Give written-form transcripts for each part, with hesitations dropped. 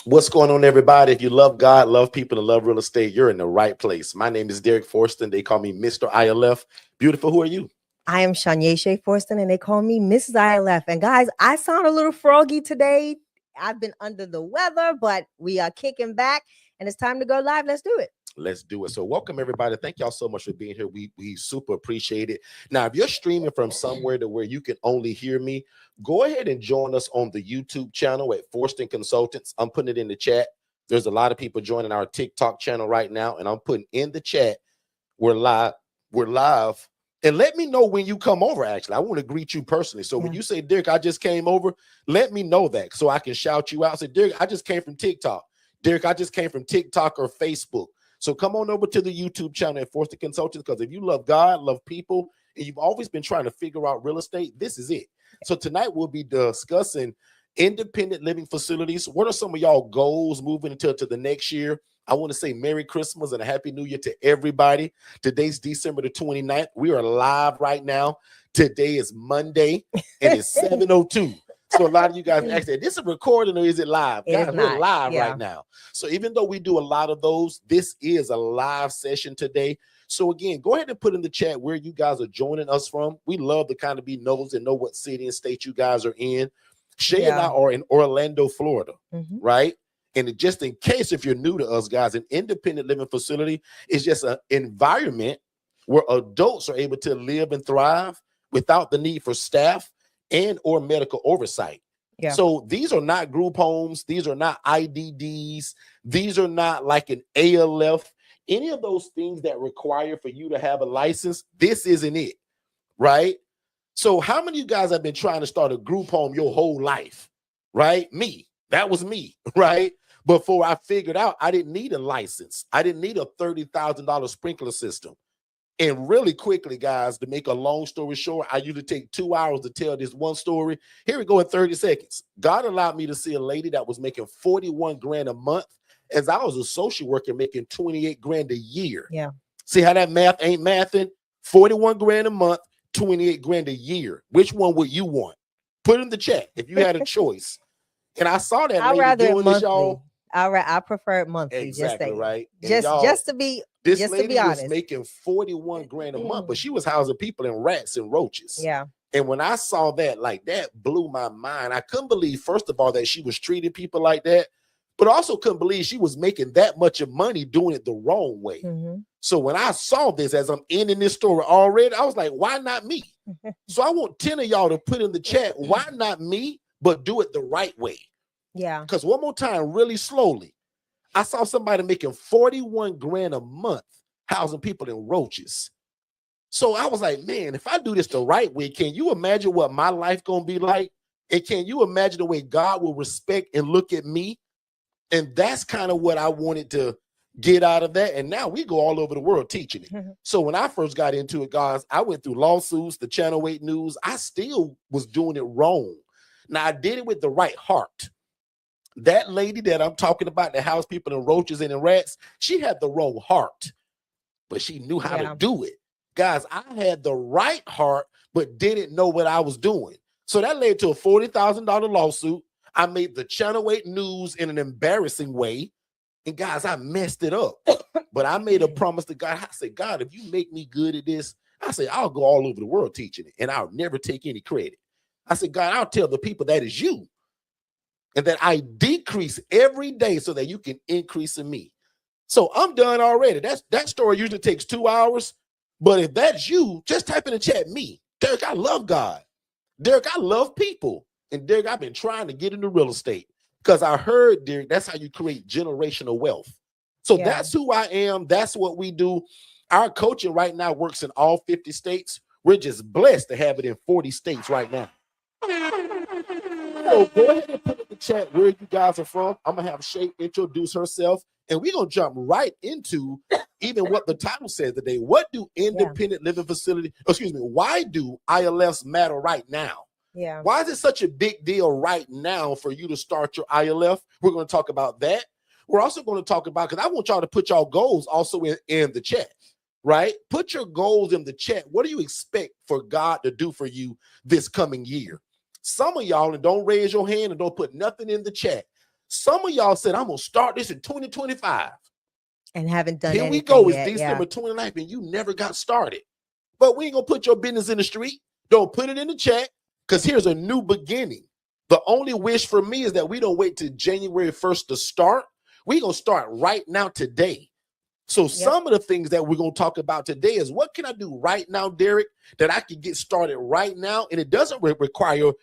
What's going on, everybody? If you love God, love people, and love real estate, you're in the right place. My name is Forston. They call me Mr. ILF. Beautiful. Who are you? I am Shanyesha Forston, and they call me Mrs. ILF. And guys, I sound a little froggy today. I've been under the weather, but we are kicking back, and it's time to go live. Let's do it. Let's do it. So welcome, everybody. Thank y'all so much for being here. We super appreciate it. Now, if you're streaming from somewhere to where you can only hear me, go ahead and join us on the YouTube channel at Forston Consultants. I'm putting it in the chat. There's a lot of people joining our TikTok channel right now, and I'm putting in the chat, we're live. And let me know when you come over. Actually, I want to greet you personally. So when you say, Derek, I just came over, let me know that so I can shout you out. Say, Derek, I just came from TikTok. Derek, I just came from TikTok or Facebook. So come on over to the YouTube channel at Forston Consultants, because if you love God, love people, and you've always been trying to figure out real estate, this is it. So tonight we'll be discussing independent living facilities. What are some of y'all goals moving into the next year? I want to say Merry Christmas and a Happy New Year to everybody. Today's December the 29th. We are live right now. Today is Monday, and it's 7:02. So a lot of you guys asked that, this is recording or is it live? Guys, we're live right now. So even though we do a lot of those, this is a live session today. So again, go ahead and put in the chat where you guys are joining us from. We love to kind of be nosy and know what city and state you guys are in. Shay and I are in Orlando, Florida, right? And just in case, if you're new to us, guys, an independent living facility is just an environment where adults are able to live and thrive without the need for staff and or medical oversight. So these are not group homes. These are not IDDs. These are not like an ALF. Any of those things that require for you to have a license, this isn't it, right? So how many of you guys have been trying to start a group home your whole life, right? Me, that was me, right? Before I figured out I didn't need a license. I didn't need a $30,000 sprinkler system. And really quickly, guys, to make a long story short, I usually take 2 hours to tell this one story. Here we go in 30 seconds. God allowed me to see a lady that was making 41 grand a month as I was a social worker making 28 grand a year. See how that math ain't mathing? 41 grand a month, 28 grand a year. Which one would you want? Put in the chat if you had a choice. And I saw that lady doing this, y'all. I prefer it monthly. Exactly, right. Just to be this just lady to be honest, was making 41 grand a month, but she was housing people in rats and roaches. And when I saw that, like, that blew my mind. I couldn't believe, first of all, that she was treating people like that, but also couldn't believe she was making that much of money doing it the wrong way. So when I saw this, as I'm ending this story already, I was like, why not me? So I want 10 of y'all to put in the chat, why not me, but do it the right way? Because one more time, really slowly, I saw somebody making 41 grand a month housing people in roaches. So I was like, man, if I do this the right way, can you imagine what my life gonna be like? And can you imagine the way God will respect and look at me? And that's kind of what I wanted to get out of that. And now we go all over the world teaching it. So when I first got into it, guys, I went through lawsuits, the Channel 8 News. I still was doing it wrong. Now I did it with the right heart. That lady that I'm talking about that house people in roaches and in rats, she had the wrong heart, but she knew how to do it. Guys, I had the right heart, but didn't know what I was doing. So that led to a $40,000 lawsuit. I made the Channel 8 News in an embarrassing way. And guys, I messed it up. But I made a promise to God. I said, God, if you make me good at this, I said, I'll go all over the world teaching it, and I'll never take any credit. I said, God, I'll tell the people that is you. And that I decrease every day so that you can increase in me. So I'm done already. That story usually takes 2 hours. But if that's you, just type in the chat, me. Derek, I love God. Derek, I love people. And Derek, I've been trying to get into real estate because I heard, Derek, that's how you create generational wealth. So that's who I am. That's what we do. Our coaching right now works in all 50 states. We're just blessed to have it in 40 states right now. So go ahead and put in the chat where you guys are from. I'm going to have Shay introduce herself, and we're going to jump right into even what the title says today. What do independent living facility, why do ILFs matter right now? Why is it such a big deal right now for you to start your ILF? We're going to talk about that. We're also going to talk about, because I want y'all to put y'all goals also in the chat, right? Put your goals in the chat. What do you expect for God to do for you this coming year? Some of y'all, and don't raise your hand and don't put nothing in the chat. Some of y'all said, I'm gonna start this in 2025. And haven't done Here anything we go. It's yet. December 29th, and you never got started. But we ain't gonna put your business in the street. Don't put it in the chat, because here's a new beginning. The only wish for me is that we don't wait till January 1st to start. We're gonna start right now today. So some of the things that we're going to talk about today is, what can I do right now, Derek, that I can get started right now? And it doesn't require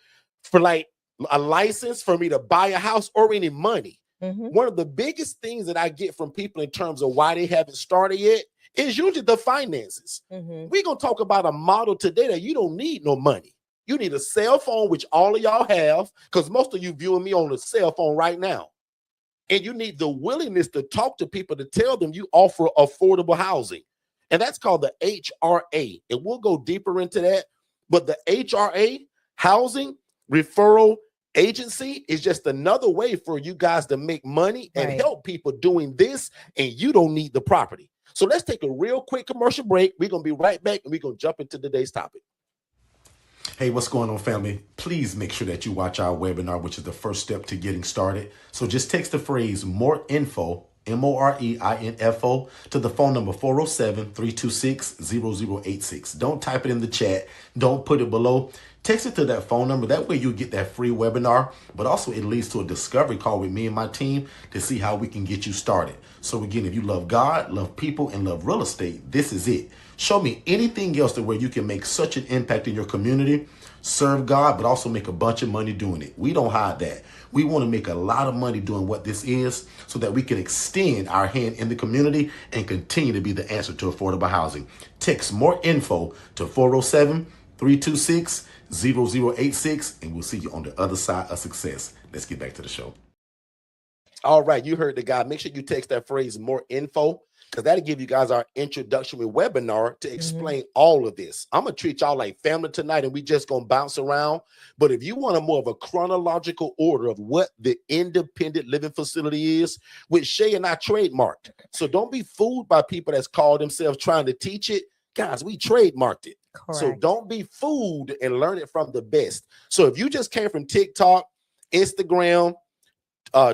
for like a license for me to buy a house or any money. One of the biggest things that I get from people in terms of why they haven't started yet is usually the finances. We're going to talk about a model today that you don't need no money. You need a cell phone, which all of y'all have, because most of you viewing me on a cell phone right now. And you need the willingness to talk to people to tell them you offer affordable housing. And that's called the HRA. And we'll go deeper into that. But the HRA, Housing Referral Agency, is just another way for you guys to make money and help people doing this. And you don't need the property. So let's take a real quick commercial break. We're going to be right back, and we're going to jump into today's topic. Hey, what's going on, family? Please make sure that you watch our webinar, which is the first step to getting started. So just text the phrase "more info," MOREINFO, to the phone number 407-326-0086. Don't type it in the chat. Don't put it below. Text it to that phone number. That way you get that free webinar, but also it leads to a discovery call with me and my team to see how we can get you started. So again, if you love God, love people, and love real estate, this is it. Show me anything else where you can make such an impact in your community, serve God, but also make a bunch of money doing it. We don't hide that. We want to make a lot of money doing what this is so that we can extend our hand in the community and continue to be the answer to affordable housing. Text "more info" to 407-326-0086, and we'll see you on the other side of success. Let's get back to the show. All right, you heard the guy. Make sure you text that phrase "more info," because that'll give you guys our introductory webinar to explain all of this. I'm going to treat y'all like family tonight, and we just going to bounce around. But if you want a more of a chronological order of what the independent living facility is, which Shay and I trademarked. So don't be fooled by people that's called themselves trying to teach it. Guys, we trademarked it. Correct. So don't be fooled and learn it from the best. So if you just came from TikTok, Instagram,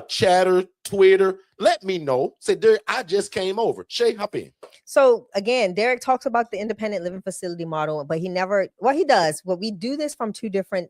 Chatter, Twitter, let me know. Say, Derek, I just came over. Shay, hop in. So again, Derek talks about the independent living facility model, but he never, well, he does. Well, we do this from two different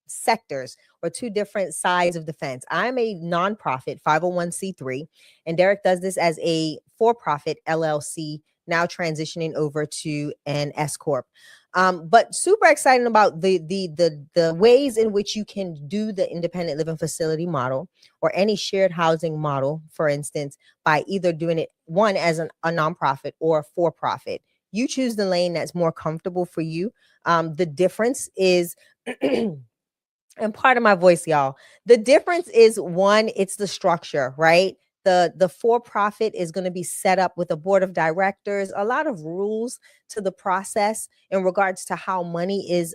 sectors or two different sides of the fence. I'm a nonprofit 501c3, and Derek does this as a for-profit LLC, now transitioning over to an S Corp. But super excited about the ways in which you can do the independent living facility model or any shared housing model, for instance, by either doing it one as a nonprofit or for profit. You choose the lane that's more comfortable for you. The difference is, and part of my voice, y'all, the difference is one, it's the structure, right? The for-profit is going to be set up with a board of directors, a lot of rules to the process in regards to how money is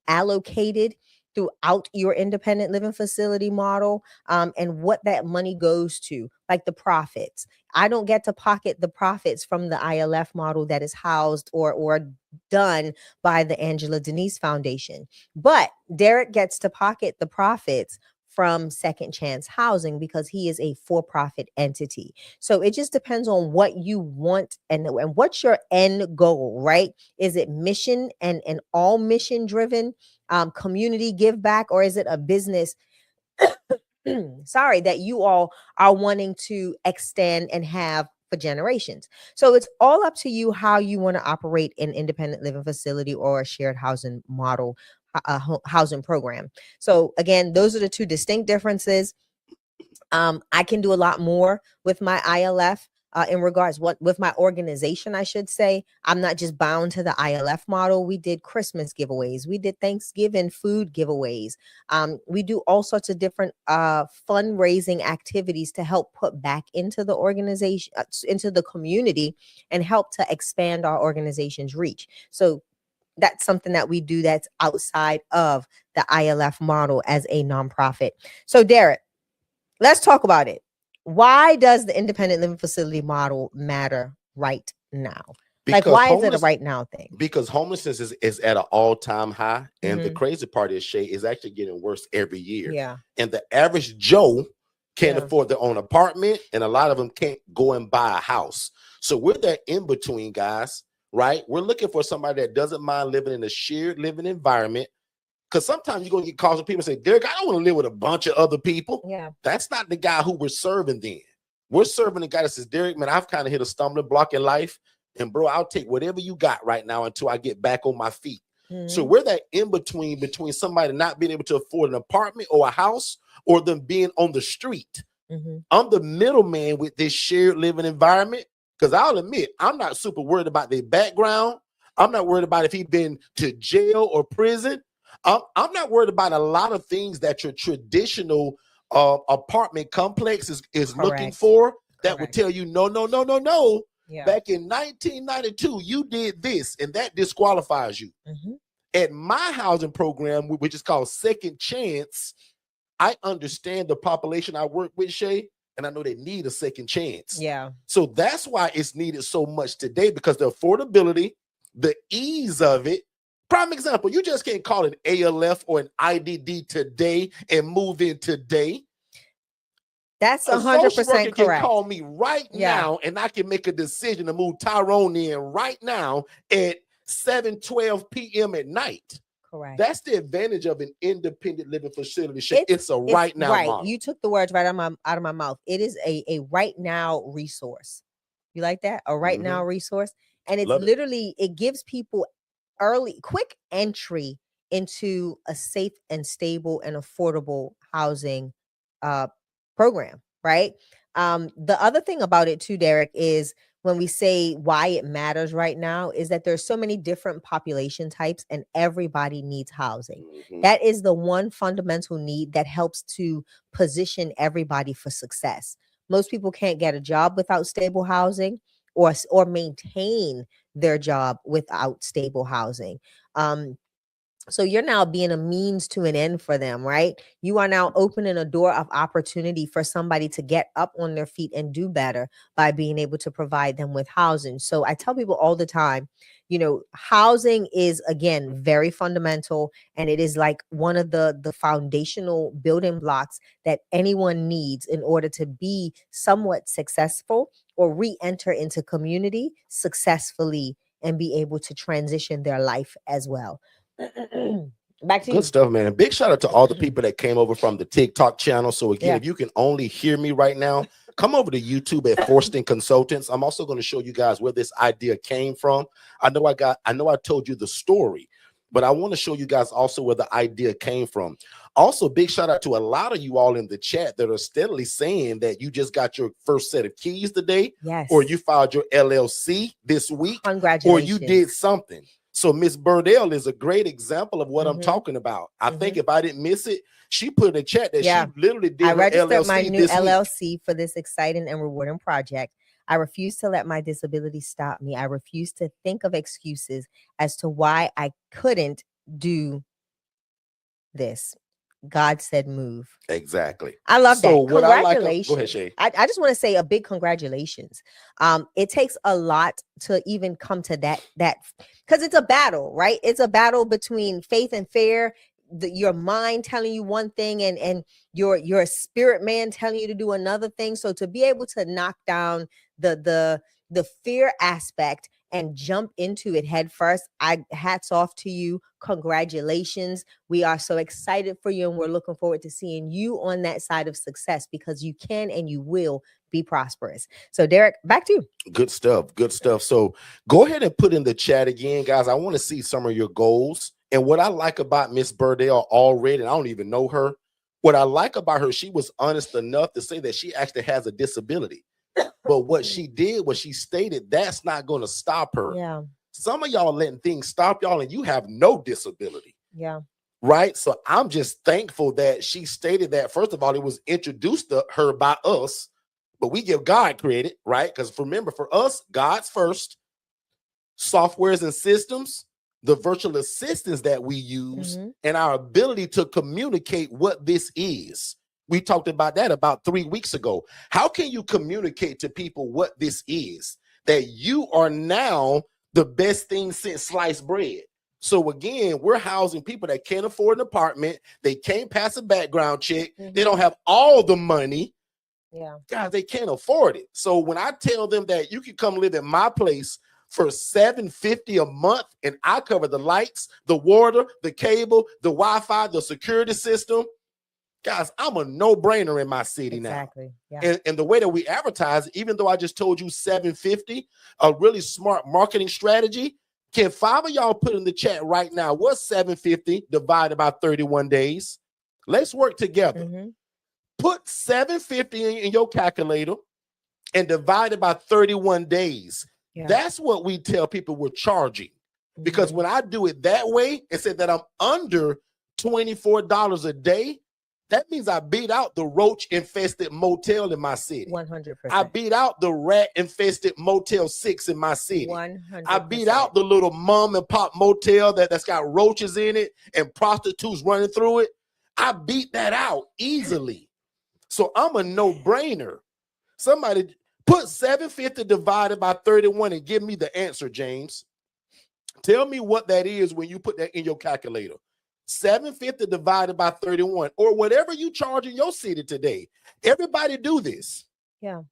allocated throughout your independent living facility model, and what that money goes to, like the profits. I don't get to pocket the profits from the ILF model that is housed or done by the Angela Denise Foundation. But Derek gets to pocket the profits from Second Chance Housing because he is a for-profit entity. So it just depends on what you want and what's your end goal, right? Is it mission and all mission driven, community give back, or is it a business sorry, that you all are wanting to extend and have for generations? So it's all up to you how you want to operate an independent living facility or a shared housing model, housing program. So again, those are the two distinct differences. I can do a lot more with my ILF in regards with my organization, I should say. I'm not just bound to the ILF model. We did Christmas giveaways. We did Thanksgiving food giveaways. We do all sorts of different fundraising activities to help put back into the organization, into the community, and help to expand our organization's reach. So that's something that we do that's outside of the ILF model as a nonprofit. So Derek, let's talk about it. Why does the independent living facility model matter right now? Because why is it a right now thing? Because homelessness is at an all-time high. And the crazy part is, Shay, is actually getting worse every year. Yeah. And the average Joe can't Yeah. afford their own apartment, and a lot of them can't go and buy a house. So we're that in between, guys, right? We're looking for somebody that doesn't mind living in a shared living environment. Because sometimes you're going to get calls from people and say, Derek, I don't want to live with a bunch of other people. Yeah. That's not the guy who we're serving then. We're serving the guy that says, Derek, man, I've kind of hit a stumbling block in life. And bro, I'll take whatever you got right now until I get back on my feet. So we're that in between somebody not being able to afford an apartment or a house or them being on the street. I'm the middleman with this shared living environment, because I'll admit I'm not super worried about their background. I'm not worried about if he's been to jail or prison. I'm not worried about a lot of things that your traditional apartment complex is looking for that would tell you no. Yeah. Back in 1992, you did this, and that disqualifies you. At my housing program, which is called Second Chance, I understand the population I work with, Shay, and I know they need a second chance. Yeah. So that's why it's needed so much today, because the affordability, the ease of it. Prime example, you just can't call an ALF or an IDD today and move in today. That's 100% correct. Can call me right now, and I can make a decision to move Tyrone in right now at 7:12 p.m. at night. Correct. That's the advantage of an independent living facility. It's a right now model. You took the words right out of my mouth. It is a right now resource. You like that? A right now resource. And it's literally, it gives people quick entry into a safe and stable and affordable housing program, right? The other thing about it too, Derek, is when we say why it matters right now is that there's so many different population types and everybody needs housing. That is the one fundamental need that helps to position everybody for success. Most people can't get a job without stable housing or maintain their job without stable housing. So you're now being a means to an end for them, right? You are now opening a door of opportunity for somebody to get up on their feet and do better by being able to provide them with housing. So I tell people all the time, you know, housing is, again, very fundamental, and it is like one of the foundational building blocks that anyone needs in order to be somewhat successful or re-enter into community successfully and be able to transition their life as well. Back to you. Good stuff, man. Big shout out to all the people that came over from the TikTok channel. So again, if you can only hear me right now, come over to YouTube at Forston Consultants. I'm also going to show you guys where this idea came from. I know I told you the story, but I want to show you guys also where the idea came from. Also, big shout out to a lot of you all in the chat that are steadily saying that you just got your first set of keys today, or you filed your LLC this week, or you did something. So Miss Burdell is a great example of what I'm talking about. I think if I didn't miss it, she put in the chat that she literally did her registered LLC my new LLC week. for this exciting and rewarding project. I refuse to let my disability stop me. I refuse to think of excuses as to why I couldn't do this. God said move. Exactly. I love that. Congratulations. Go ahead, Shay. I just want to say a big congratulations. It takes a lot to even come to that because it's a battle, right? It's a battle between faith and fear, your mind telling you one thing and your spirit man telling you to do another thing. So to be able to knock down the fear aspect and jump into it head first, hats off to you. Congratulations. We are so excited for you, and we're looking forward to seeing you on that side of success, because you can and you will be prosperous. So Derek, back to you. Good stuff. Good stuff. So go ahead and put in the chat again, guys. I want to see some of your goals. And what I like about Miss Burdell already, and I don't even know her, what I like about her, she was honest enough to say that she actually has a disability. But what she did was she stated that's not going to stop her. Yeah. Some of y'all letting things stop y'all and you have no disability. Yeah. Right. So I'm just thankful that she stated that. First of all, it was introduced to her by us, but we give God credit, right? Because remember, for us, God's first. Softwares and systems, the virtual assistants that we use, and our ability to communicate what this is. We talked about that about 3 weeks ago. How can you communicate to people what this is? That you are now the best thing since sliced bread. So again, we're housing people that can't afford an apartment. They can't pass a background check. They don't have all the money. Yeah. Guys, they can't afford it. So when I tell them that you can come live at my place for $750 a month, and I cover the lights, the water, the cable, the Wi-Fi, the security system, guys, I'm a no-brainer in my city Exactly. now. Yeah. And the way that we advertise, even though I just told you $750, a really smart marketing strategy. Can 5 of y'all put in the chat right now, what's $750 divided by 31 days? Let's work together. Mm-hmm. Put $750 in your calculator and divide it by 31 days. Yeah. That's what we tell people we're charging. Because when I do it that way and say that I'm under $24 a day, that means I beat out the roach-infested motel in my city. 100%. I beat out the rat-infested Motel 6 in my city. 100%. I beat out the little mom and pop motel that's got roaches in it and prostitutes running through it. I beat that out easily. So I'm a no-brainer. Somebody put 750 divided by 31 and give me the answer, James. Tell me what that is when you put that in your calculator. 750 divided by 31, or whatever you charge in your city today. Everybody do this. Yeah.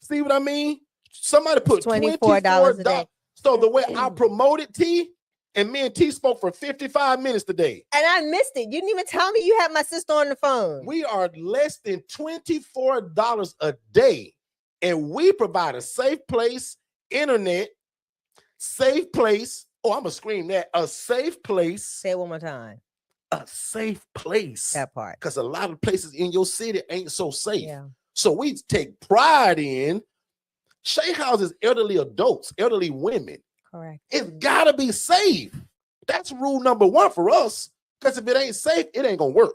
See what I mean? Somebody put $24 a day. So the way I promoted T, and me and T spoke for 55 minutes today. And I missed it. You didn't even tell me you had my sister on the phone. We are less than $24 a day, and we provide a safe place, internet, safe place. Oh, I'm gonna scream that. A safe place. Say it one more time. A safe place. That part. Because a lot of places in your city ain't so safe. Yeah. So we take pride in Shea houses elderly adults, elderly women. Correct. It's gotta be safe. That's rule number one for us. Because if it ain't safe, it ain't gonna work.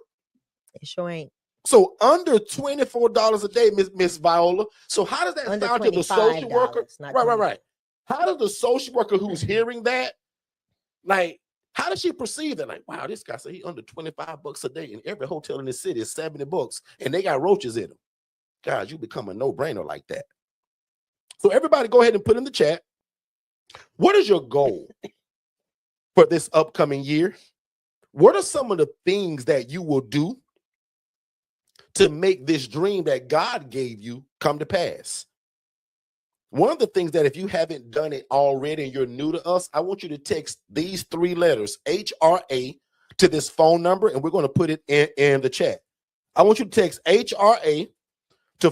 It sure ain't. So under $24 a day, Miss Viola. So how does that Under sound to the social worker? not Right. How does the social worker who's hearing that, like, how does she perceive that? Like, wow, this guy said he under $25 a day, and every hotel in the city is $70, and they got roaches in them. Guys, you become a no-brainer like that. So everybody go ahead and put in the chat, what is your goal for this upcoming year? What are some of the things that you will do to make this dream that God gave you come to pass? One of the things that if you haven't done it already and you're new to us, I want you to text these 3 letters, HRA, to this phone number, and we're going to put it in the chat. I want you to text HRA to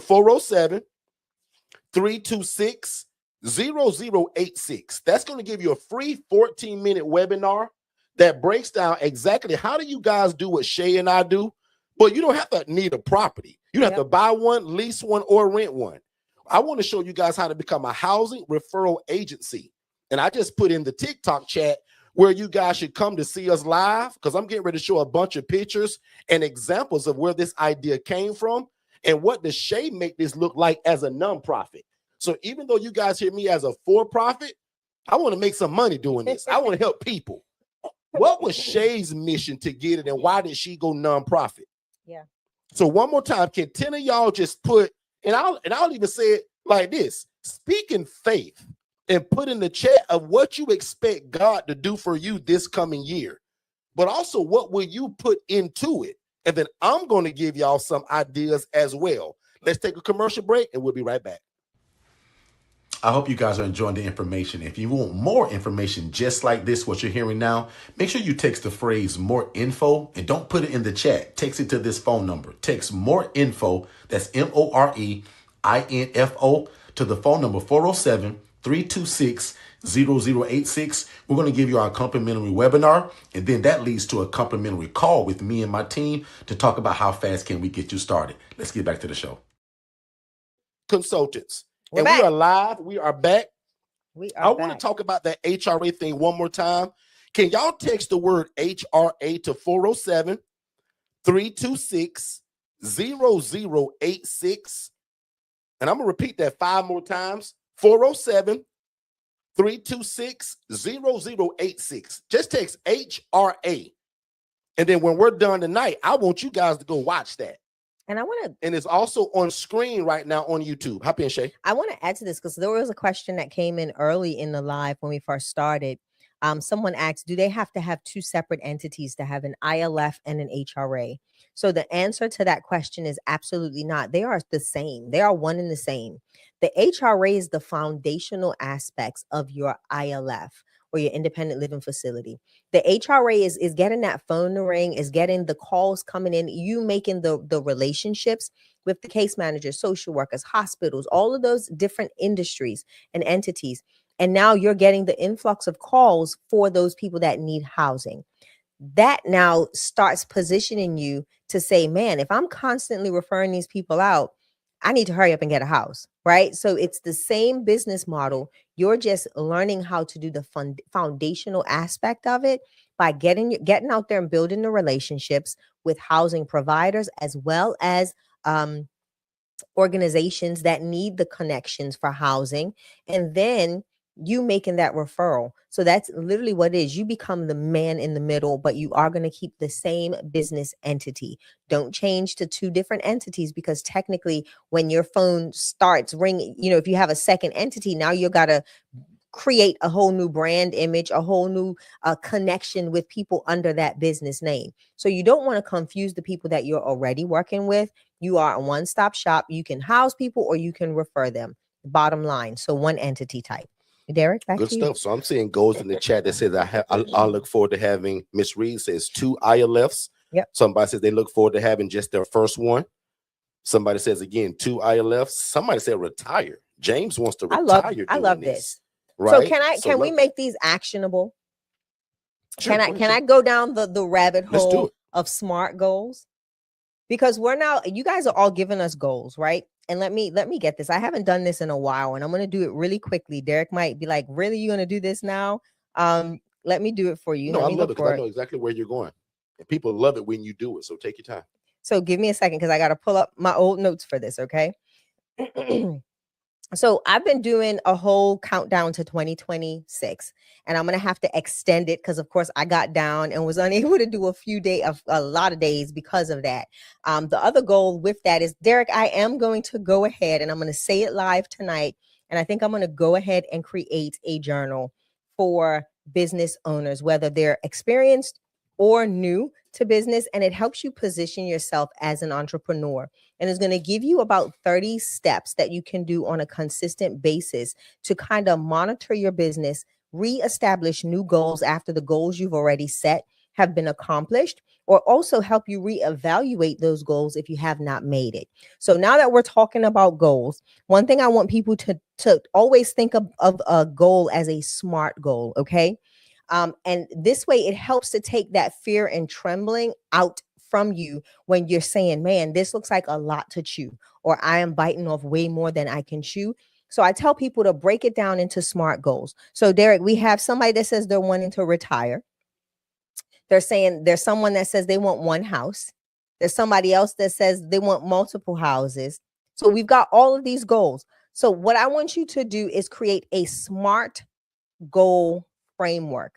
407-326-0086. That's going to give you a free 14-minute webinar that breaks down exactly how do you guys do what Shay and I do, but you don't have to need a property. You don't have to buy one, lease one, or rent one. I want to show you guys how to become a housing referral agency. And I just put in the TikTok chat where you guys should come to see us live, because I'm getting ready to show a bunch of pictures and examples of where this idea came from and what does Shay make this look like as a nonprofit. So even though you guys hear me as a for-profit, I want to make some money doing this. I want to help people. What was Shay's mission to get it, and why did she go nonprofit? Yeah. So one more time, can 10 of y'all just put, and I'll even say it like this: speak in faith and put in the chat of what you expect God to do for you this coming year, but also what will you put into it? And then I'm going to give y'all some ideas as well. Let's take a commercial break and we'll be right back. I hope you guys are enjoying the information. If you want more information just like this, what you're hearing now, make sure you text the phrase more info and don't put it in the chat. Text it to this phone number. Text more info. That's MOREINFO to the phone number 407-326-0086. We're going to give you our complimentary webinar, and then that leads to a complimentary call with me and my team to talk about how fast can we get you started. Let's get back to the show. Consultants. We are live. We are back. I want to talk about that HRA thing one more time. Can y'all text the word HRA to 407-326-0086? And I'm going to repeat that 5 more times. 407-326-0086. Just text HRA. And then when we're done tonight, I want you guys to go watch that. And I want to, and it's also on screen right now on YouTube. Hop in, Shay. I want to add to this because there was a question that came in early in the live when we first started. Someone asked, do they have to have two separate entities to have an ILF and an HRA? So the answer to that question is absolutely not. They are the same. They are one and the same. The HRA is the foundational aspects of your ILF or your independent living facility. The HRA is getting that phone to ring, is getting the calls coming in, you making the relationships with the case managers, social workers, hospitals, all of those different industries and entities. And now you're getting the influx of calls for those people that need housing. That now starts positioning you to say, man, if I'm constantly referring these people out, I need to hurry up and get a house, right? So it's the same business model. You're just learning how to do the foundational aspect of it by getting out there and building the relationships with housing providers as well as organizations that need the connections for housing, and then you making that referral. So that's literally what it is. You become the man in the middle, but you are going to keep the same business entity. Don't change to two different entities, because technically when your phone starts ringing, if you have a second entity, now you got to create a whole new brand image, a whole new connection with people under that business name. So you don't want to confuse the people that you're already working with. You are a one-stop shop. You can house people or you can refer them. Bottom line. So one entity type. Derek, back Good to you. stuff. So I'm seeing goals in the chat that says I look forward to having. Miss Reed says 2 ILFs. Yep. Somebody says they look forward to having just their first one. Somebody says again 2 ILFs. Somebody said retire. James wants to retire. I love this. Right? So can we make these actionable? Sure, Can I go down the rabbit Let's do hole it. of SMART goals? Because you guys are all giving us goals, right? And let me get this. I haven't done this in a while, and I'm going to do it really quickly. Derek might be like, really, you going to do this now? Let me do it for you. No, Let I me love look it because for I know exactly where you're going. And people love it when you do it. So take your time. So give me a second, because I got to pull up my old notes for this, okay? So I've been doing a whole countdown to 2026, and I'm going to have to extend it because, of course, I got down and was unable to do a lot of days because of that. The other goal with that is, Derek, I am going to go ahead and I'm going to say it live tonight. And I think I'm going to go ahead and create a journal for business owners, whether they're experienced or new to business, and it helps you position yourself as an entrepreneur. And it's going to give you about 30 steps that you can do on a consistent basis to kind of monitor your business, reestablish new goals after the goals you've already set have been accomplished, or also help you reevaluate those goals if you have not made it. So now that we're talking about goals, one thing I want people to always think of a goal as a SMART goal, okay? And this way it helps to take that fear and trembling out from you when you're saying, man, this looks like a lot to chew, or I am biting off way more than I can chew. So I tell people to break it down into SMART goals. So Derek, we have somebody that says they're wanting to retire. They're saying there's someone that says they want one house. There's somebody else that says they want multiple houses. So we've got all of these goals. So what I want you to do is create a SMART goal framework.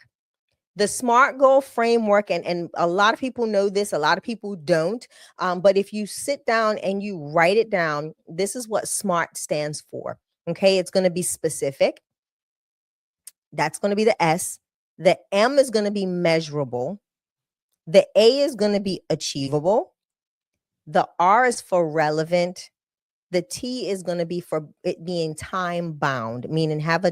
The SMART goal framework, and a lot of people know this, a lot of people don't. But if you sit down and you write it down, this is what SMART stands for. Okay, it's going to be specific. That's going to be the S. The M is going to be measurable. The A is going to be achievable. The R is for relevant. The T is going to be for it being time bound, meaning have a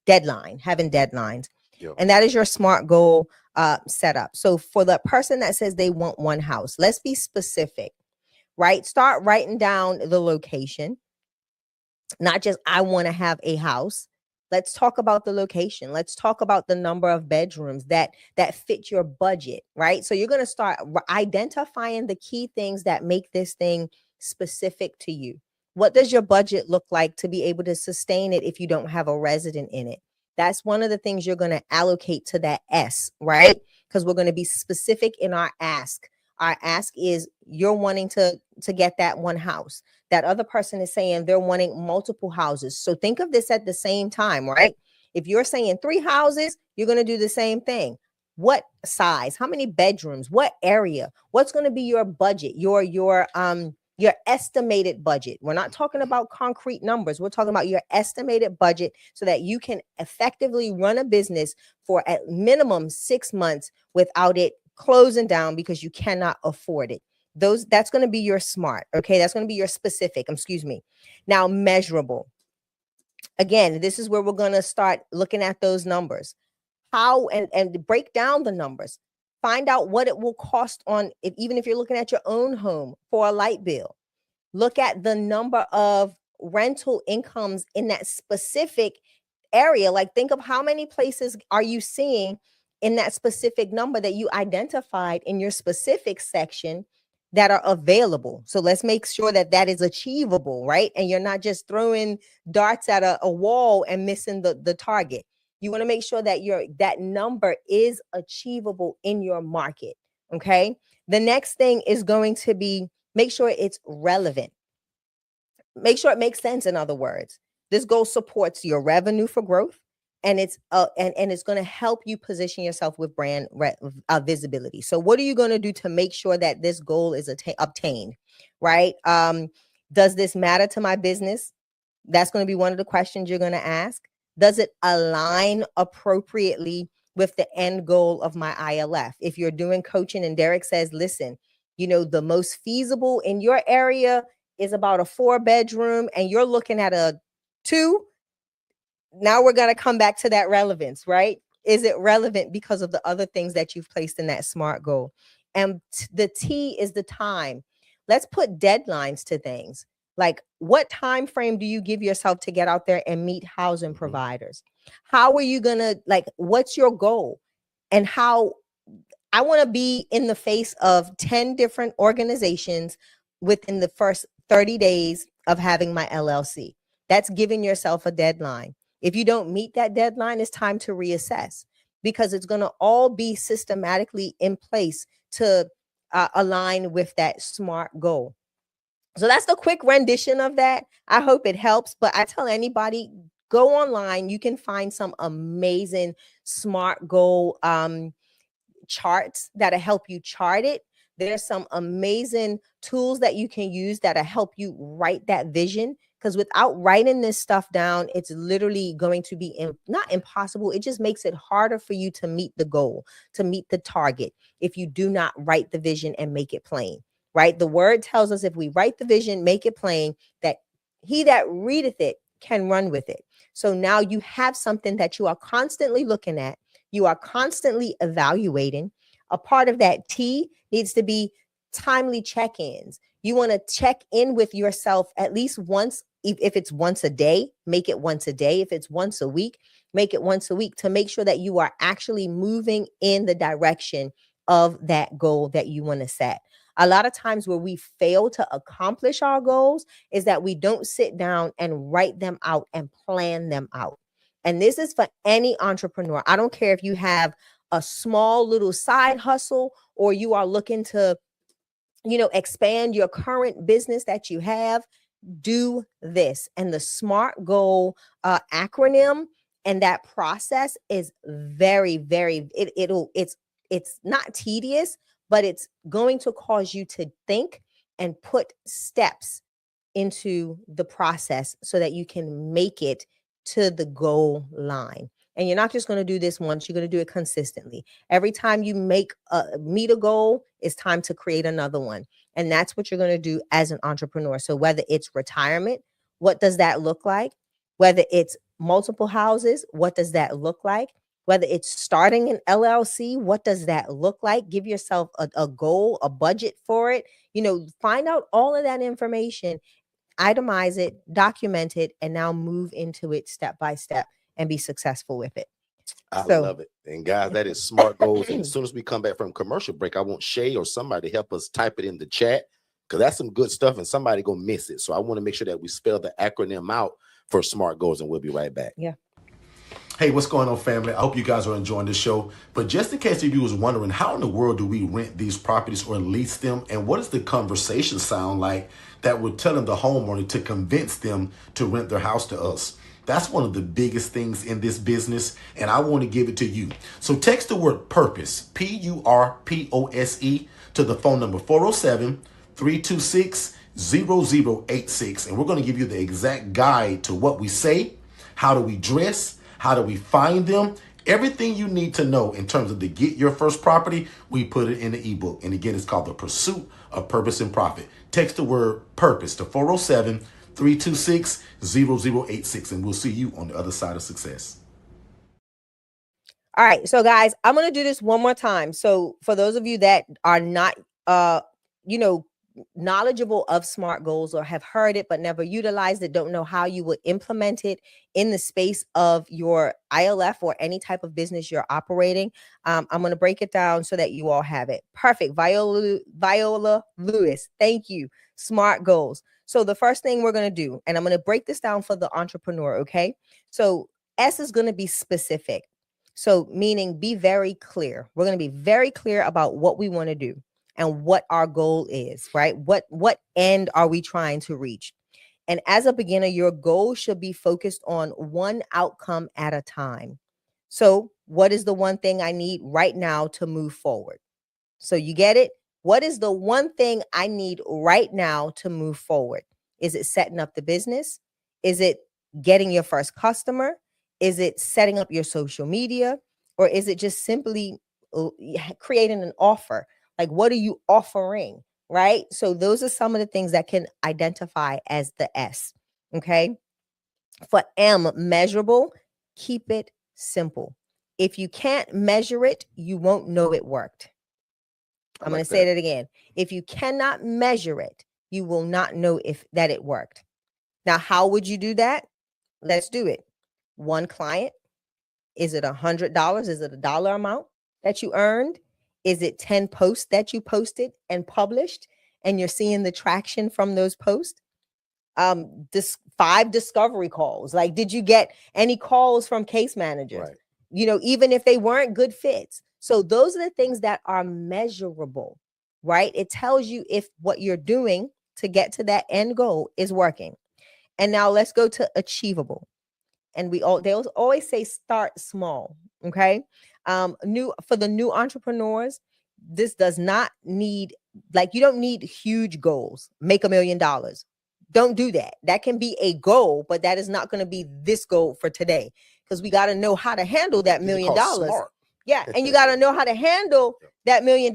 deadline, having deadlines. Yep. And that is your SMART goal setup. So for the person that says they want one house, let's be specific, right? Start writing down the location, not just I want to have a house. Let's talk about the location. Let's talk about the number of bedrooms that fit your budget, right? So you're going to start identifying the key things that make this thing specific to you. What does your budget look like to be able to sustain it if you don't have a resident in it? That's one of the things you're going to allocate to that S, right? Because we're going to be specific in our ask. Our ask is you're wanting to get that one house. That other person is saying they're wanting multiple houses. So think of this at the same time, right? If you're saying 3 houses, you're going to do the same thing. What size? How many bedrooms? What area? What's going to be your budget? Your your estimated budget. We're not talking about concrete numbers. We're talking about your estimated budget so that you can effectively run a business for at minimum 6 months without it closing down because you cannot afford it. That's going to be your SMART. Okay. That's going to be your specific, excuse me. Now, measurable. Again, this is where we're going to start looking at those numbers. How and break down the numbers. Find out what it will cost on, even if you're looking at your own home for a light bill. Look at the number of rental incomes in that specific area. Like, think of how many places are you seeing in that specific number that you identified in your specific section that are available. So let's make sure that that is achievable, right? And you're not just throwing darts at a wall and missing the target. You want to make sure that that number is achievable in your market. Okay. The next thing is going to be, make sure it's relevant. Make sure it makes sense. In other words, this goal supports your revenue for growth, and it's going to help you position yourself with brand visibility. So what are you going to do to make sure that this goal is obtained, right? Does this matter to my business? That's going to be one of the questions you're going to ask. Does it align appropriately with the end goal of my ILF? If you're doing coaching and Derek says, listen, the most feasible in your area is about a 4-bedroom and you're looking at a 2. Now we're going to come back to that relevance, right? Is it relevant because of the other things that you've placed in that SMART goal? And the T is the time. Let's put deadlines to things. Like, what time frame do you give yourself to get out there and meet housing providers? How are you going to, what's your goal? And how I want to be in the face of 10 different organizations within the first 30 days of having my LLC. That's giving yourself a deadline. If you don't meet that deadline, it's time to reassess, because it's going to all be systematically in place to align with that SMART goal. So that's the quick rendition of that. I hope it helps. But I tell anybody, go online. You can find some amazing SMART goal charts that'll help you chart it. There's some amazing tools that you can use that'll help you write that vision. Because without writing this stuff down, it's literally going to be not impossible. It just makes it harder for you to meet the goal, to meet the target, if you do not write the vision and make it plain. Right? The word tells us if we write the vision, make it plain, that he that readeth it can run with it. So now you have something that you are constantly looking at. You are constantly evaluating. A part of that T needs to be timely check-ins. You want to check in with yourself at least once. If it's once a day, make it once a day. If it's once a week, make it once a week, to make sure that you are actually moving in the direction of that goal that you want to set. A lot of times where we fail to accomplish our goals is that we don't sit down and write them out and plan them out. And this is for any entrepreneur. I don't care if you have a small little side hustle or you are looking to, expand your current business that you have. Do this. And the SMART goal acronym and that process is very, very, it's not tedious, but it's going to cause you to think and put steps into the process so that you can make it to the goal line. And you're not just going to do this once, you're going to do it consistently. Every time you meet a goal, it's time to create another one. And that's what you're going to do as an entrepreneur. So whether it's retirement, what does that look like? Whether it's multiple houses, what does that look like? Whether it's starting an LLC, what does that look like? Give yourself a goal, a budget for it. Find out all of that information, itemize it, document it, and now move into it step by step and be successful with it. I love it. And guys, that is SMART goals. And as soon as we come back from commercial break, I want Shay or somebody help us type it in the chat, because that's some good stuff and somebody gonna miss it. So I want to make sure that we spell the acronym out for SMART goals, and we'll be right back. Yeah. Hey, what's going on, family? I hope you guys are enjoying this show. But just in case if you was wondering, how in the world do we rent these properties or lease them? And what does the conversation sound like that we're telling the homeowner to convince them to rent their house to us? That's one of the biggest things in this business, and I want to give it to you. So text the word PURPOSE, PURPOSE, to the phone number 407-326 0086. And we're going to give you the exact guide to what we say, how do we dress, how do we find them, everything you need to know in terms of to get your first property. We put it in the ebook. And again, it's called The Pursuit of Purpose and Profit. Text the word purpose to 407-326-0086. And we'll see you on the other side of success. All right. So guys, I'm going to do this one more time. So for those of you that are not, knowledgeable of SMART goals or have heard it, but never utilized it, don't know how you would implement it in the space of your ILF or any type of business you're operating. I'm going to break it down so that you all have it. Perfect. Viola Lewis. Thank you. SMART goals. So the first thing we're going to do, and I'm going to break this down for the entrepreneur. Okay. So S is going to be specific. So meaning be very clear. We're going to be very clear about what we want to do and what our goal is, right? What end are we trying to reach? And as a beginner, your goal should be focused on one outcome at a time. So what is the one thing I need right now to move forward? So you get it? What is the one thing I need right now to move forward? Is it setting up the business? Is it getting your first customer? Is it setting up your social media? Or is it just simply creating an offer? Like, what are you offering, right? So those are some of the things that can identify as the S, okay? For M, measurable, keep it simple. If you can't measure it, you won't know it worked. I'm going to say that again. If you cannot measure it, you will not know that it worked. Now, how would you do that? Let's do it. One client. Is it $100? Is it a dollar amount that you earned? Is it 10 posts that you posted and published and you're seeing the traction from those posts? 5 discovery calls. Like, did you get any calls from case managers? Right. Even if they weren't good fits. So those are the things that are measurable, right? It tells you if what you're doing to get to that end goal is working. And now let's go to achievable. And they always say start small. Okay. For the new entrepreneurs, this does not need, you don't need huge goals. Make $1 million. Don't do that. That can be a goal, but that is not going to be this goal for today, because we got to know how to handle that $1 million. Yeah. And you got to know how to handle that $1 million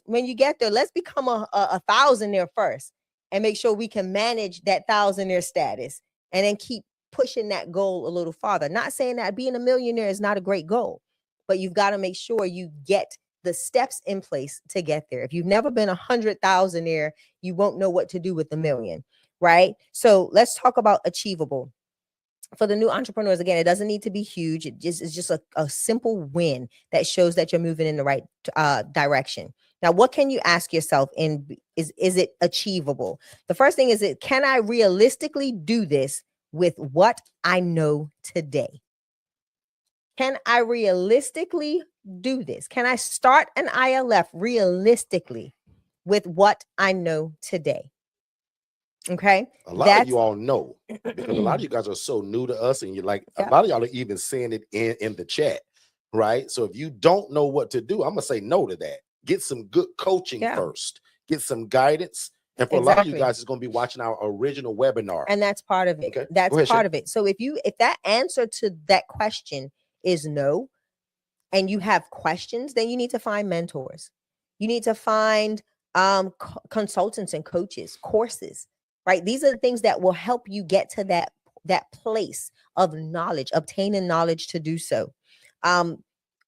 when you get there. Let's become a thousandaire first and make sure we can manage that thousandaire status and then keep pushing that goal a little farther. Not saying that being a millionaire is not a great goal, but you've got to make sure you get the steps in place to get there. If you've never been 100,000-aire, you won't know what to do with the million, right? So let's talk about achievable. For the new entrepreneurs, again, it doesn't need to be huge. It's just a simple win that shows that you're moving in the right direction. Now, what can you ask yourself is it achievable? The first thing is, can I realistically do this with what I know today? Can I realistically do this? Can I start an ILF realistically with what I know today? Okay. A lot of you all know, because a lot of you guys are so new to us, and you're like, a lot of y'all are even saying it in the chat, right? So if you don't know what to do, I'm going to say no to that. Get some good coaching first. Get some guidance. And for a lot of you guys, it's going to be watching our original webinar. And that's part of it. Okay. That's part of it. So if that answer to that question is no, and you have questions, then you need to find mentors. You need to find consultants and coaches, courses, right? These are the things that will help you get to that place of knowledge, obtaining knowledge to do so. On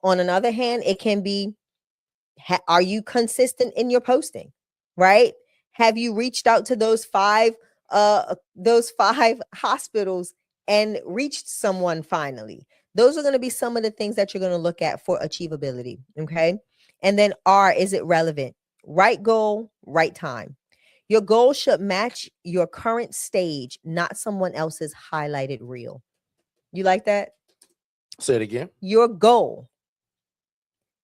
another hand, it can be, are you consistent in your posting, right? Have you reached out to those five hospitals and reached someone finally? Those are going to be some of the things that you're going to look at for achievability. Okay. And then R, is it relevant? Right goal, right time. Your goal should match your current stage, not someone else's highlighted reel. You like that? Say it again. Your goal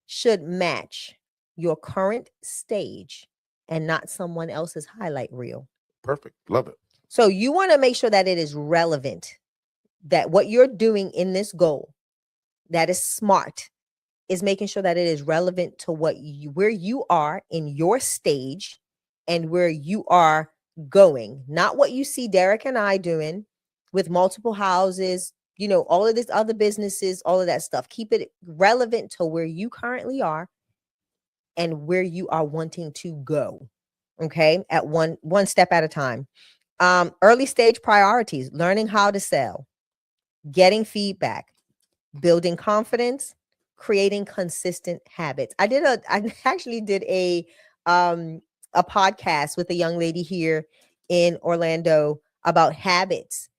should match your current stage and not someone else's highlight reel. Perfect. Love it. So you want to make sure that it is relevant, that what you're doing in this goal that is smart is making sure that it is relevant to where you are in your stage and where you are going, not what you see Derek and I doing with multiple houses, you know, all of this other businesses, all of that stuff. Keep it relevant to where you currently are and where you are wanting to go. Okay. At one step at a time. Early stage priorities, learning how to sell, getting feedback, building confidence, creating consistent habits. I actually did a podcast with a young lady here in Orlando about habits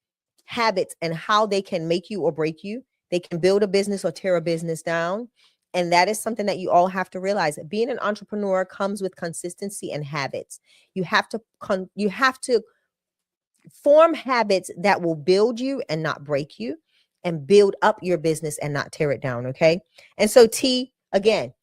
and how they can make you or break you. They can build a business or tear a business down. And that is something that you all have to realize. That being an entrepreneur comes with consistency and habits. You have to form habits that will build you and not break you, and build up your business and not tear it down. Okay. And so T, again,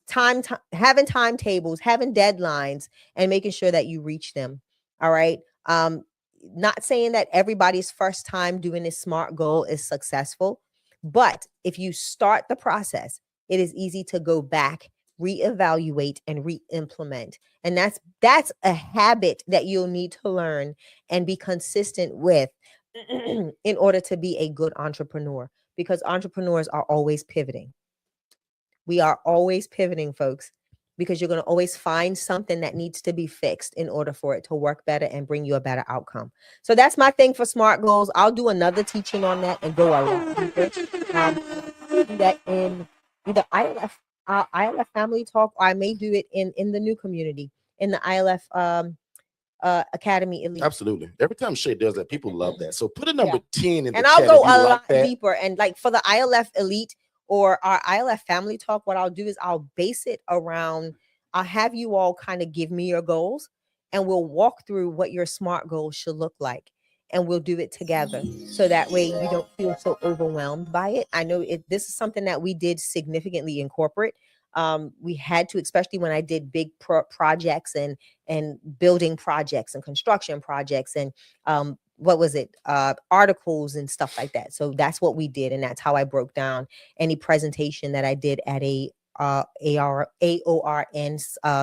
having timetables, having deadlines, and making sure that you reach them. All right. Not saying that everybody's first time doing this SMART goal is successful, but if you start the process, it is easy to go back, reevaluate, and re-implement. And that's a habit that you'll need to learn and be consistent with in order to be a good entrepreneur, because entrepreneurs are always pivoting. We are always pivoting, folks, because you're going to always find something that needs to be fixed in order for it to work better and bring you a better outcome. So that's my thing for SMART goals. I'll do another teaching on that and go a lot deeper. Do that in either ILF Family Talk, or I may do it in the new community, in the ILF Academy Elite. Absolutely. Every time Shay does that, people love that. So put a number 10 in the and chat. I'll go a lot like deeper. And like for the ILF Elite or our ILF Family Talk, what I'll do is I'll base it around, I'll have you all kind of give me your goals, and we'll walk through what your SMART goals should look like. And we'll do it together. So that way you don't feel so overwhelmed by it. I know this is something that we did significantly in corporate. We had to, especially when I did big projects and building projects and construction projects and articles and stuff like that. So that's what we did, and that's how I broke down any presentation that I did at a AORN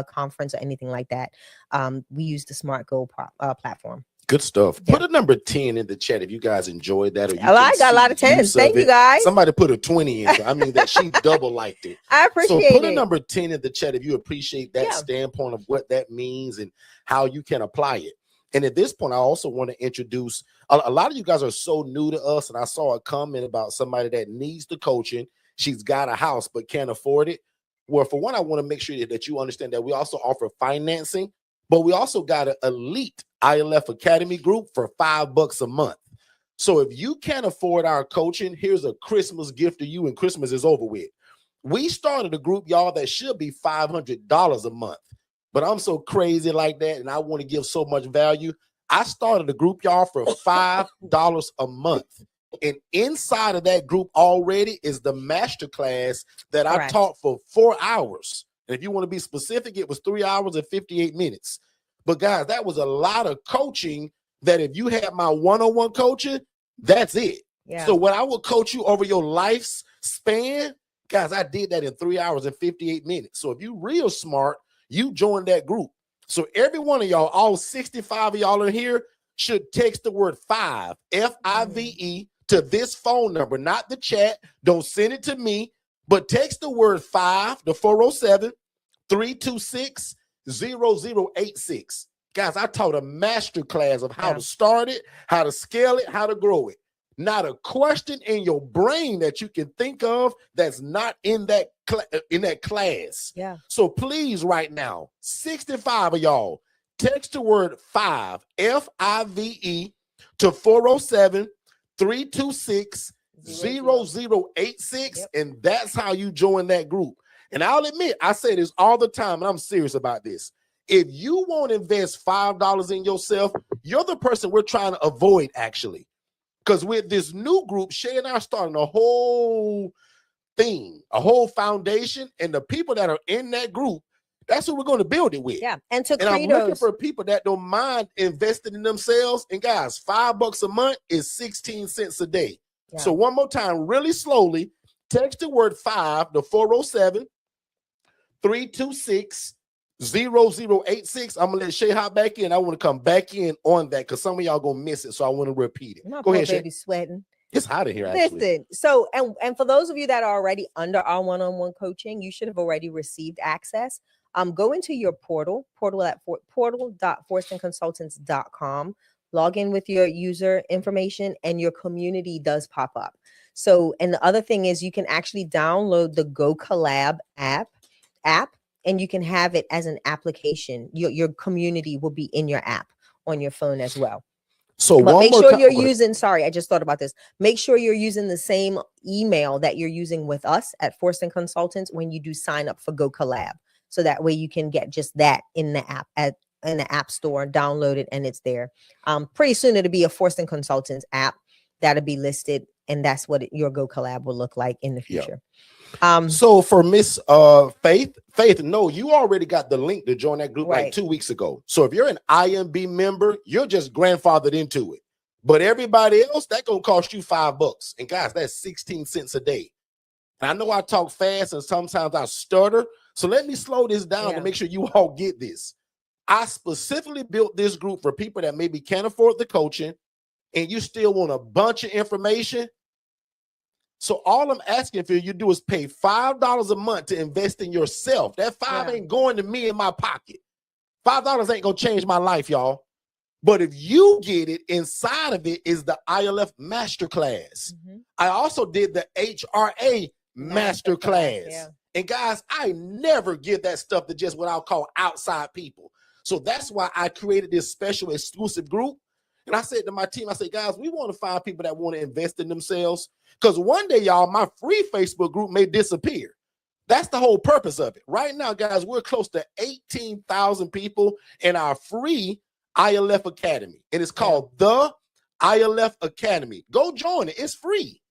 conference or anything like that. We used the SMART Goal platform. Good stuff. Put a number 10 in the chat if you guys enjoyed that. Or I got a lot of 10s. Thank you, guys. Somebody put a 20 in. I mean, that she double liked it. I appreciate it. So put a number 10 in the chat if you appreciate that standpoint of what that means and how you can apply it. And at this point, I also want to introduce a lot of you guys are so new to us. And I saw a comment about somebody that needs the coaching. She's got a house but can't afford it. Well, for one, I want to make sure that you understand that we also offer financing, but we also got an elite ILF Academy group for $5 a month. So if you can't afford our coaching, here's a Christmas gift to you, and Christmas is over with. We started a group, y'all, that should be $500 a month, but I'm so crazy like that, and I want to give so much value. I started a group, y'all, for $5 a month. And inside of that group already is the masterclass that I taught for 4 hours. And if you want to be specific, it was 3 hours and 58 minutes. But guys, that was a lot of coaching that if you had my one-on-one coaching, that's it. Yeah. So what I will coach you over your life's span, guys, I did that in 3 hours and 58 minutes. So if you real smart, you join that group. So every one of y'all, all 65 of y'all in here, should text the word 5, F-I-V-E, to this phone number, not the chat. Don't send it to me, but text the word 5 to 407-326-0086. Guys, I taught a master class of how to start it, how to scale it, how to grow it. Not a question in your brain that you can think of that's not in that class. Yeah. So please, right now, 65 of y'all, text the word 5, F-I-V-E, to 407-326-0086, and that's how you join that group. And I'll admit, I say this all the time, and I'm serious about this. If you won't invest $5 in yourself, you're the person we're trying to avoid, actually. Because with this new group, Shay and I are starting a whole thing, a whole foundation, and the people that are in that group, that's what we're going to build it with. Yeah, and I'm looking for people that don't mind investing in themselves. And guys, $5 a month is 16 cents a day. Yeah. So one more time, really slowly, text the word 5 to 0086. I'm gonna let Shay hop back in. I want to come back in on that because some of y'all gonna miss it, so I want to repeat it. My Go poor ahead, Shay. baby sweating. It's hot in here, actually. Listen, so and for those of you that are already under our one-on-one coaching, you should have already received access. Go into your portal at portal.forstonconsultants.com. Log in with your user information, and your community does pop up. So, and the other thing is, you can actually download the Go Collab app, and you can have it as an application. Your community will be in your app on your phone as well. So but make sure you're okay. using, sorry, I just thought about this. Make sure you're using the same email that you're using with us at Forston Consultants when you do sign up for Go Collab. So that way you can get just that in the app, in the app store, download it, and it's there. Pretty soon it'll be a Forston Consultants app that'll be listed, and that's what your Go Collab will look like in the future. So for Miss Faith, no, you already got the link to join that group like 2 weeks ago. So if you're an IMB member, you're just grandfathered into it. But everybody else, that's gonna cost you $5. And guys, that's 16 cents a day. And I know I talk fast and sometimes I stutter. So let me slow this down to make sure you all get this. I specifically built this group for people that maybe can't afford the coaching and you still want a bunch of information. So all I'm asking for you to do is pay $5 a month to invest in yourself. That $5 ain't going to me in my pocket. $5 ain't gonna change my life, y'all. But if you get it, inside of it is the ILF masterclass. I also did the HRA masterclass. And guys, I never give that stuff to just what I'll call outside people. So that's why I created this special exclusive group. And I said to my team, I said, guys, we want to find people that want to invest in themselves. Because one day, y'all, my free Facebook group may disappear. That's the whole purpose of it. Right now, guys, we're close to 18,000 people in our free ILF Academy. And it's called the ILF Academy. Go join it. It's free.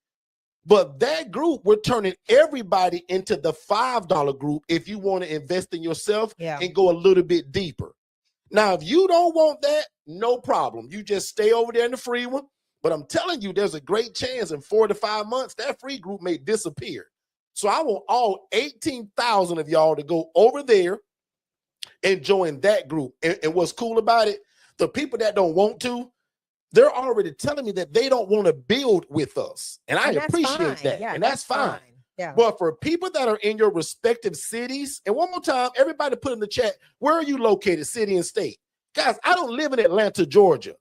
But that group, we're turning everybody into the $5 group if you want to invest in yourself and go a little bit deeper. Now, if you don't want that, no problem. You just stay over there in the free one. But I'm telling you, there's a great chance in 4 to 5 months, that free group may disappear. So I want all 18,000 of y'all to go over there and join that group. And what's cool about it, the people that don't want to, they're already telling me that they don't want to build with us. And I appreciate that. And that's fine. But for people that are in your respective cities, and one more time, everybody put in the chat, where are you located, city and state? Guys, I don't live in Atlanta, Georgia.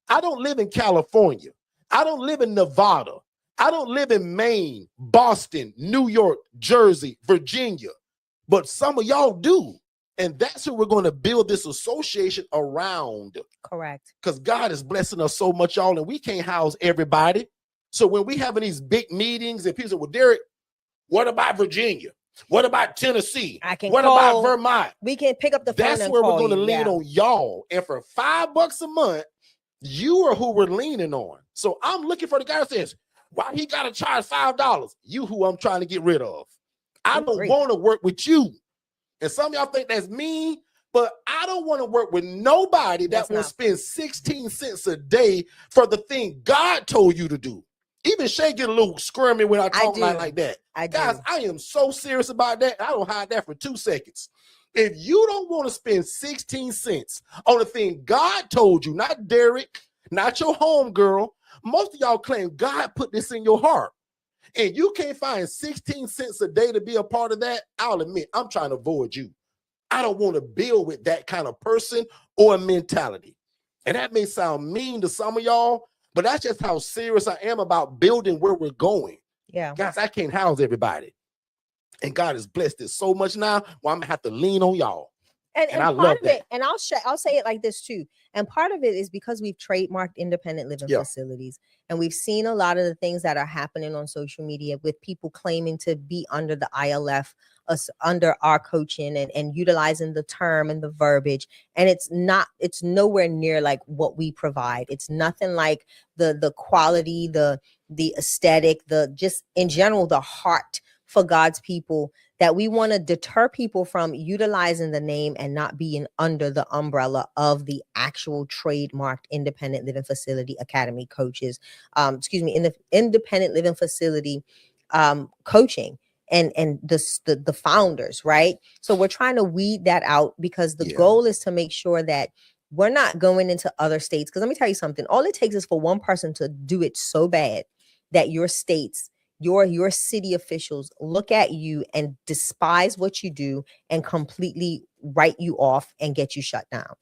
I don't live in California. I don't live in Nevada. I don't live in Maine, Boston, New York, Jersey, Virginia. But some of y'all do. And that's who we're going to build this association around. Correct. Because God is blessing us so much, y'all, and we can't house everybody. So when we having these big meetings and people say, well, Derek, what about Virginia? What about Tennessee? What about Vermont? We can pick up the phone. That's where we're going to lean on y'all. And for $5 a month, you are who we're leaning on. So I'm looking for the guy that says, why he got to charge $5? You who I'm trying to get rid of. I don't want to work with you. And some of y'all think that's mean, but I don't want to work with nobody that will spend 16 cents a day for the thing God told you to do. Even Shay get a little squirmy when I talk like that. Guys, I am so serious about that. I don't hide that for 2 seconds. If you don't want to spend 16 cents on the thing God told you, not Derek, not your home girl, most of y'all claim God put this in your heart. And you can't find 16 cents a day to be a part of that, I'll admit, I'm trying to avoid you. I don't want to build with that kind of person or mentality. And that may sound mean to some of y'all, but that's just how serious I am about building where we're going. Yeah. Guys, I can't house everybody. And God has blessed it so much now, well, I'm going to have to lean on y'all. And I love it. And I'll say it like this too. And part of it is because we've trademarked independent living facilities, and we've seen a lot of the things that are happening on social media with people claiming to be under the ILF, under our coaching, and utilizing the term and the verbiage. And it's nowhere near like what we provide. It's nothing like the quality, the aesthetic, the just in general, the heart for God's people, that we want to deter people from utilizing the name and not being under the umbrella of the actual trademarked independent living facility academy coaches, in the independent living facility coaching. and the founders, right? So we're trying to weed that out, because the goal is to make sure that we're not going into other states. Because let me tell you something, all it takes is for one person to do it so bad that your states, your city officials look at you and despise what you do and completely write you off and get you shut down.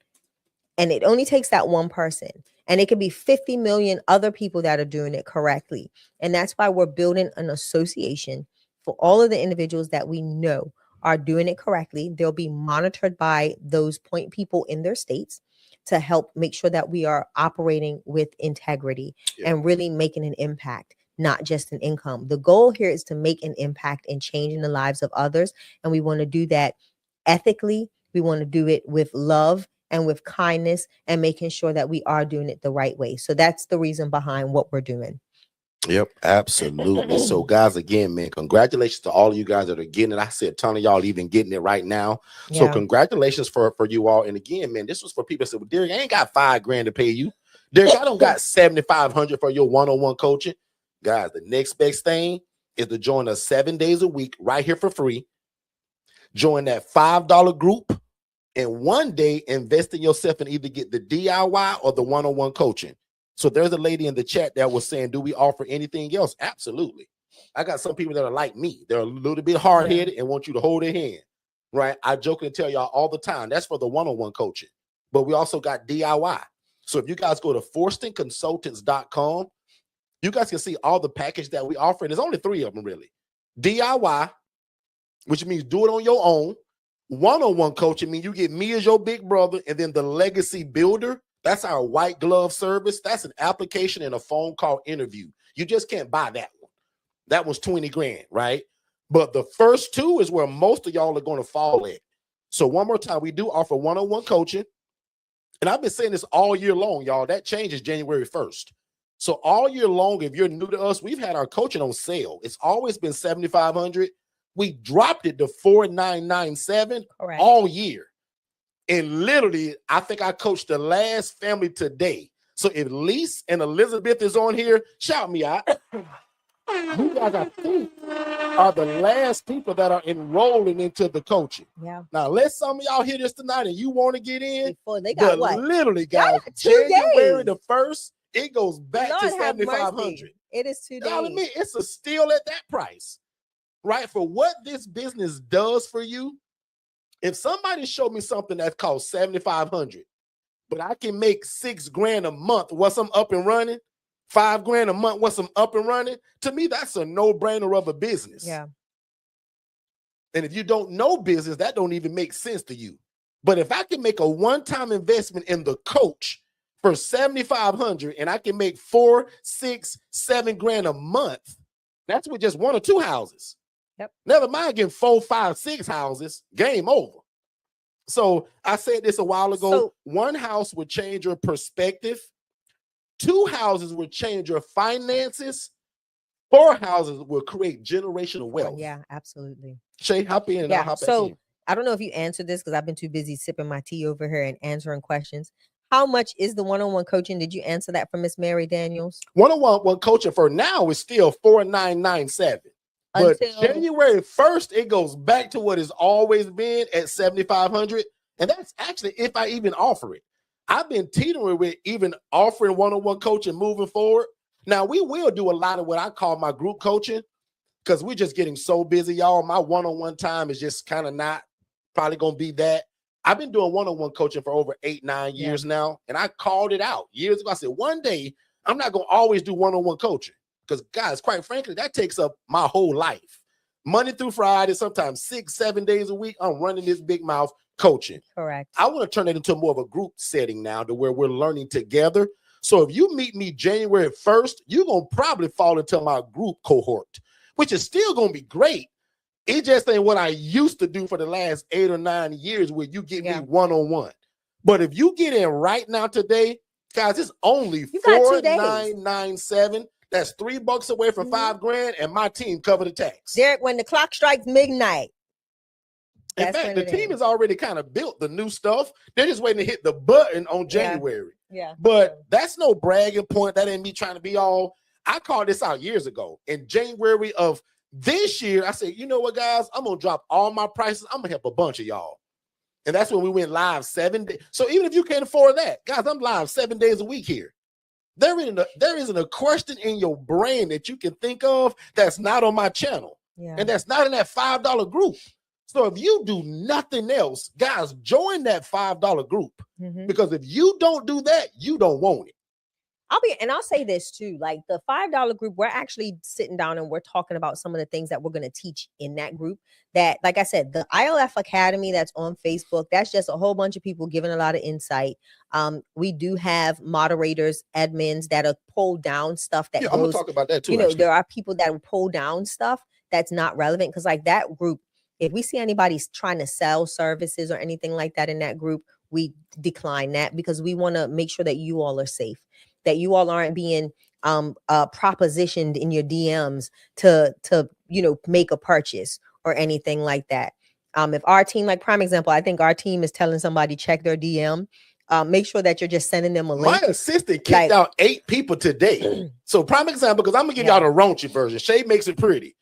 And it only takes that one person. And it could be 50 million other people that are doing it correctly. And that's why we're building an association for all of the individuals that we know are doing it correctly. They'll be monitored by those point people in their states to help make sure that we are operating with integrity and really making an impact, not just an income. The goal here is to make an impact in changing the lives of others. And we want to do that ethically. We want to do it with love and with kindness, and making sure that we are doing it the right way. So that's the reason behind what we're doing. Yep, absolutely. So guys, again, man, congratulations to all of you guys that are getting it. I see a ton of y'all even getting it right now. So congratulations for you all. And again, man, this was for people that said, well, Derek, I ain't got $5,000 to pay you. Derek, I don't got $7,500 for your one-on-one coaching. Guys, the next best thing is to join us 7 days a week right here for free. Join that $5 group. And one day, invest in yourself and either get the DIY or the one-on-one coaching. So there's a lady in the chat that was saying, do we offer anything else? Absolutely. I got some people that are like me. They're a little bit hard-headed and want you to hold their hand, right? I jokingly tell y'all all the time, that's for the one-on-one coaching. But we also got DIY. So if you guys go to forstonconsultants.com, you guys can see all the package that we offer. And there's only 3 of them, really. DIY, which means do it on your own. One-on-one coaching means you get me as your big brother, and then the legacy builder, that's our white glove service. That's an application and a phone call interview. You just can't buy that one. That was $20,000, right? But the first 2 is where most of y'all are going to fall at. So one more time, we do offer one-on-one coaching. And I've been saying this all year long, y'all. That changes January 1st. So all year long, if you're new to us, we've had our coaching on sale. It's always been $7,500. We dropped it to $4,997 all year. And literally, I think I coached the last family today. So if Lise and Elizabeth is on here, shout me out. You guys, I think, are the last people that are enrolling into the coaching. Yeah. Now, let some of y'all hear this tonight and you want to get in. Before they got what? Literally, guys, January the 1st, it goes back to $7,500. It is 2 days. Y'all admit, it's a steal at that price. Right? For what this business does for you, if somebody showed me something that costs $7,500, but I can make $6,000 a month once I'm up and running, $5,000 a month once I'm up and running, to me, that's a no-brainer of a business. Yeah. And if you don't know business, that don't even make sense to you. But if I can make a one-time investment in the coach for $7,500 and I can make $4,000, $6,000, $7,000 a month, that's with just 1 or 2 houses. Yep. Never mind getting 4, 5, 6 houses, game over. So I said this a while ago. So, 1 house would change your perspective. 2 houses would change your finances. 4 houses will create generational wealth. Yeah, absolutely. Shay, hop in and I'll hop back in. I don't know if you answered this because I've been too busy sipping my tea over here and answering questions. How much is the one-on-one coaching? Did you answer that for Miss Mary Daniels? One-on-one coaching for now is still $4,997. But January 1st, it goes back to what it's always been at $7,500. And that's actually if I even offer it. I've been teetering with even offering one-on-one coaching moving forward. Now, we will do a lot of what I call my group coaching because we're just getting so busy, y'all. My one-on-one time is just kind of not probably going to be that. I've been doing one-on-one coaching for over 8-9 years now. And I called it out years ago. I said, one day, I'm not going to always do one-on-one coaching. Because, guys, quite frankly, that takes up my whole life. Monday through Friday, sometimes 6-7 days a week, I'm running this big mouth coaching. Correct. I want to turn it into more of a group setting now to where we're learning together. So if you meet me January 1st, you're going to probably fall into my group cohort, which is still going to be great. It just ain't what I used to do for the last 8 or 9 years where you get me one-on-one. But if you get in right now today, guys, it's only $4,997. That's $3 away from $5,000, and my team cover the tax. Derek, when the clock strikes midnight. In fact, the team is already kind of built the new stuff. They're just waiting to hit the button on January. Yeah. But that's no bragging point. That ain't me trying to be all. I called this out years ago. In January of This year, I said, you know what, guys? I'm going to drop all my prices. I'm going to help a bunch of y'all. And that's when we went live 7 days. So even if you can't afford that, guys, I'm live 7 days a week here. There isn't a question in your brain that you can think of that's not on my channel. Yeah. And that's not in that $5 group. So if you do nothing else, guys, join that $5 group. Because if you don't do that, you don't want it. I'll say this too, like the $5 group, we're actually sitting down and we're talking about some of the things that we're going to teach in that group. That, like I said, the ILF Academy that's on Facebook, that's just a whole bunch of people giving a lot of insight. We do have moderators, admins that are pull down stuff that I'm going to talk about that too. You know, there are people that will pull down stuff that's not relevant, because like that group, if we see anybody trying to sell services or anything like that in that group, we decline that, because we want to make sure that you all are safe, that you all aren't being propositioned in your DMs to make a purchase or anything like that. If our team, like prime example, I think our team is telling somebody check their DM, make sure that you're just sending them a link. My assistant kicked out 8 people today. So prime example, because I'm gonna give y'all the raunchy version. Shay makes it pretty.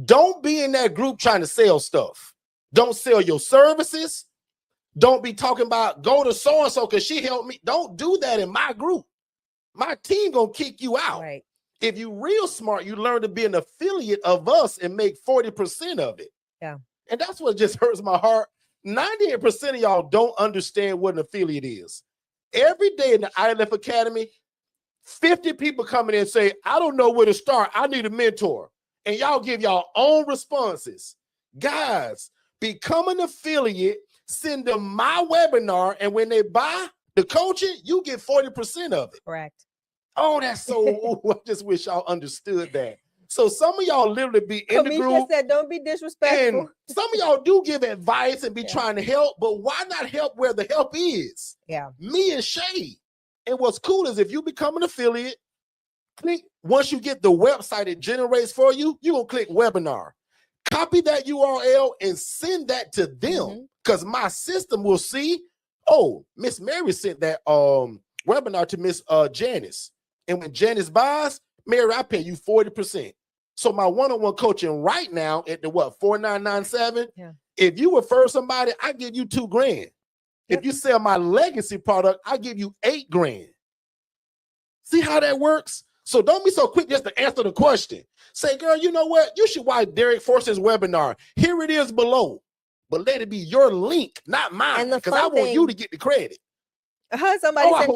Don't be in that group trying to sell stuff. Don't sell your services. Don't be talking about go to so-and-so because she helped me. Don't do that in my group. My team gonna kick you out. Right. If you real smart, you learn to be an affiliate of us and make 40% of it. Yeah. And that's what just hurts my heart. 98% of y'all don't understand what an affiliate is. Every day in the ILF Academy, 50 people come in and say, I don't know where to start. I need a mentor. And y'all give y'all own responses. Guys, become an affiliate, send them my webinar, and when they buy the coaching, you get 40% of it. Correct. Oh, that's so, I just wish y'all understood that. So some of y'all literally be in the group. Said, don't be disrespectful. And some of y'all do give advice and be trying to help, but why not help where the help is? Yeah. Me and Shay. And what's cool is if you become an affiliate, click, once you get the website it generates for you, you're going to click webinar. Copy that URL and send that to them, because my system will see, oh, Miss Mary sent that webinar to Miss Janice. And when Janice buys, Mary, I pay you 40%. So my one-on-one coaching right now at the $4997. Yeah. If you refer somebody, I give you $2,000. Yep. If you sell my legacy product, I give you $8,000. See how that works? So don't be so quick just to answer the question. Say, girl, you know what? You should watch Derek Forston's webinar. Here it is below. But let it be your link, not mine, because I want you to get the credit. Somebody said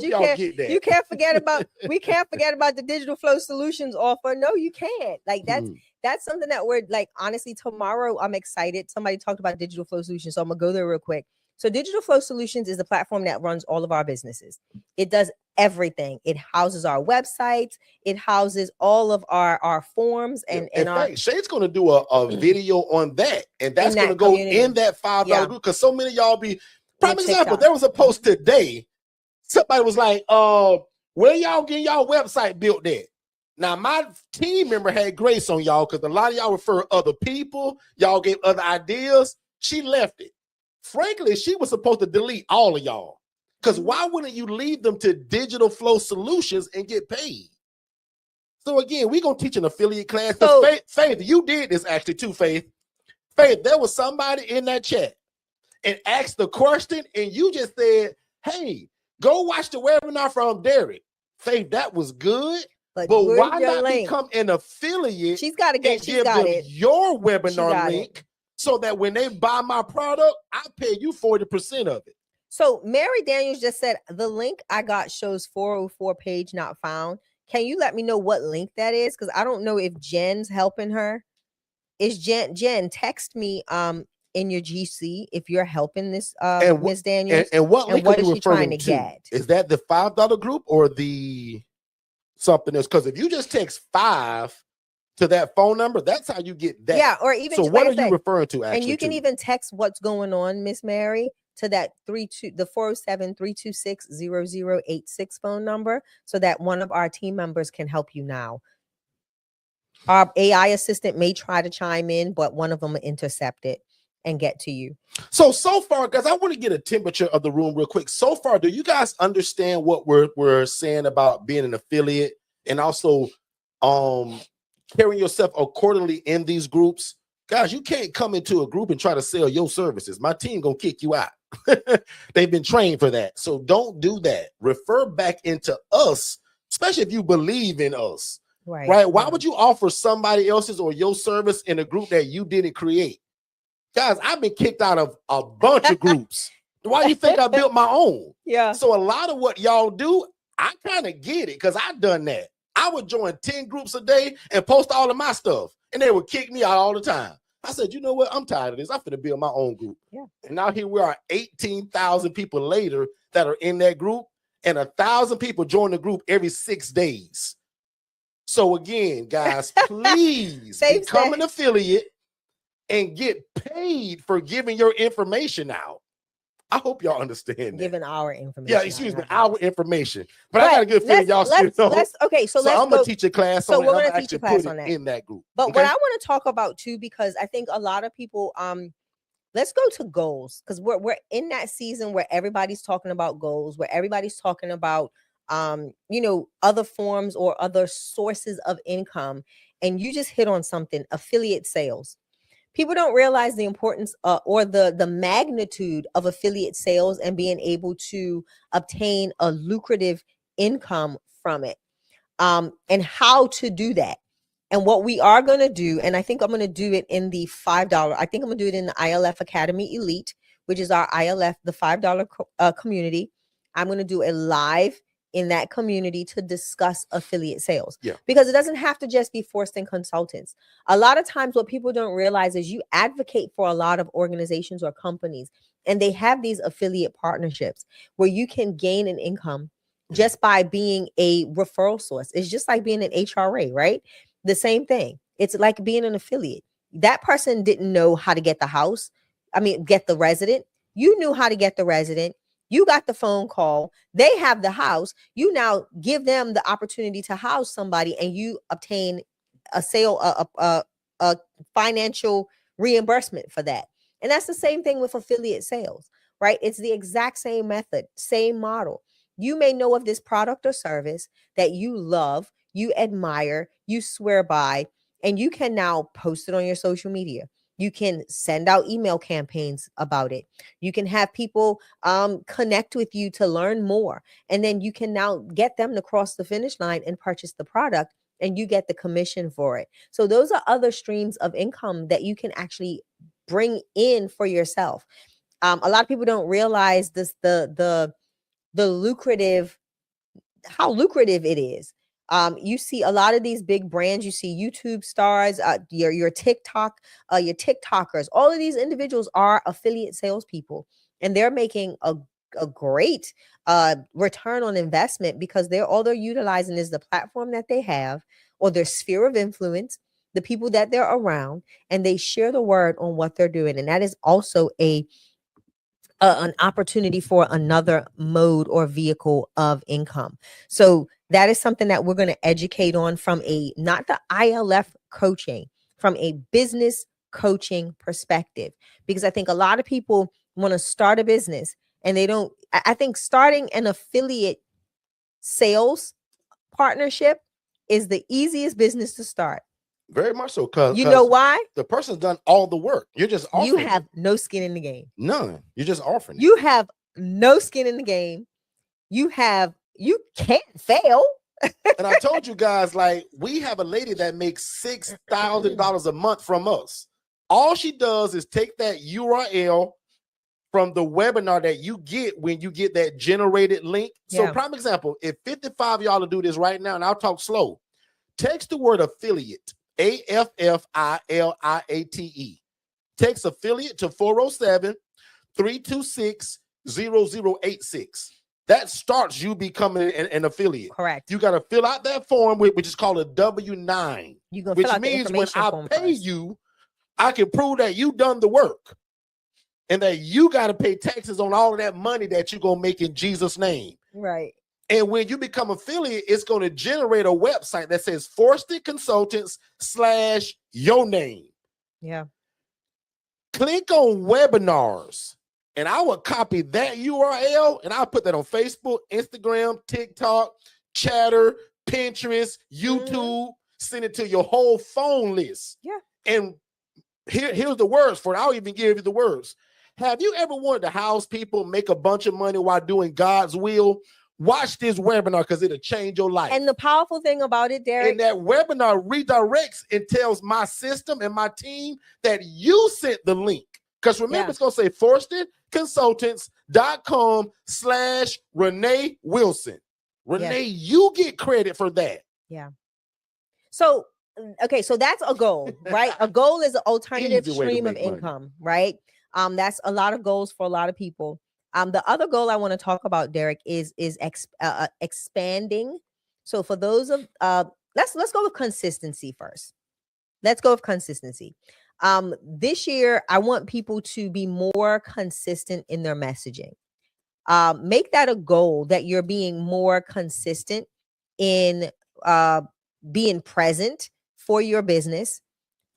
you can't forget about we can't forget about the Digital Flow Solutions offer. No, you can't. Like that's something that we're like, honestly, tomorrow I'm excited. Somebody talked about Digital Flow Solutions, so I'm gonna go there real quick. So Digital Flow Solutions is the platform that runs all of our businesses. It does everything. It houses our websites. It houses all of our forms and our. Shay's going to do a video on that, and that's going to go in that $5 group, because so many of y'all be. Prime example, there was a post today. Somebody was like, where y'all getting y'all website built at? Now, my team member had grace on y'all because a lot of y'all refer other people. Y'all gave other ideas. She left it. Frankly, she was supposed to delete all of y'all, because why wouldn't you leave them to Digital Flow Solutions and get paid? So again, we're going to teach an affiliate class. So, Faith, you did this actually too, Faith. Faith, there was somebody in that chat and asked the question, and you just said, hey, go watch the webinar from Derek. Faith, that was good. But why not become an affiliate? She's got to get your webinar link, so that when they buy my product, I pay you 40% of it. So Mary Daniels just said, the link I got shows 404 page not found. Can you let me know what link that is? Because I don't know if Jen's helping her. Is Jen, text me in your GC if you're helping this Miss Daniels. And what link are you referring to? Get? Is that the $5 group or the something else? Because if you just text 5 to that phone number, that's how you get that. Yeah, or even so what are you referring to actually? And you can even text what's going on, Miss Mary, to that 407-326-0086 phone number, so that one of our team members can help you now. Our AI assistant may try to chime in, but one of them will intercept it and get to you. So far, guys, I want to get a temperature of the room real quick. So far, do you guys understand what we're saying about being an affiliate, and also carrying yourself accordingly in these groups, guys, you can't come into a group and try to sell your services. My team gonna kick you out. They've been trained for that. So don't do that. Refer back into us, especially if you believe in us. Right? Why would you offer somebody else's or your service in a group that you didn't create? Guys, I've been kicked out of a bunch of groups. Why do you think I built my own? Yeah. So a lot of what y'all do, I kind of get it because I've done that. I would join 10 groups a day and post all of my stuff, and they would kick me out all the time. I said, you know what? I'm tired of this. I'm finna build my own group. Yeah. And now here we are, 18,000 people later that are in that group, and 1,000 people join the group every 6 days. So again, guys, please become an affiliate and get paid for giving your information out. I hope y'all understand that. Giving our information. Yeah, excuse me, our information. But I got a good feeling y'all still know. Okay, so let's I'm gonna teach a class on it. We're gonna teach a class on that in that group. But what I want to talk about too, because I think a lot of people, let's go to goals, because we're in that season where everybody's talking about goals, where everybody's talking about other forms or other sources of income. And you just hit on something: affiliate sales. People don't realize the importance or the magnitude of affiliate sales and being able to obtain a lucrative income from it, and how to do that. And what we are going to do, and I think I'm going to do it in the $5. I think I'm going to do it in the ILF Academy Elite, which is our ILF, the $5 community. I'm going to do a live in that community to discuss affiliate sales. Yeah. Because it doesn't have to just be Forston Consultants. A lot of times what people don't realize is you advocate for a lot of organizations or companies, and they have these affiliate partnerships where you can gain an income just by being a referral source. It's just like being an HRA, right? The same thing. It's like being an affiliate. That person didn't know how to get get the resident. You knew how to get the resident. You got the phone call. They have the house. You now give them the opportunity to house somebody, and you obtain a sale, a financial reimbursement for that. And that's the same thing with affiliate sales, right? It's the exact same method, same model. You may know of this product or service that you love, you admire, you swear by, and you can now post it on your social media. You can send out email campaigns about it. You can have people connect with you to learn more. And then you can now get them to cross the finish line and purchase the product, and you get the commission for it. So those are other streams of income that you can actually bring in for yourself. A lot of people don't realize this, the lucrative, how lucrative it is. You see a lot of these big brands, you see YouTube stars, your TikTok, your TikTokers, all of these individuals are affiliate salespeople, and they're making a great return on investment because all they're utilizing is the platform that they have or their sphere of influence, the people that they're around, and they share the word on what they're doing. And that is also an opportunity for another mode or vehicle of income. So that is something that we're going to educate on from not the ILF coaching, from a business coaching perspective, because I think a lot of people want to start a business and they don't. I think starting an affiliate sales partnership is the easiest business to start. Very much so. Because you know why? The person's done all the work. You're just offering. You have no skin in the game. None. You're just offering. You have no skin in the game. You can't fail. And I told you guys, like, we have a lady that makes $6,000 a month from us. All she does is take that URL from the webinar that you get when you get that generated link. So prime example, if 55 of y'all will do this right now, and I'll talk slow, text the word affiliate, AFFILIATE. Text affiliate to 407-326-0086. That starts you becoming an affiliate. Correct. You got to fill out that form, which is called a W-9, which means when I pay you, I can prove that you done the work and that you got to pay taxes on all of that money that you're going to make in Jesus' name. Right. And when you become affiliate, it's going to generate a website that says Forston Consultants / your name. Yeah. Click on webinars, and I will copy that URL, and I'll put that on Facebook, Instagram, TikTok, Chatter, Pinterest, YouTube. send it to your whole phone list. Yeah. And here's the words for it. I'll even give you the words. Have you ever wanted to house people, make a bunch of money while doing God's will? Watch this webinar because it'll change your life. And the powerful thing about it, Derek, and that webinar redirects and tells my system and my team that you sent the link. Because remember, it's going to say forstonconsultants.com/Renee Wilson. Renee, you get credit for that. Yeah. So, okay, so that's a goal, right? A goal is an alternative stream of income, right? That's a lot of goals for a lot of people. The other goal I want to talk about, Derek, is expanding. So for those of let's go with consistency first. Let's go with consistency. This year, I want people to be more consistent in their messaging. Make that a goal that you're being more consistent in being present for your business,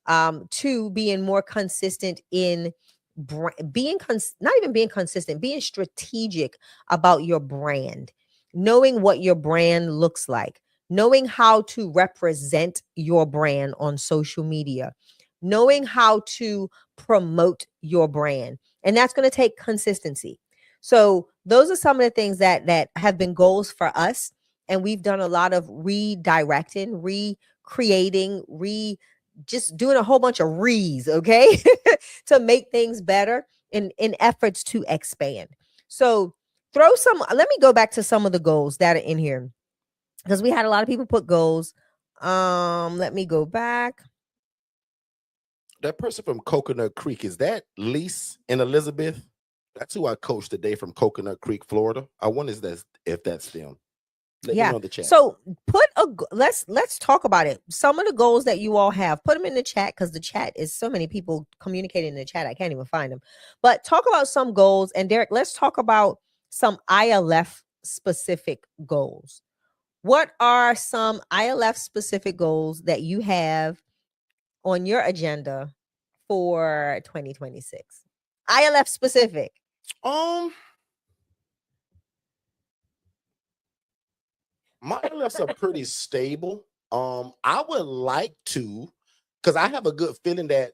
to being more consistent in not even being consistent, being strategic about your brand, knowing what your brand looks like, knowing how to represent your brand on social media, knowing how to promote your brand. And that's going to take consistency. So those are some of the things that have been goals for us. And we've done a lot of redirecting, recreating, just doing a whole bunch of okay, to make things better in efforts to expand. So let me go back to some of the goals that are in here, because we had a lot of people put goals. Let me go back. That person from Coconut Creek, is that Lise and Elizabeth? That's who I coached today from Coconut Creek, Florida. I wonder if that's them. Let me know in the chat. So let's talk about it. Some of the goals that you all have, put them in the chat, because the chat is so many people communicating in the chat. I can't even find them. But talk about some goals. And Derek, let's talk about some ILF specific goals. What are some ILF specific goals that you have on your agenda for 2026? ILF specific. My ILFs are pretty stable. I would like to, because I have a good feeling that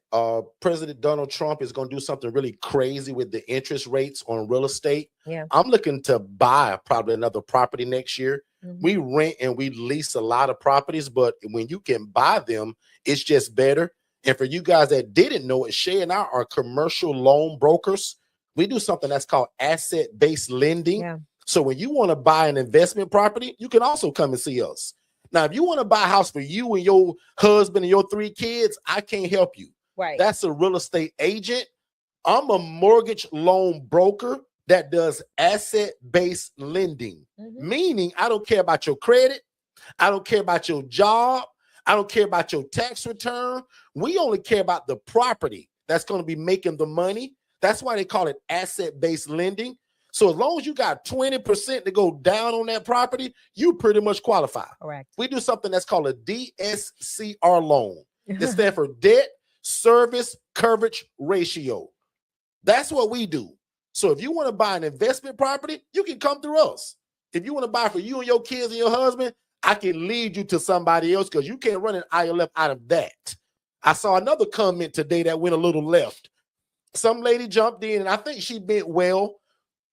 President Donald Trump is going to do something really crazy with the interest rates on real estate. Yeah. I'm looking to buy probably another property next year. Mm-hmm. We rent and we lease a lot of properties, but when you can buy them, it's just better. And for you guys that didn't know it, Shay and I are commercial loan brokers. We do something that's called asset-based lending. Yeah. So when you want to buy an investment property, you can also come and see us. Now, if you want to buy a house for you and your husband and your 3 kids, I can't help you. Right. That's a real estate agent. I'm a mortgage loan broker that does asset-based lending, meaning I don't care about your credit. I don't care about your job. I don't care about your tax return. We only care about the property that's going to be making the money. That's why they call it asset-based lending. So as long as you got 20% to go down on that property, you pretty much qualify. Correct. We do something that's called a DSCR loan. It stands for debt service coverage ratio. That's what we do. So if you want to buy an investment property, you can come through us. If you want to buy for you and your kids and your husband, I can lead you to somebody else, because you can't run an ILF out of that. I saw another comment today that went a little left. Some lady jumped in, and I think she meant well,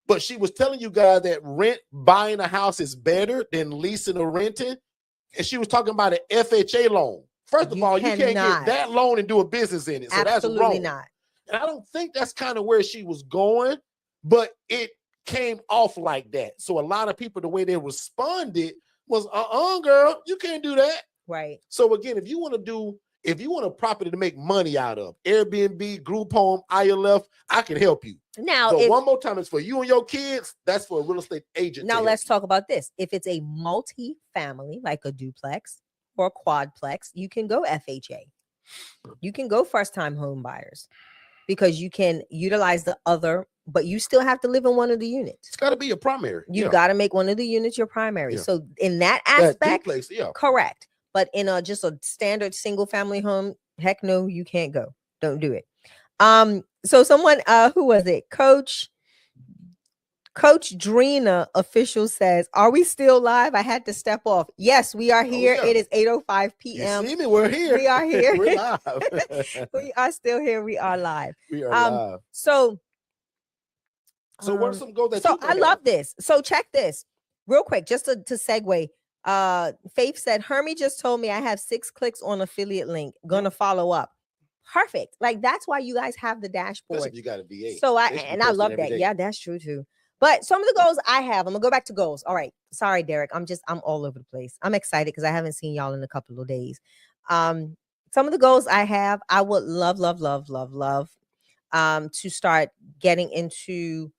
but she was telling you guys that buying a house is better than leasing or renting. And she was talking about an FHA loan. First of all, you can't get that loan and do a business in it. So absolutely that's wrong. Not. And I don't think that's kind of where she was going, but it came off like that. So a lot of people, the way they responded was, girl, you can't do that. Right. So again, if you want a property to make money out of, Airbnb, group home, ILF, I can help you. Now, but one more time, it's for you and your kids. That's for a real estate agent. Now let's talk about this. If it's a multi-family, like a duplex or a quadplex, you can go FHA. You can go first-time home buyers, because you can utilize the other, but you still have to live in one of the units. It's got to be your primary. You got to make one of the units your primary. Yeah. So in that aspect, duplex, correct. But in just a standard single-family home, heck no, you can't go. Don't do it. So someone, who was it? Coach Coach Drina official says, "Are we still live? I had to step off." Yes, we are here. yeah. It is 8:05 You p.m. see me? We're here. We are here. We're live. We are still here. We are live. We are live. So what are some goals that so you I love this. So check this real quick, just to segue. Faith said, Hermie just told me I have 6 clicks on affiliate link. Gonna follow up. Perfect. Like that's why you guys have the dashboard. Especially if you got a VA. So I love that. Yeah, that's true too. But some of the goals I have, I'm gonna go back to goals. All right. Sorry, Derek. I'm all over the place. I'm excited because I haven't seen y'all in a couple of days. Some of the goals I have, I would love to start getting into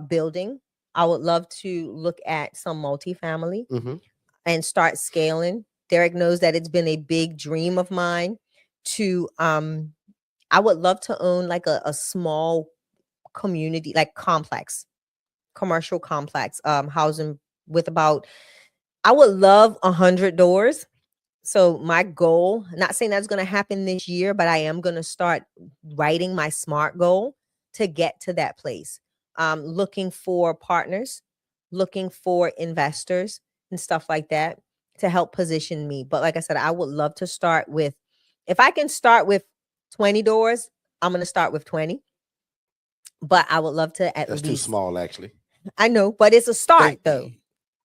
building. I would love to look at some multifamily and start scaling. Derek knows that it's been a big dream of mine to I would love to own like a small community, like commercial complex, housing with I would love 100 doors. So my goal, not saying that's going to happen this year, but I am going to start writing my SMART goal to get to that place. Looking for partners, looking for investors and stuff like that to help position me. But like I said, I would love to start with, if I can start with 20 doors, I'm going to start with 20. But I would love to at least. That's too small, actually. I know, but it's a start though.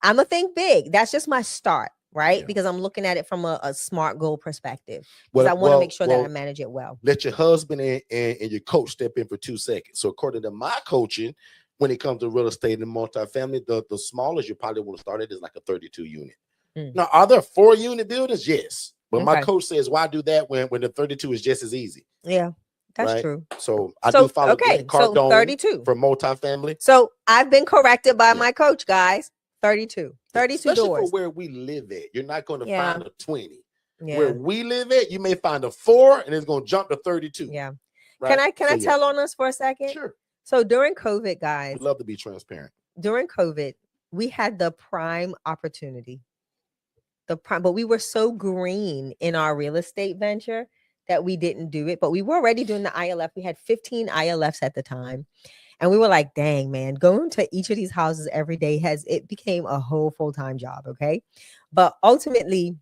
I'm going to think big. That's just my start, right? Yeah. Because I'm looking at it from a SMART goal perspective. Because I want to make sure that I manage it well. Let your husband and your coach step in for 2 seconds. So according to my coaching, when it comes to real estate and multifamily, the smallest you probably want to start at is like a 32 unit. Now, are there 4-unit buildings? Yes. But my coach says, why do that when the 32 is just as easy? Yeah. That's true. So I do follow so 32 for multifamily. So I've been corrected by my coach, guys. 32 Especially doors. For where we live at, you're not going to find a 20. Yeah. Where we live at, you may find a 4 and it's going to jump to 32. Yeah. Right? Can I tell on us for a second? Sure. So during COVID, guys, we'd love to be transparent. During COVID, we had the prime opportunity. But we were so green in our real estate venture that we didn't do it. But we were already doing the ILF. We had 15 ILFs at the time. And we were like, dang, man, going to each of these houses every day it became a whole full-time job. Okay. But ultimately,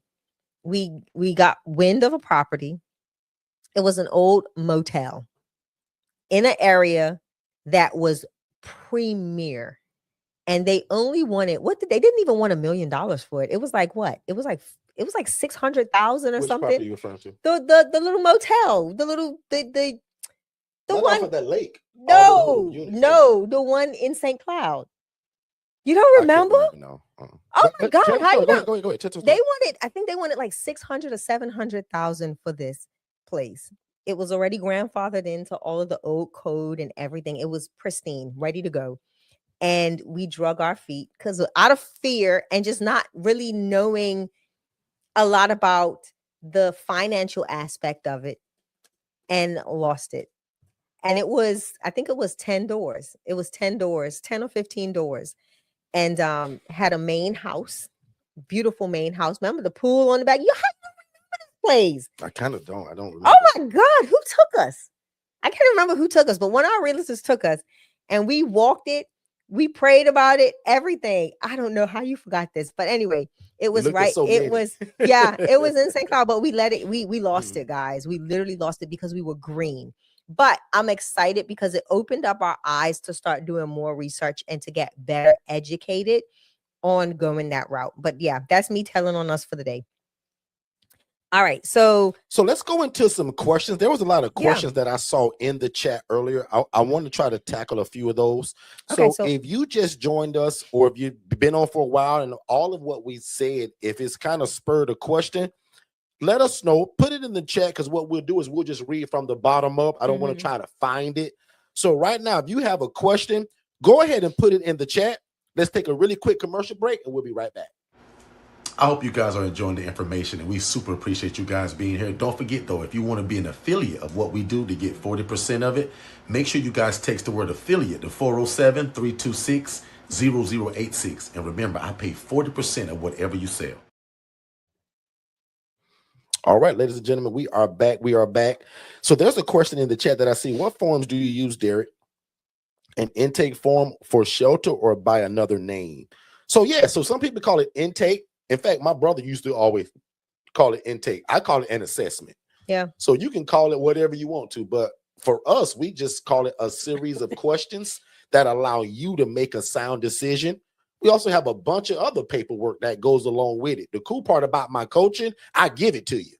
we got wind of a property. It was an old motel in an area that was premier. And they only wanted they didn't even want $1 million for it. It was like what? It was like 600,000 or Which something. Property you referring to? The little motel, the one off of that lake. No, the one in St. Cloud. You don't remember? No. Oh my God! How you know? Go ahead. I think they wanted like 600 or 700,000 for this place. It was already grandfathered into all of the old code and everything. It was pristine, ready to go. And we drug our feet because out of fear and just not really knowing a lot about the financial aspect of it, and lost it. And I think it was 10 doors. It was 10 doors, 10 or 15 doors. And had a main house, beautiful main house. Remember the pool on the back? You have to remember this place. I kind of don't. I don't remember. Oh my God, who took us? I can't remember who took us, but one of our realtors took us and we walked it. We prayed about it, everything. I don't know how you forgot this, but anyway, it was right. It was in St. Cloud, but we lost it, guys. We literally lost it because we were green. But I'm excited because it opened up our eyes to start doing more research and to get better educated on going that route. But yeah, that's me telling on us for the day. All right. So let's go into some questions. There was a lot of questions that I saw in the chat earlier. I want to try to tackle a few of those. So if you just joined us or if you've been on for a while and all of what we said, if it's kind of spurred a question, let us know. Put it in the chat because what we'll do is we'll just read from the bottom up. I don't want to try to find it. So right now, if you have a question, go ahead and put it in the chat. Let's take a really quick commercial break and we'll be right back. I hope you guys are enjoying the information and we super appreciate you guys being here. Don't forget though, if you want to be an affiliate of what we do to get 40% of it, make sure you guys text the word affiliate to 407-326-0086. And remember, I pay 40% of whatever you sell. All right, ladies and gentlemen, we are back. So there's a question in the chat that I see. What forms do you use, Derek, An intake form for shelter or by another name. So yeah, so some people call it intake. In fact, my brother used to always call it intake. I call it an assessment. Yeah. So you can call it whatever you want to, but for us, we just call it a series of questions that allow you to make a sound decision. We also have a bunch of other paperwork that goes along with it. The cool part about my coaching, I give it to you.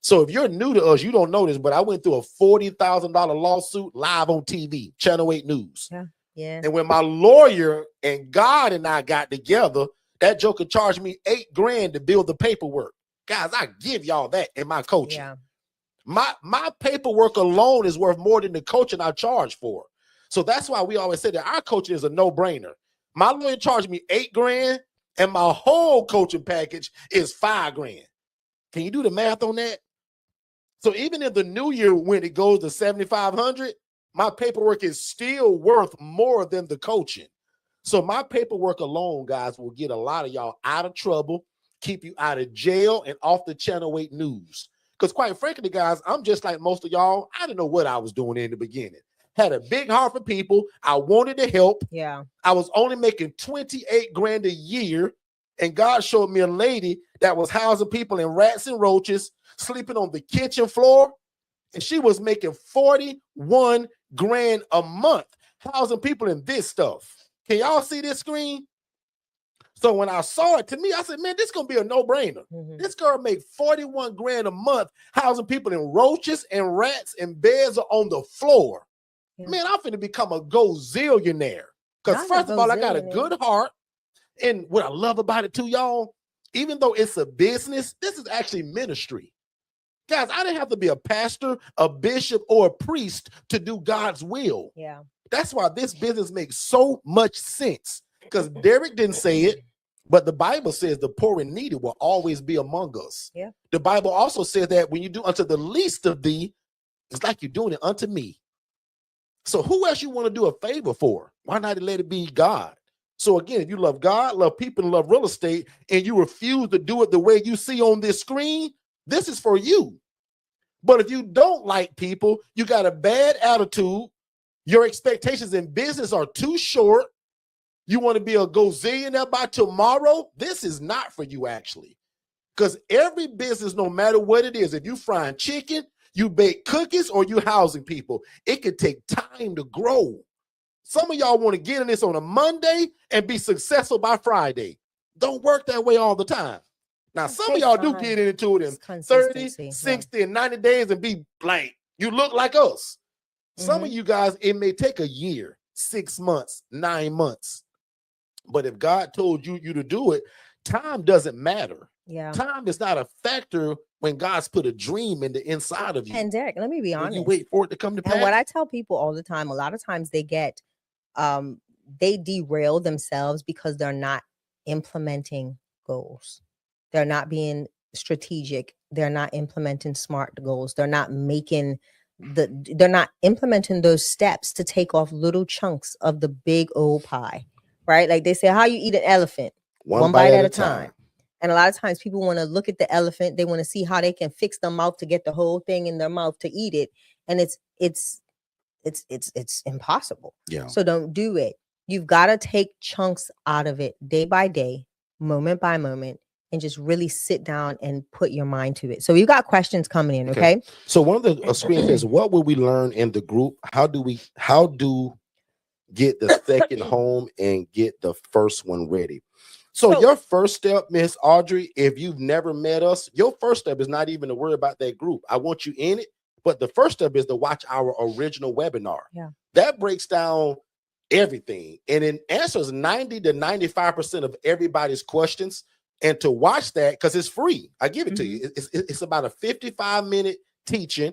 So if you're new to us, you don't know this, but I went through a $40,000 lawsuit live on TV, Channel 8 News. Yeah. Yeah. And when my lawyer and God and I got together, that joker charged me $8,000 to build the paperwork. Guys, I give y'all that in my coaching. Yeah. My paperwork alone is worth more than the coaching I charge for. So that's why we always say that our coaching is a no-brainer. My lawyer charged me $8,000, and my whole coaching package is $5,000. Can you do the math on that? So even in the new year, when it goes to $7,500, my paperwork is still worth more than the coaching. So my paperwork alone, guys, will get a lot of y'all out of trouble, keep you out of jail and off the Channel 8 News. Because quite frankly, guys, I'm just like most of y'all. I didn't know what I was doing in the beginning. Had a big heart for people. I wanted to help. Yeah. I was only making $28,000 a year. And God showed me a lady that was housing people in rats and roaches, sleeping on the kitchen floor. And she was making $41,000 a month, housing people in this stuff. Can y'all see this screen? So when I saw it, to me, I said, man, this is going to be a no-brainer. Mhm. This girl make $41,000 a month, housing people in roaches and rats, and beds are on the floor. Yeah. Man, I'm finna become a gozillionaire. Because Not a first of all, I got a gozillionaire. good heart. And what I love about it too, y'all, even though it's a business, this is actually ministry. Guys, I didn't have to be a pastor, a bishop, or a priest to do God's will. Yeah. That's why this business makes so much sense. Because Derek didn't say it, but the Bible says the poor and needy will always be among us. Yeah. The Bible also says that when you do unto the least of thee, it's like you're doing it unto me. So who else you want to do a favor for? Why not let it be God? So again, if you love God, love people, and love real estate, and you refuse to do it the way you see on this screen, this is for you. But if you don't like people, you got a bad attitude, your expectations in business are too short, you want to be a gazillionaire by tomorrow, this is not for you actually. Because every business, no matter what it is, if you frying chicken, you bake cookies, or you housing people, it could take time to grow. Some of y'all want to get in this on a Monday and be successful by Friday. Don't work that way all the time. Now, some of y'all do get into it in 30, 60, and 90 days and be like, you look like us. Some of you guys, it may take a year, 6 months, 9 months. But if God told you to do it, time doesn't matter. Yeah. Time is not a factor when God's put a dream in the inside of you. And Derek, let me be honest. You wait for it to come to pass. And what I tell people all the time, a lot of times they get, they derail themselves because they're not implementing goals. They're not being strategic. They're not implementing smart goals. They're not making they're not implementing those steps to take off little chunks of the big old pie, right? Like they say, how you eat an elephant? One bite at a time. And a lot of times people want to look at the elephant. They want to see how they can fix their mouth to get the whole thing in their mouth to eat it. And it's impossible. Yeah. So don't do it. You've got to take chunks out of it day by day, moment by moment, and just really sit down and put your mind to it. So we've got questions coming in. Okay. So one of the screen says, what will we learn in the group? How do get the second home and get the first one ready? So your first step, Miss Audrey, if you've never met us, your first step is not even to worry about that group. I want you in it. But the first step is to watch our original webinar. Yeah. That breaks down everything. And it answers 90 to 95% of everybody's questions. And to watch that, because it's free, I give it to you. It's about a 55-minute teaching.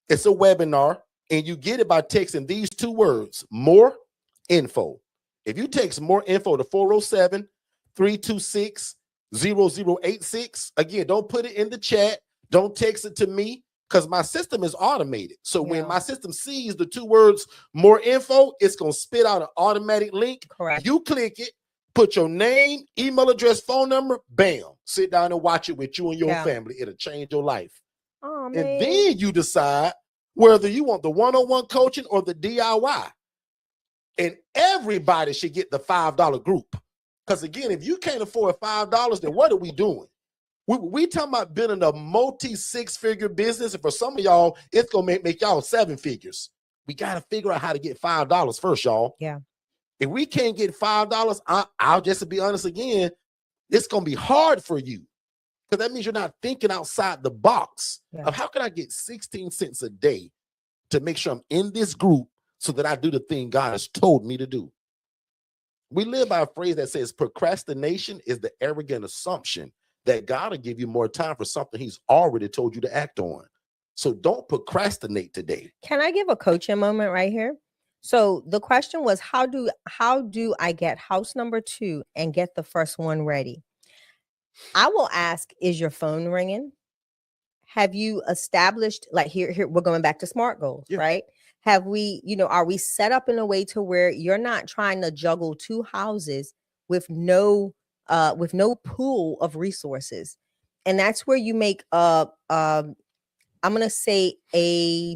It's a webinar, and you get it by texting these 2 words, more info. If you text more info to 407-326-0086, again, don't put it in the chat. Don't text it to me, because my system is automated. So when my system sees the 2 words, more info, it's going to spit out an automatic link. Correct. You click it. Put your name, email address, phone number, bam. Sit down and watch it with you and your family. It'll change your life. Oh, man. And then you decide whether you want the one-on-one coaching or the DIY. And everybody should get the $5 group. Because again, if you can't afford $5, then what are we doing? We talking about building a multi-six-figure business. And for some of y'all, it's going to make y'all 7 figures. We got to figure out how to get $5 first, y'all. Yeah. If we can't get $5, I'll just be honest again, it's going to be hard for you. Because that means you're not thinking outside the box of how can I get 16 cents a day to make sure I'm in this group so that I do the thing God has told me to do. We live by a phrase that says procrastination is the arrogant assumption that God will give you more time for something he's already told you to act on. So don't procrastinate today. Can I give a coaching moment right here? So the question was, how do I get house number 2 and get the first one ready? I will ask, is your phone ringing? Have you established, like here we're going back to SMART goals, right? Have we, are we set up in a way to where you're not trying to juggle 2 houses with no pool of resources? And that's where you make I'm going to say a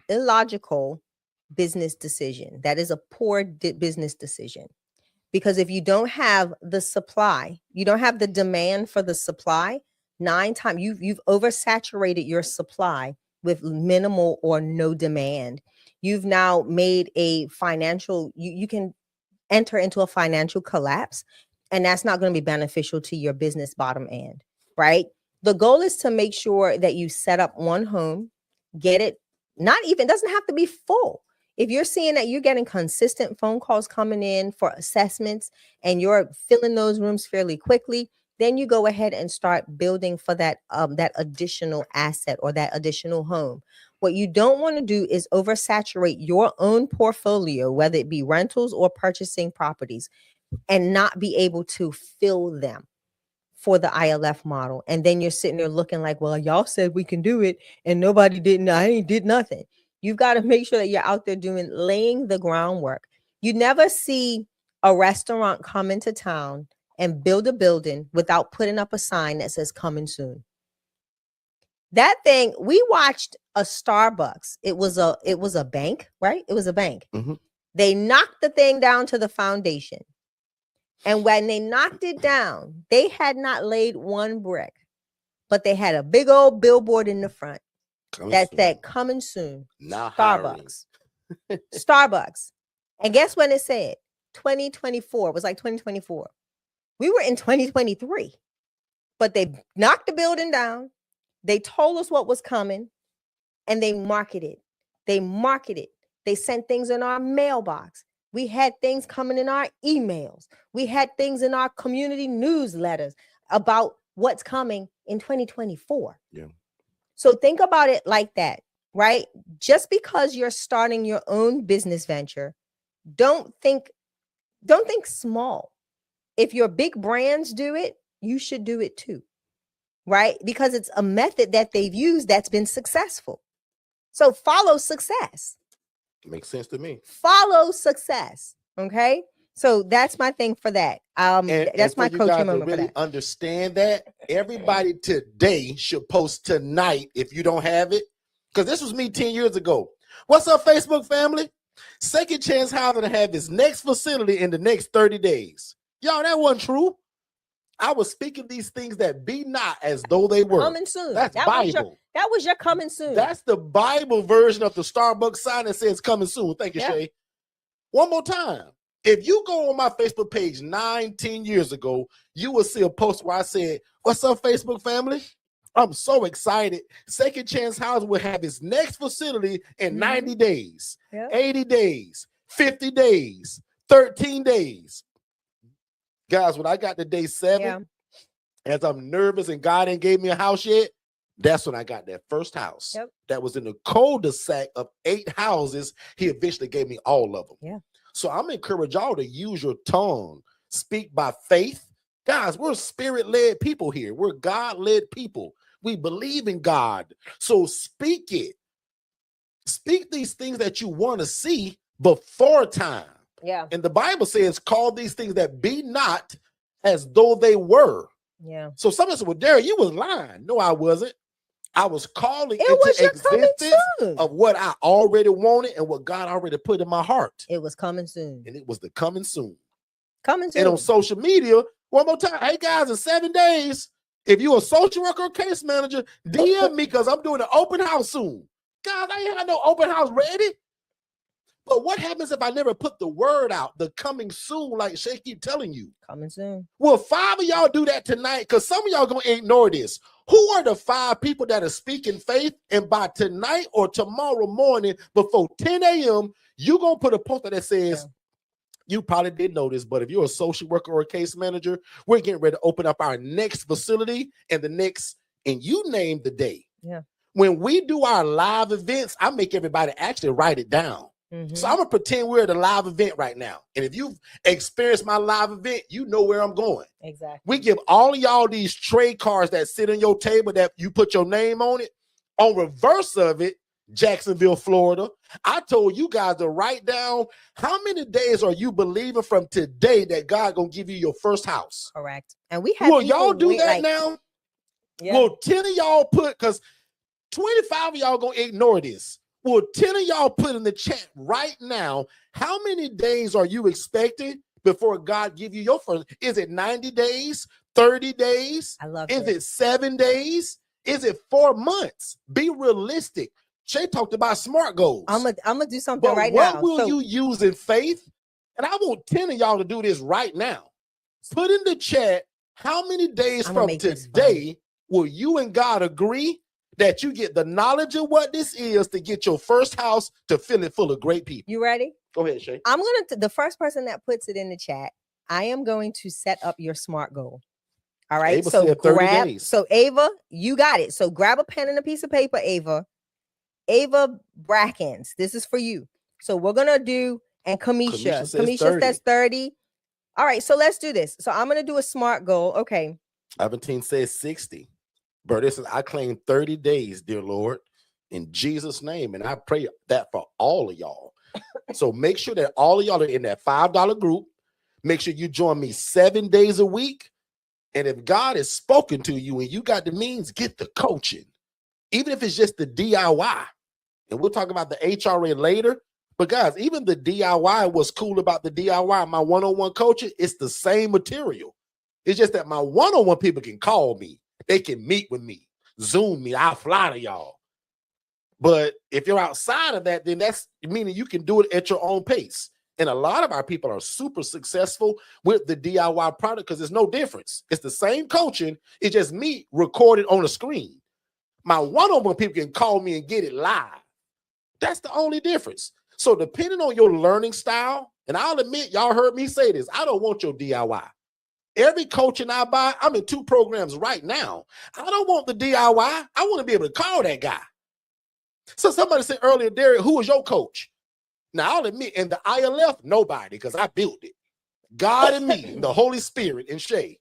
illogical business decision. That is a poor business decision. Because if you don't have the supply, you don't have the demand for the supply, 9 times you've oversaturated your supply with minimal or no demand. You've now made a financial, you can enter into a financial collapse, and that's not going to be beneficial to your business bottom end, right? The goal is to make sure that you set up one home, get it, doesn't have to be full. If you're seeing that you're getting consistent phone calls coming in for assessments and you're filling those rooms fairly quickly, then you go ahead and start building for that additional asset or that additional home. What you don't want to do is oversaturate your own portfolio, whether it be rentals or purchasing properties, and not be able to fill them for the ILF model. And then you're sitting there looking like, well, y'all said we can do it and nobody did. I ain't did nothing. You've got to make sure that you're out there laying the groundwork. You never see a restaurant come into town and build a building without putting up a sign that says coming soon. That thing, we watched a Starbucks. It was a bank, right? It was a bank. Mm-hmm. They knocked the thing down to the foundation. And when they knocked it down, they had not laid one brick, but they had a big old billboard in the front. That coming soon. Now Starbucks. Starbucks. And guess when it said? 2024. It was like 2024. We were in 2023. But they knocked the building down. They told us what was coming. And they marketed. They sent things in our mailbox. We had things coming in our emails. We had things in our community newsletters about what's coming in 2024. Yeah. So think about it like that, right? Just because you're starting your own business venture, don't think small. If your big brands do it, you should do it too, right? Because it's a method that they've used that's been successful. So follow success. Makes sense to me. Follow success. Okay. So that's my thing for that. That's my coaching moment really for that. Understand that everybody today should post tonight if you don't have it. Because this was me 10 years ago. What's up, Facebook family? Second Chance Housing to have its next facility in the next 30 days. Y'all, that wasn't true. I was speaking these things that be not as though they were. Coming soon. That's Bible. That was your coming soon. That's the Bible version of the Starbucks sign that says coming soon. Thank you, Shay. One more time. If you go on my Facebook page 10 years ago, you will see a post where I said, what's up, Facebook family? I'm so excited. Second Chance Housing will have its next facility in 90 days, 80 days, 50 days, 13 days. Guys, when I got to day 7, as I'm nervous and God ain't gave me a house yet, that's when I got that first house. That was in the cul-de-sac of 8 houses. He eventually gave me all of them. So I'm encourage y'all to use your tongue, speak by faith. Guys, we're spirit-led people here. We're God-led people. We believe in God. So speak it. Speak these things that you want to see before time. And the Bible says, call these things that be not as though they were. So someone said, well, Derek, you was lying. No, I wasn't. I was calling It was into your coming existence soon. of what I already wanted and what God already put in my heart. It was coming soon. And it was the coming soon. Coming soon. And on social media, one more time, hey guys, in 7 days, if you're a social worker or case manager, DM me because I'm doing an open house soon. Guys, I ain't had no open house ready. But what happens if I never put the word out, the coming soon, like Shay keep telling you? Coming soon. Will 5 of y'all do that tonight? Because some of y'all going to ignore this. Who are the 5 people that are speaking faith? And by tonight or tomorrow morning, before 10 a.m., you're going to put a poster that says, you probably didn't know this, but if you're a social worker or a case manager, we're getting ready to open up our next facility and you name the day. Yeah. When we do our live events, I make everybody actually write it down. Mm-hmm. So I'm going to pretend we're at a live event right now. And if you've experienced my live event, you know where I'm going. Exactly. We give all of y'all these trade cards that sit on your table that you put your name on it. On reverse of it, Jacksonville, Florida, I told you guys to write down how many days are you believing from today that God going to give you your first house. Correct. And we have Will y'all do that now? Yeah. Will 10 of y'all put, because 25 of y'all going to ignore this. Will 10 of y'all put in the chat right now, how many days are you expecting before God give you your first? Is it 90 days, 30 days? I love it. Is it 7 days? Is it 4 months? Be realistic. Shay talked about SMART goals. I'm gonna do something but right what now. will you use in faith? And I want 10 of y'all to do this right now. Put in the chat, how many days from today will you and God agree that you get the knowledge of what this is to get your first house to fill it full of great people? You ready? Go ahead, Shay. I'm going to, the first person that puts it in the chat, I am going to set up your SMART goal. All right. Ava so said 30 days. So Ava, you got it. So grab a pen and a piece of paper, Ava. Ava Brackens, this is for you. So we're going to do, and Kamisha says 30. All right. So let's do this. So I'm going to do a SMART goal. Okay. Aventine says 60. Bertie says, I claim 30 days, dear Lord, in Jesus' name. And I pray that for all of y'all. So make sure that all of y'all are in that $5 group. Make sure you join me 7 days a week. And if God has spoken to you and you got the means, get the coaching. Even if it's just the DIY. And we'll talk about the HRA later. But guys, even the DIY, what's cool about the DIY, my one-on-one coaching, it's the same material. It's just that my one-on-one people can call me. They can meet with me, Zoom me. I'll fly to y'all. But if you're outside of that, then that's meaning you can do it at your own pace. And a lot of our people are super successful with the DIY product because there's no difference. It's the same coaching. It's just me recorded on a screen. My one-on-one people can call me and get it live. That's the only difference. So depending on your learning style, and I'll admit, y'all heard me say this, I don't want your DIY. Every coaching I buy, I'm in 2 programs right now. I don't want the DIY. I want to be able to call that guy. So somebody said earlier, Derek, who was your coach? Now, I'll admit, in the ILF, nobody, because I built it. God and me, and the Holy Spirit and Shay.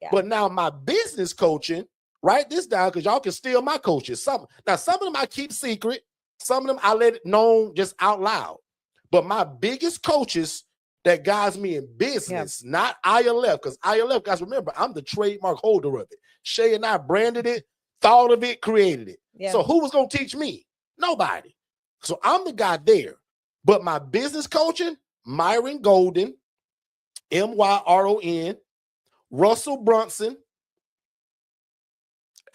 Yeah. But now my business coaching, write this down because y'all can steal my coaches. Some of them I keep secret. Some of them I let it known just out loud. But my biggest coaches that guides me in business, not ILF, because ILF, guys, remember, I'm the trademark holder of it. Shay and I branded it, thought of it, created it. Yeah. So who was going to teach me? Nobody. So I'm the guy there. But my business coaching, Myron Golden, Myron, Russell Brunson,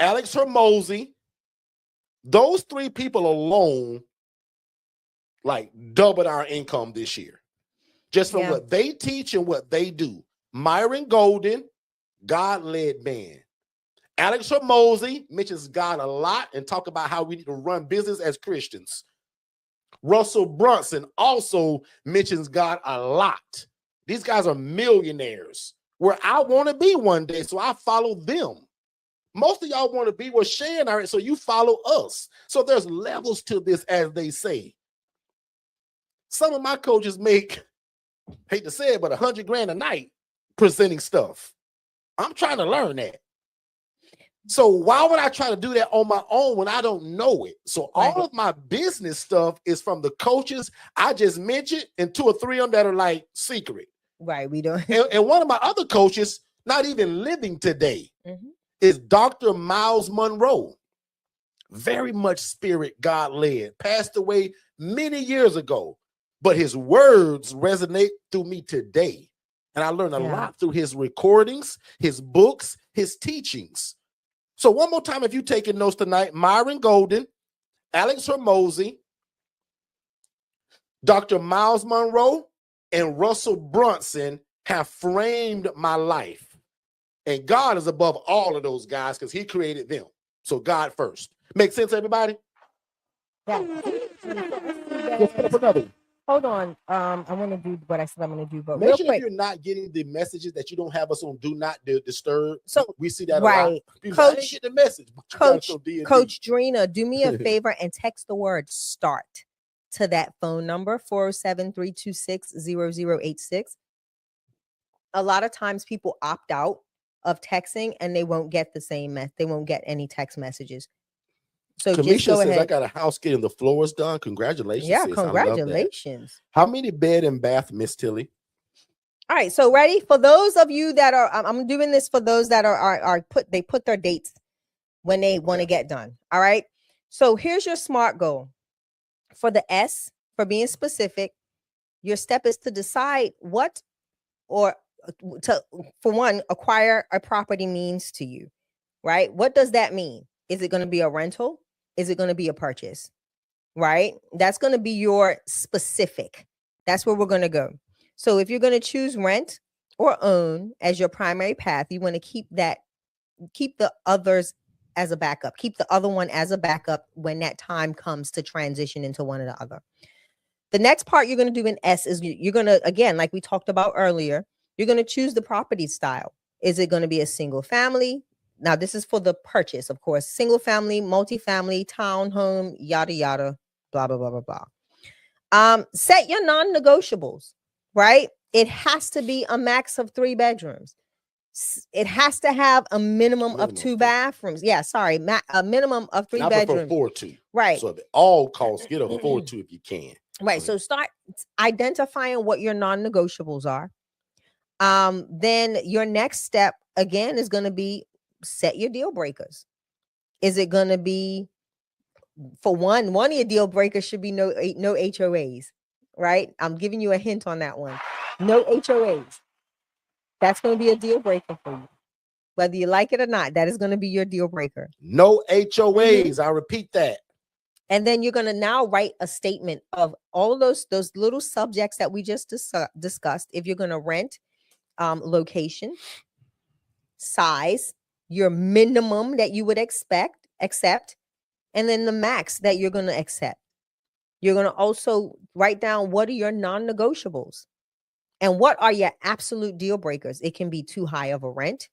Alex Hermosi, those 3 people alone, like, doubled our income this year. Just from what they teach and what they do. Myron Golden, God-led man. Alex Hermosi mentions God a lot and talk about how we need to run business as Christians. Russell Brunson also mentions God a lot. These guys are millionaires where I want to be one day, so I follow them. Most of y'all want to be where Shay and I are, so you follow us. So there's levels to this, as they say. Some of my coaches make, hate to say it, but $100,000 a night presenting stuff. I'm trying to learn that. So why would I try to do that on my own when I don't know it? So all of my business stuff is from the coaches I just mentioned and 2 or 3 of them that are like secret. Right, we don't. And one of my other coaches, not even living today, is Dr. Miles Monroe. very much spirit, God led, passed away many years ago, but his words resonate through me today. And I learned a lot through his recordings, his books, his teachings. So one more time, if you're taking notes tonight, Myron Golden, Alex Hormozy, Dr. Miles Monroe, and Russell Brunson have framed my life. And God is above all of those guys because he created them. So God first. Make sense, everybody? Yeah. Let's put up another one. Hold on. I want to do what I said I'm going to do, but Make real sure quick. if you're not getting the messages that you don't have us on Do Not Disturb. So we see that a lot. People say, I didn't get the message. But you got us on D&D. Coach Drina, do me a favor and text the word START to that phone number, 407-326-0086. A lot of times people opt out of texting and they won't get the same they won't get any text messages. So Kamisha just go says, ahead. I got a house getting the floors done. Congratulations. Yeah, sis. congratulations. How many bed and bath, Miss Tilly? All right, so ready for those of you that are, I'm doing this for those that are put their dates when they want to get done. All right, so here's your SMART goal. For the S, for being specific, your step is to decide what or to, for one, acquire a property means to you, right? What does that mean? Is it going to be a rental? Is it going to be a purchase? Right? That's going to be your specific. That's where we're going to go. So if you're going to choose rent or own as your primary path, you want to keep the others as a backup. Keep the other one as a backup when that time comes to transition into one or the other. The next part you're going to do in S is you're going to, again, like we talked about earlier, you're going to choose the property style. Is it going to be a single family? Now, this is for the purchase, of course. Single family, multifamily, townhome, yada, yada, blah, blah, blah, blah, blah. Set your non-negotiables, right? It has to be a max of 3 bedrooms. It has to have a minimum of 2 bathrooms. Yeah, sorry, a minimum of 3 bedrooms. 4-2. Right. So at all costs, get a 4-2 if you can. Right. So start identifying what your non-negotiables are. Then your next step, again, is going to be set your deal breakers. Is it going to be, for one of your deal breakers should be no HOAs, right? I'm giving you a hint on that one. No HOAs. That's going to be a deal breaker for you. Whether you like it or not, that is going to be your deal breaker. No HOAs. I repeat that. And then you're going to now write a statement of all of those little subjects that we just discussed. If you're going to rent, location, size, your minimum that you would accept, and then the max that you're going to accept. You're going to also write down what are your non-negotiables and what are your absolute deal breakers. It can be too high of a rent.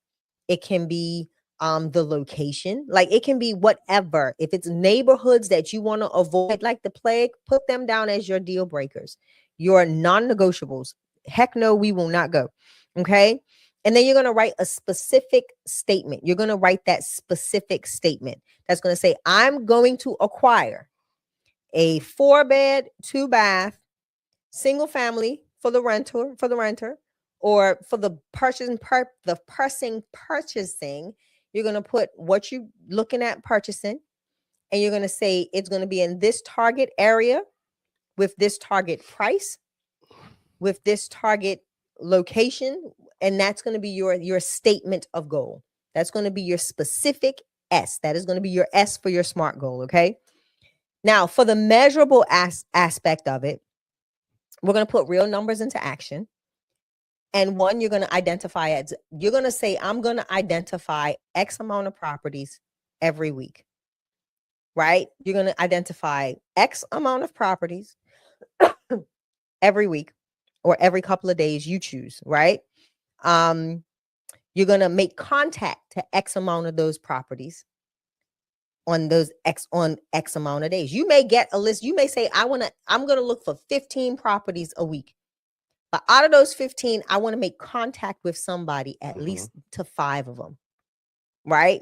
It can be the location, like it can be whatever. If it's neighborhoods that you want to avoid like the plague, put them down as your deal breakers, your non-negotiables. Heck no, we will not go. Okay. And then you're going to write a specific statement. You're going to write that specific statement that's going to say, I'm going to acquire a 4-bed, 2-bath, single family for the renter, or for the person purchasing. You're going to put what you're looking at purchasing, and you're going to say it's going to be in this target area with this target price, with this target location, and that's going to be your statement of goal. That's going to be your specific S. That is going to be your S for your SMART goal, okay? Now, for the measurable aspect of it, we're going to put real numbers into action. And one, you're going to identify as, you're going to say, I'm going to identify X amount of properties every week, right? You're going to identify X amount of properties every week or every couple of days, you choose, right? You're going to make contact to X amount of those properties on X amount of days. You may get a list. You may say, I'm going to look for 15 properties a week. But out of those 15, I want to make contact with somebody at least to 5 of them, right?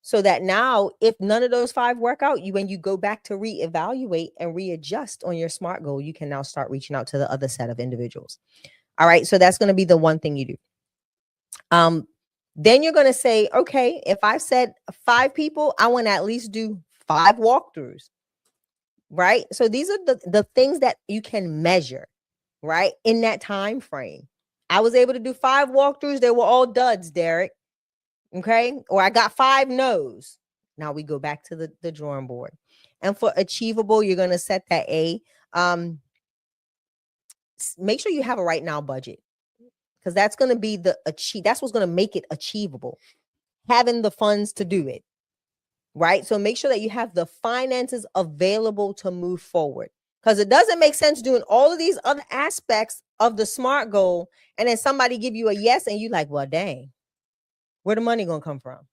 So that now, if none of those 5 work out, when you go back to reevaluate and readjust on your SMART goal, you can now start reaching out to the other set of individuals. All right, so that's going to be the one thing you do. Then you're going to say, okay, if I said 5 people, I want to at least do 5 walkthroughs, right? So these are the things that you can measure, right, in that time frame. I was able to do 5 walkthroughs. They were all duds, Derek. Okay. Or I got 5 no's. Now we go back to the drawing board. And for achievable, you're going to set that A. Make sure you have a right now budget, because that's going to be that's what's going to make it achievable. Having the funds to do it. Right. So make sure that you have the finances available to move forward, because it doesn't make sense doing all of these other aspects of the SMART goal and then somebody give you a yes and you like, well, dang, where the money gonna come from?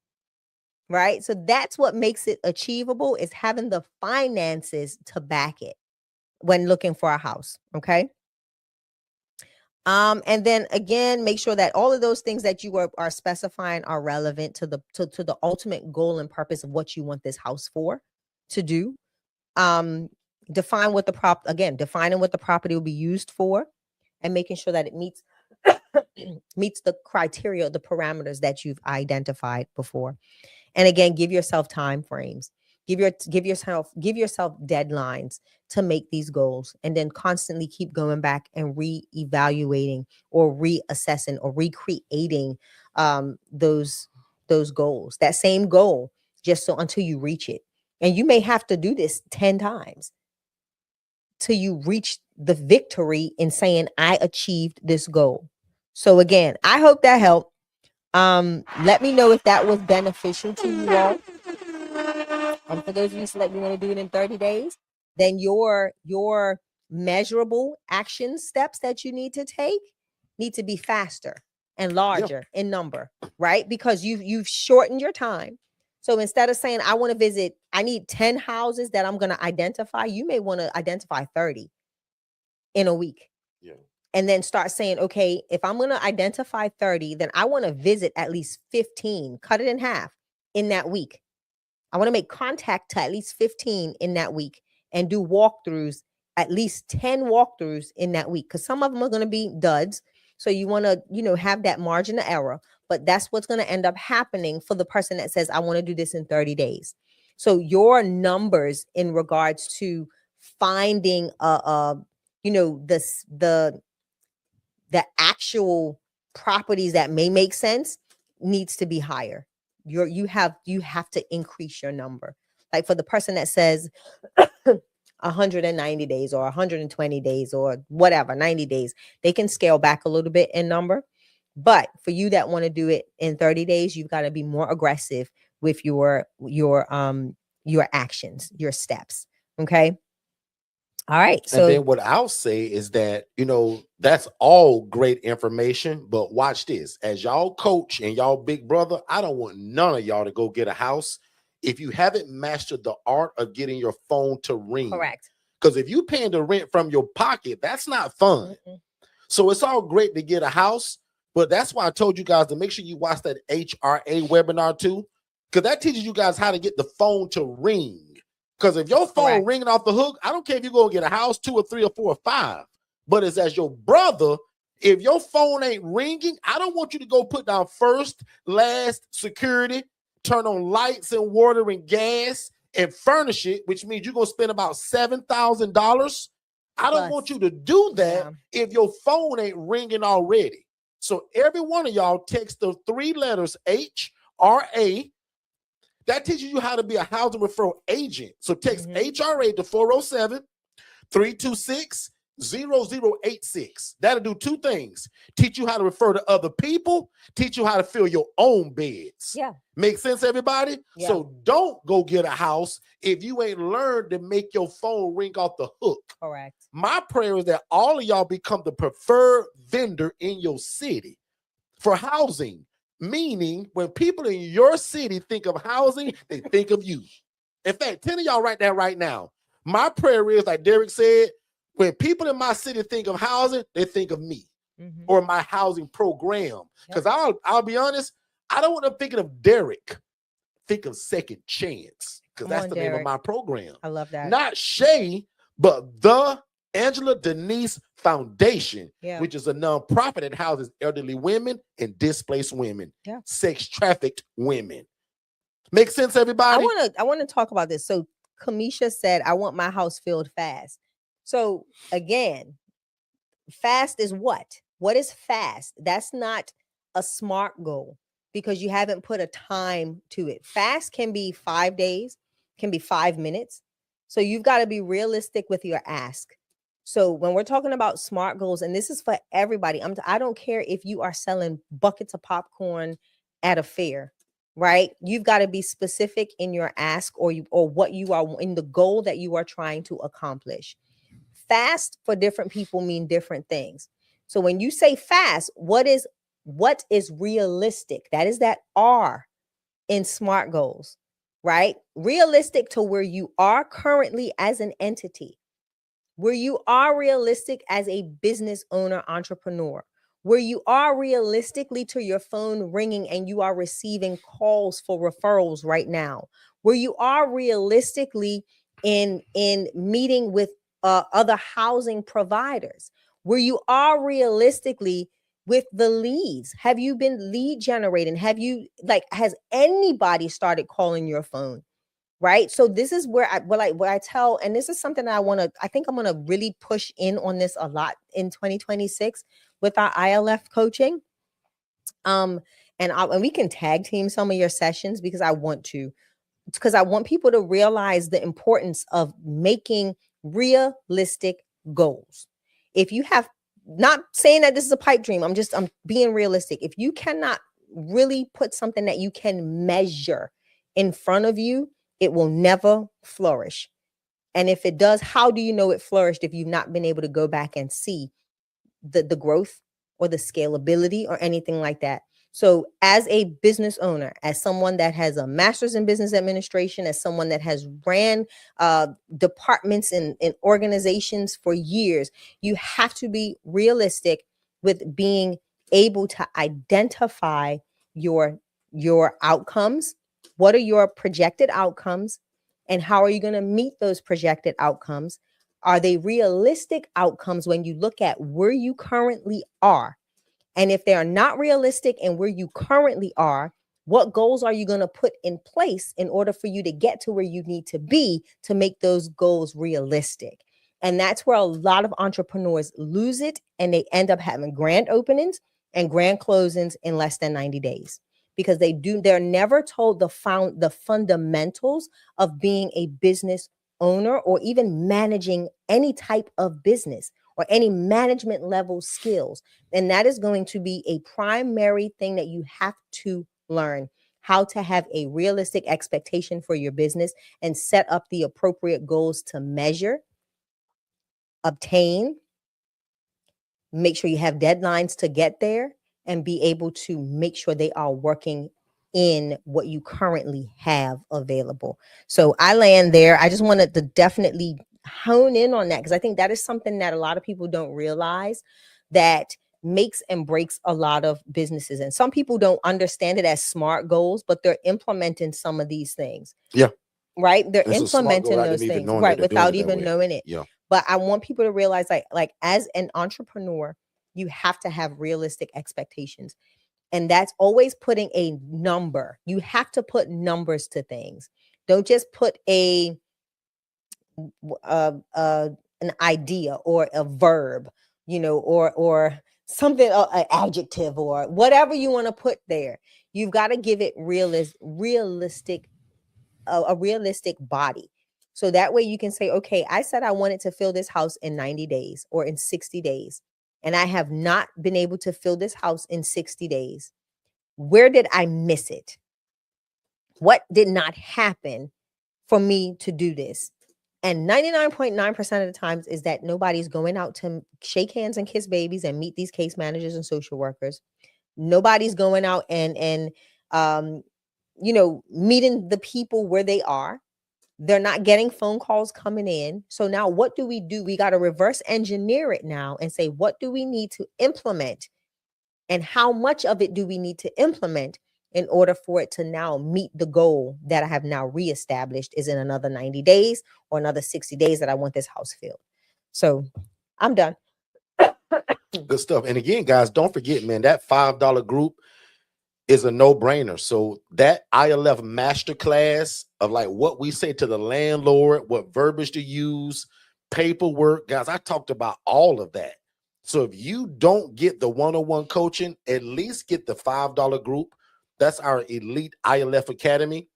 Right. So that's what makes it achievable, is having the finances to back it when looking for a house. Okay. And then again, make sure that all of those things that you are specifying are relevant to the ultimate goal and purpose of what you want this house to do. Defining what the property will be used for, and making sure that it meets the criteria, the parameters that you've identified before. And again, give yourself time frames. Give yourself deadlines to make these goals, and then constantly keep going back and reevaluating or reassessing or recreating those goals, that same goal, just so until you reach it. And you may have to do this 10 times till you reach the victory in saying, I achieved this goal. So again, I hope that helped. Let me know if that was beneficial to you all. And for those of you that you want to do it in 30 days, then your measurable action steps that you need to take need to be faster and larger in number, right? Because you've shortened your time. So instead of saying, I need 10 houses that I'm going to identify, you may want to identify 30 in a week. Yeah. And then start saying, okay, if I'm going to identify 30, then I want to visit at least 15, cut it in half in that week. I want to make contact to at least 15 in that week and do walkthroughs, at least 10 walkthroughs in that week, because some of them are going to be duds. So you want to, have that margin of error, but that's what's going to end up happening for the person that says, I want to do this in 30 days. So your numbers in regards to finding, the actual properties that may make sense needs to be higher. You have to increase your number. Like for the person that says 190 days or 120 days or whatever, 90 days, they can scale back a little bit in number. But for you that want to do it in 30 days, you've got to be more aggressive with your actions, your steps. Okay. All right. So and then what I'll say is that, that's all great information, but watch this. As y'all coach and y'all big brother, I don't want none of y'all to go get a house if you haven't mastered the art of getting your phone to ring. Correct. Because if you're paying the rent from your pocket, that's not fun. Mm-hmm. So it's all great to get a house, but that's why I told you guys to make sure you watch that HRA webinar too, because that teaches you guys how to get the phone to ring. Because if your phone ringing off the hook, I don't care if you're going to get a house, 2 or 3 or 4 or 5, but it's as your brother, if your phone ain't ringing, I don't want you to go put down first, last, security, turn on lights and water and gas and furnish it, which means you're going to spend about $7,000. I don't want you to do that if your phone ain't ringing already. So every one of y'all text the 3 letters HRA. That teaches you how to be a housing referral agent. So text HRA to 407-326-0086. That'll do 2 things. Teach you how to refer to other people. Teach you how to fill your own beds. Yeah. Make sense, everybody? Yeah. So don't go get a house if you ain't learned to make your phone ring off the hook. Correct. My prayer is that all of y'all become the preferred vendor in your city for housing. Meaning, when people in your city think of housing, they think of you. In fact, 10 of y'all write that right now. My prayer is, like Derek said, when people in my city think of housing, they think of me or my housing program. Because I'll be honest, I don't want them thinking of Derek. Think of Second Chance, because that's the name of my program. I love that. Not Shay, but the Angela Denise Foundation, which is a nonprofit that houses elderly women and displaced women, sex trafficked women. Make sense, everybody? I want to talk about this. So Kamisha said, I want my house filled fast. So again, fast is what? What is fast? That's not a SMART goal because you haven't put a time to it. Fast can be 5 days, can be 5 minutes. So you've got to be realistic with your ask. So when we're talking about SMART goals, and this is for everybody, I don't care if you are selling buckets of popcorn at a fair, right? You've got to be specific in your ask or what you are in the goal that you are trying to accomplish. Fast for different people mean different things. So when you say fast, what is realistic? That is that R in SMART goals, right? Realistic to where you are currently as an entity, where you are realistic as a business owner, entrepreneur, where you are realistically to your phone ringing and you are receiving calls for referrals right now, where you are realistically in meeting with other housing providers, where you are realistically with the leads. Have you been lead generating? Has anybody started calling your phone? Right. So this is where I tell, and this is something that I think I'm going to really push in on this a lot in 2026 with our ILF coaching. And we can tag team some of your sessions because I want people to realize the importance of making realistic goals. If you have, not saying that this is a pipe dream, I'm being realistic. If you cannot really put something that you can measure in front of you, it will never flourish. And if it does, how do you know it flourished if you've not been able to go back and see the growth or the scalability or anything like that? So as a business owner, as someone that has a master's in business administration, as someone that has ran departments in organizations for years, you have to be realistic with being able to identify your outcomes. What are your projected outcomes? And how are you going to meet those projected outcomes? Are they realistic outcomes when you look at where you currently are? And if they are not realistic and where you currently are, what goals are you going to put in place in order for you to get to where you need to be to make those goals realistic? And that's where a lot of entrepreneurs lose it, and they end up having grand openings and grand closings in less than 90 days because they're never told the fundamentals of being a business owner or even managing any type of business or any management level skills. And that is going to be a primary thing that you have to learn, how to have a realistic expectation for your business and set up the appropriate goals to measure, obtain, make sure you have deadlines to get there, and be able to make sure they are working in what you currently have available. So I land there. I just wanted to definitely hone in on that because I think that is something that a lot of people don't realize that makes and breaks a lot of businesses. And some people don't understand it as SMART goals, but they're implementing some of these things. Yeah. Right. They're implementing those things, right, without even knowing it. Yeah. But I want people to realize like as an entrepreneur, you have to have realistic expectations. And that's always putting a number. You have to put numbers to things. Don't just put an idea or a verb, or something, an adjective or whatever you want to put there. You've got to give it realistic, a realistic body. So that way you can say, okay, I said I wanted to fill this house in 90 days or in 60 days. And I have not been able to fill this house in 60 days. Where did I miss it? What did not happen for me to do this? And 99.9% of the times is that nobody's going out to shake hands and kiss babies and meet these case managers and social workers. Nobody's going out and meeting the people where they are. They're not getting phone calls coming in. So now what do? We got to reverse engineer it now and say, what do we need to implement? And how much of it do we need to implement in order for it to now meet the goal that I have now reestablished is in another 90 days or another 60 days that I want this house filled. So I'm done. Good stuff. And again, guys, don't forget, man, that $5 group, is a no-brainer. So that ILF masterclass of like what we say to the landlord, what verbiage to use, paperwork, guys, I talked about all of that. So if you don't get the one-on-one coaching, at least get the $5 group. That's our Elite ILF Academy.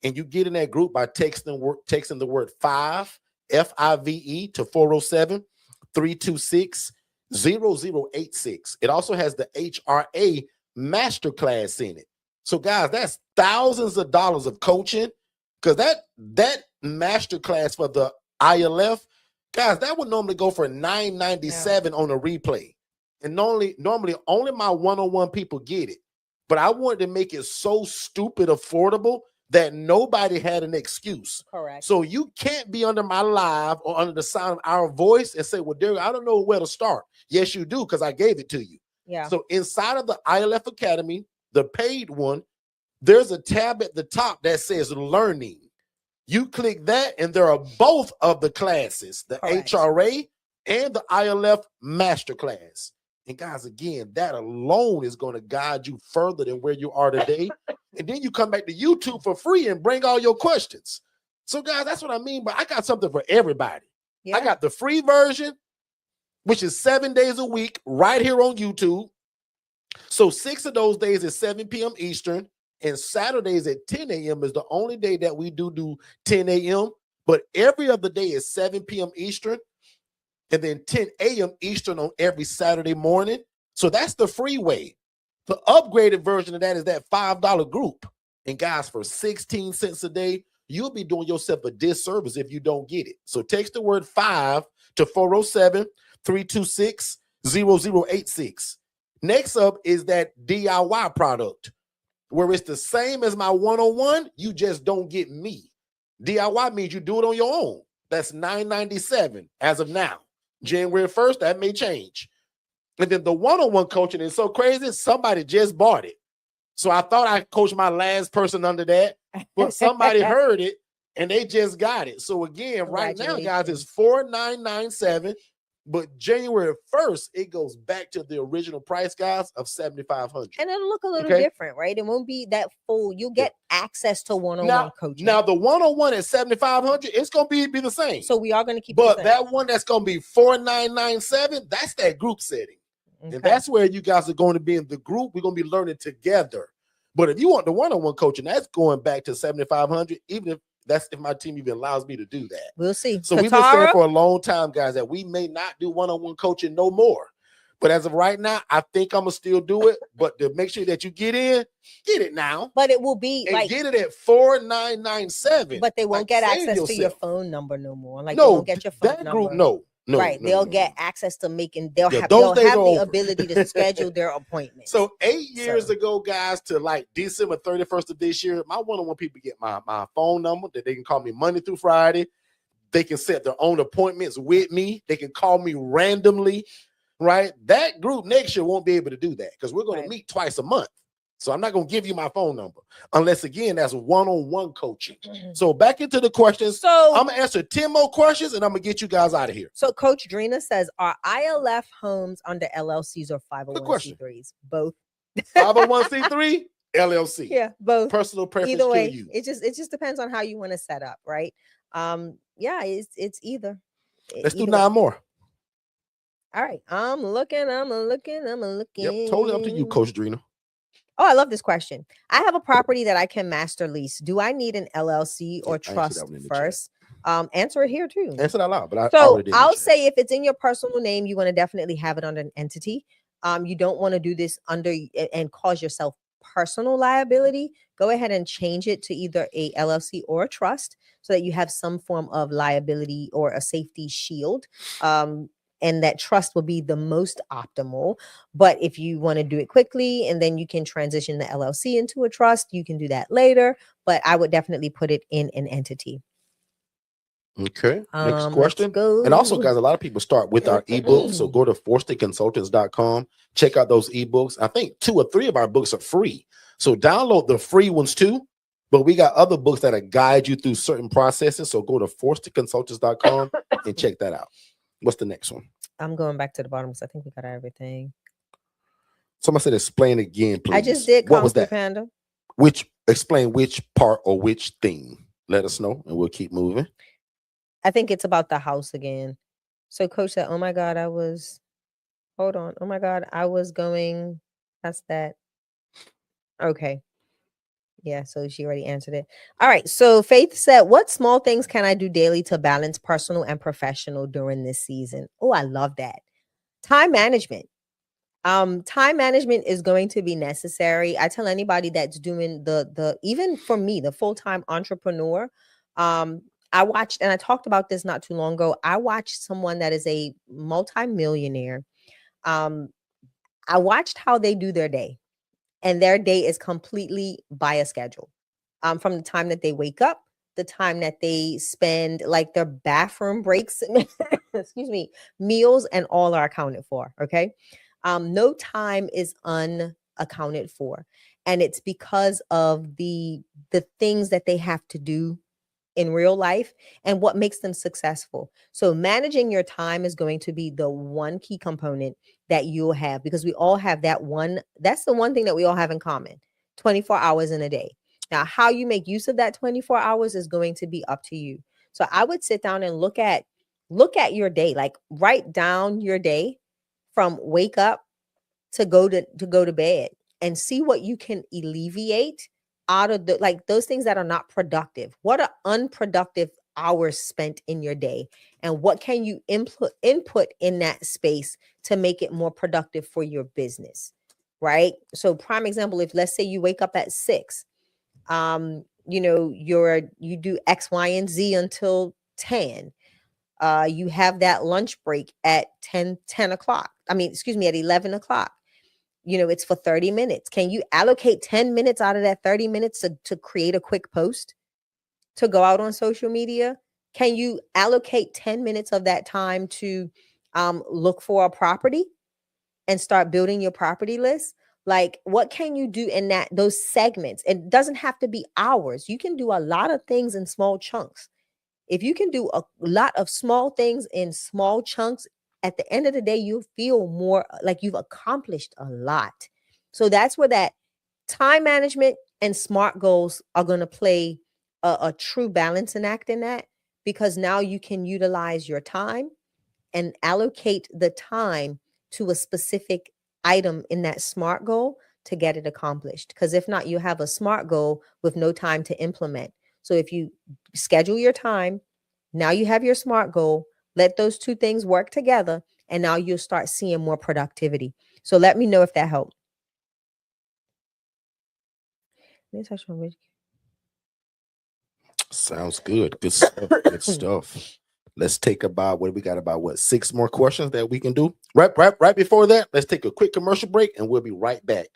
And you get in that group by texting the word 5, F-I-V-E, to 407-326-0086. It also has the HRA masterclass in it. So guys, that's thousands of dollars of coaching, because that masterclass for the ILF, guys, that would normally go for $997 on a replay. And normally only my one-on-one people get it. But I wanted to make it so stupid affordable that nobody had an excuse. Correct. So you can't be under my live or under the sound of our voice and say, well, Derek, I don't know where to start. Yes, you do, because I gave it to you. Yeah. So inside of the ILF Academy, the paid one, there's a tab at the top that says learning. You click that, and there are both of the classes, the Correct. HRA and the ILF masterclass. And guys, again, that alone is going to guide you further than where you are today. And then you come back to YouTube for free and bring all your questions. So guys, that's what I mean. But I got something for everybody. Yeah. I got the free version, which is 7 days a week right here on YouTube. So 6 of those days is 7 p.m. Eastern, and Saturdays at 10 a.m. is the only day that we do 10 a.m. But every other day is 7 p.m. Eastern, and then 10 a.m. Eastern on every Saturday morning. So that's the free way. The upgraded version of that is that $5 group. And guys, for 16 cents a day, you'll be doing yourself a disservice if you don't get it. So text the word 5 to 407-326-0086. Next up is that DIY product, where it's the same as my one-on-one, you just don't get me. DIY means you do it on your own. That's $997 as of now. January 1st, that may change. And then the one-on-one coaching is so crazy, somebody just bought it. So I thought I coached my last person under that, but somebody heard it and they just got it. So again, right now, guys, it's $4,997. But January 1st, it goes back to the original price, guys, of $7,500. And it'll look a little different, right? It won't be that full. You'll get access to one-on-one coaching. Now, the one-on-one at $7,500, it's going to be the same. So we are going to keep But that one that's going to be $4,997, that's that group setting. Okay. And that's where you guys are going to be in the group. We're going to be learning together. But if you want the one-on-one coaching, that's going back to $7,500, even if my team even allows me to do that. We'll see. So we've been saying for a long time, guys, that we may not do one-on-one coaching no more. But as of right now, I think I'm going to still do it. But to make sure that you get it now. But it will be and get it at $4,997. But they won't get access to your phone number no more. Like, no, they won't get your phone number. Group, no. Right. They'll get access to making, they'll have the ability to schedule their appointments. So 8 years ago, guys, to like December 31st of this year, my one-on-one people get my phone number that they can call me Monday through Friday. They can set their own appointments with me. They can call me randomly, right? That group next year won't be able to do that because we're going to meet twice a month. So I'm not going to give you my phone number unless, again, that's one-on-one coaching. So back into the questions. So I'm going to answer 10 more questions and I'm going to get you guys out of here. So Coach Drina says, are ILF homes under LLCs or 501c3s? Both. 501c3, LLC. Yeah, both. Personal preference. Either way, to you. It just depends on how you want to set up, right? Yeah, it's either. Let's do 9 more. All right. I'm looking. Yep, totally up to you, Coach Drina. Oh, I love this question. I have a property that I can master lease. Do I need an LLC or trust first? Answer it here too. Answer that loud. But I'll say if it's in your personal name, you want to definitely have it under an entity. You don't want to do this under and cause yourself personal liability. Go ahead and change it to either a LLC or a trust so that you have some form of liability or a safety shield. And that trust will be the most optimal. But if you want to do it quickly and then you can transition the LLC into a trust, you can do that later. But I would definitely put it in an entity. Okay. Next question. And also, guys, a lot of people start with our ebooks. So go to forstonconsultants.com. Check out those ebooks. I think 2 or 3 of our books are free. So download the free ones too. But we got other books that guide you through certain processes. So go to forstonconsultants.com and check that out. What's the next one? I'm going back to the bottom because I think we got everything. Somebody said explain again, please. I just did. What was Kung Fu that? Panda. Explain which part or which theme. Let us know, and we'll keep moving. I think it's about the house again. So coach said, oh my God, hold on. Oh my God, I was going past that. Okay. Yeah, so she already answered it. All right. So Faith said, what small things can I do daily to balance personal and professional during this season? Oh, I love that. Time management. Time management is going to be necessary. I tell anybody that's doing the even for me, the full-time entrepreneur. I watched, and I talked about this not too long ago. I watched someone that is a multimillionaire. I watched how they do their day, and their day is completely by a schedule. From the time that they wake up, the time that they spend, like their bathroom breaks, excuse me, meals, and all are accounted for. Okay. No time is unaccounted for. And it's because of the things that they have to do in real life and what makes them successful. So managing your time is going to be the one key component that you'll have, because we all have that one. That's the one thing that we all have in common: 24 hours in a day. Now, how you make use of that 24 hours is going to be up to you. So I would sit down and look at your day, like write down your day from wake up to go to bed, and see what you can alleviate out of those things that are not productive. What are unproductive hours spent in your day, and what can you input in that space to make it more productive for your business, right? So prime example, if let's say you wake up at 6, you do X, Y, and Z until 10. You have that lunch break at 10 o'clock. I mean, excuse me, at 11 o'clock. It's for 30 minutes. Can you allocate 10 minutes out of that 30 minutes to create a quick post, to go out on social media? Can you allocate 10 minutes of that time to look for a property and start building your property list? Like, what can you do in those segments? It doesn't have to be hours. You can do a lot of things in small chunks. If you can do a lot of small things in small chunks, at the end of the day, you feel more like you've accomplished a lot. So that's where that time management and SMART goals are going to play a true balancing act in that, because now you can utilize your time and allocate the time to a specific item in that SMART goal to get it accomplished. Because if not, you have a SMART goal with no time to implement. So if you schedule your time, now you have your SMART goal, let those two things work together, and now you'll start seeing more productivity. So let me know if that helped. Sounds good. Good stuff. Good stuff. Let's take about 6 more questions that we can do. Right before that, let's take a quick commercial break, and we'll be right back.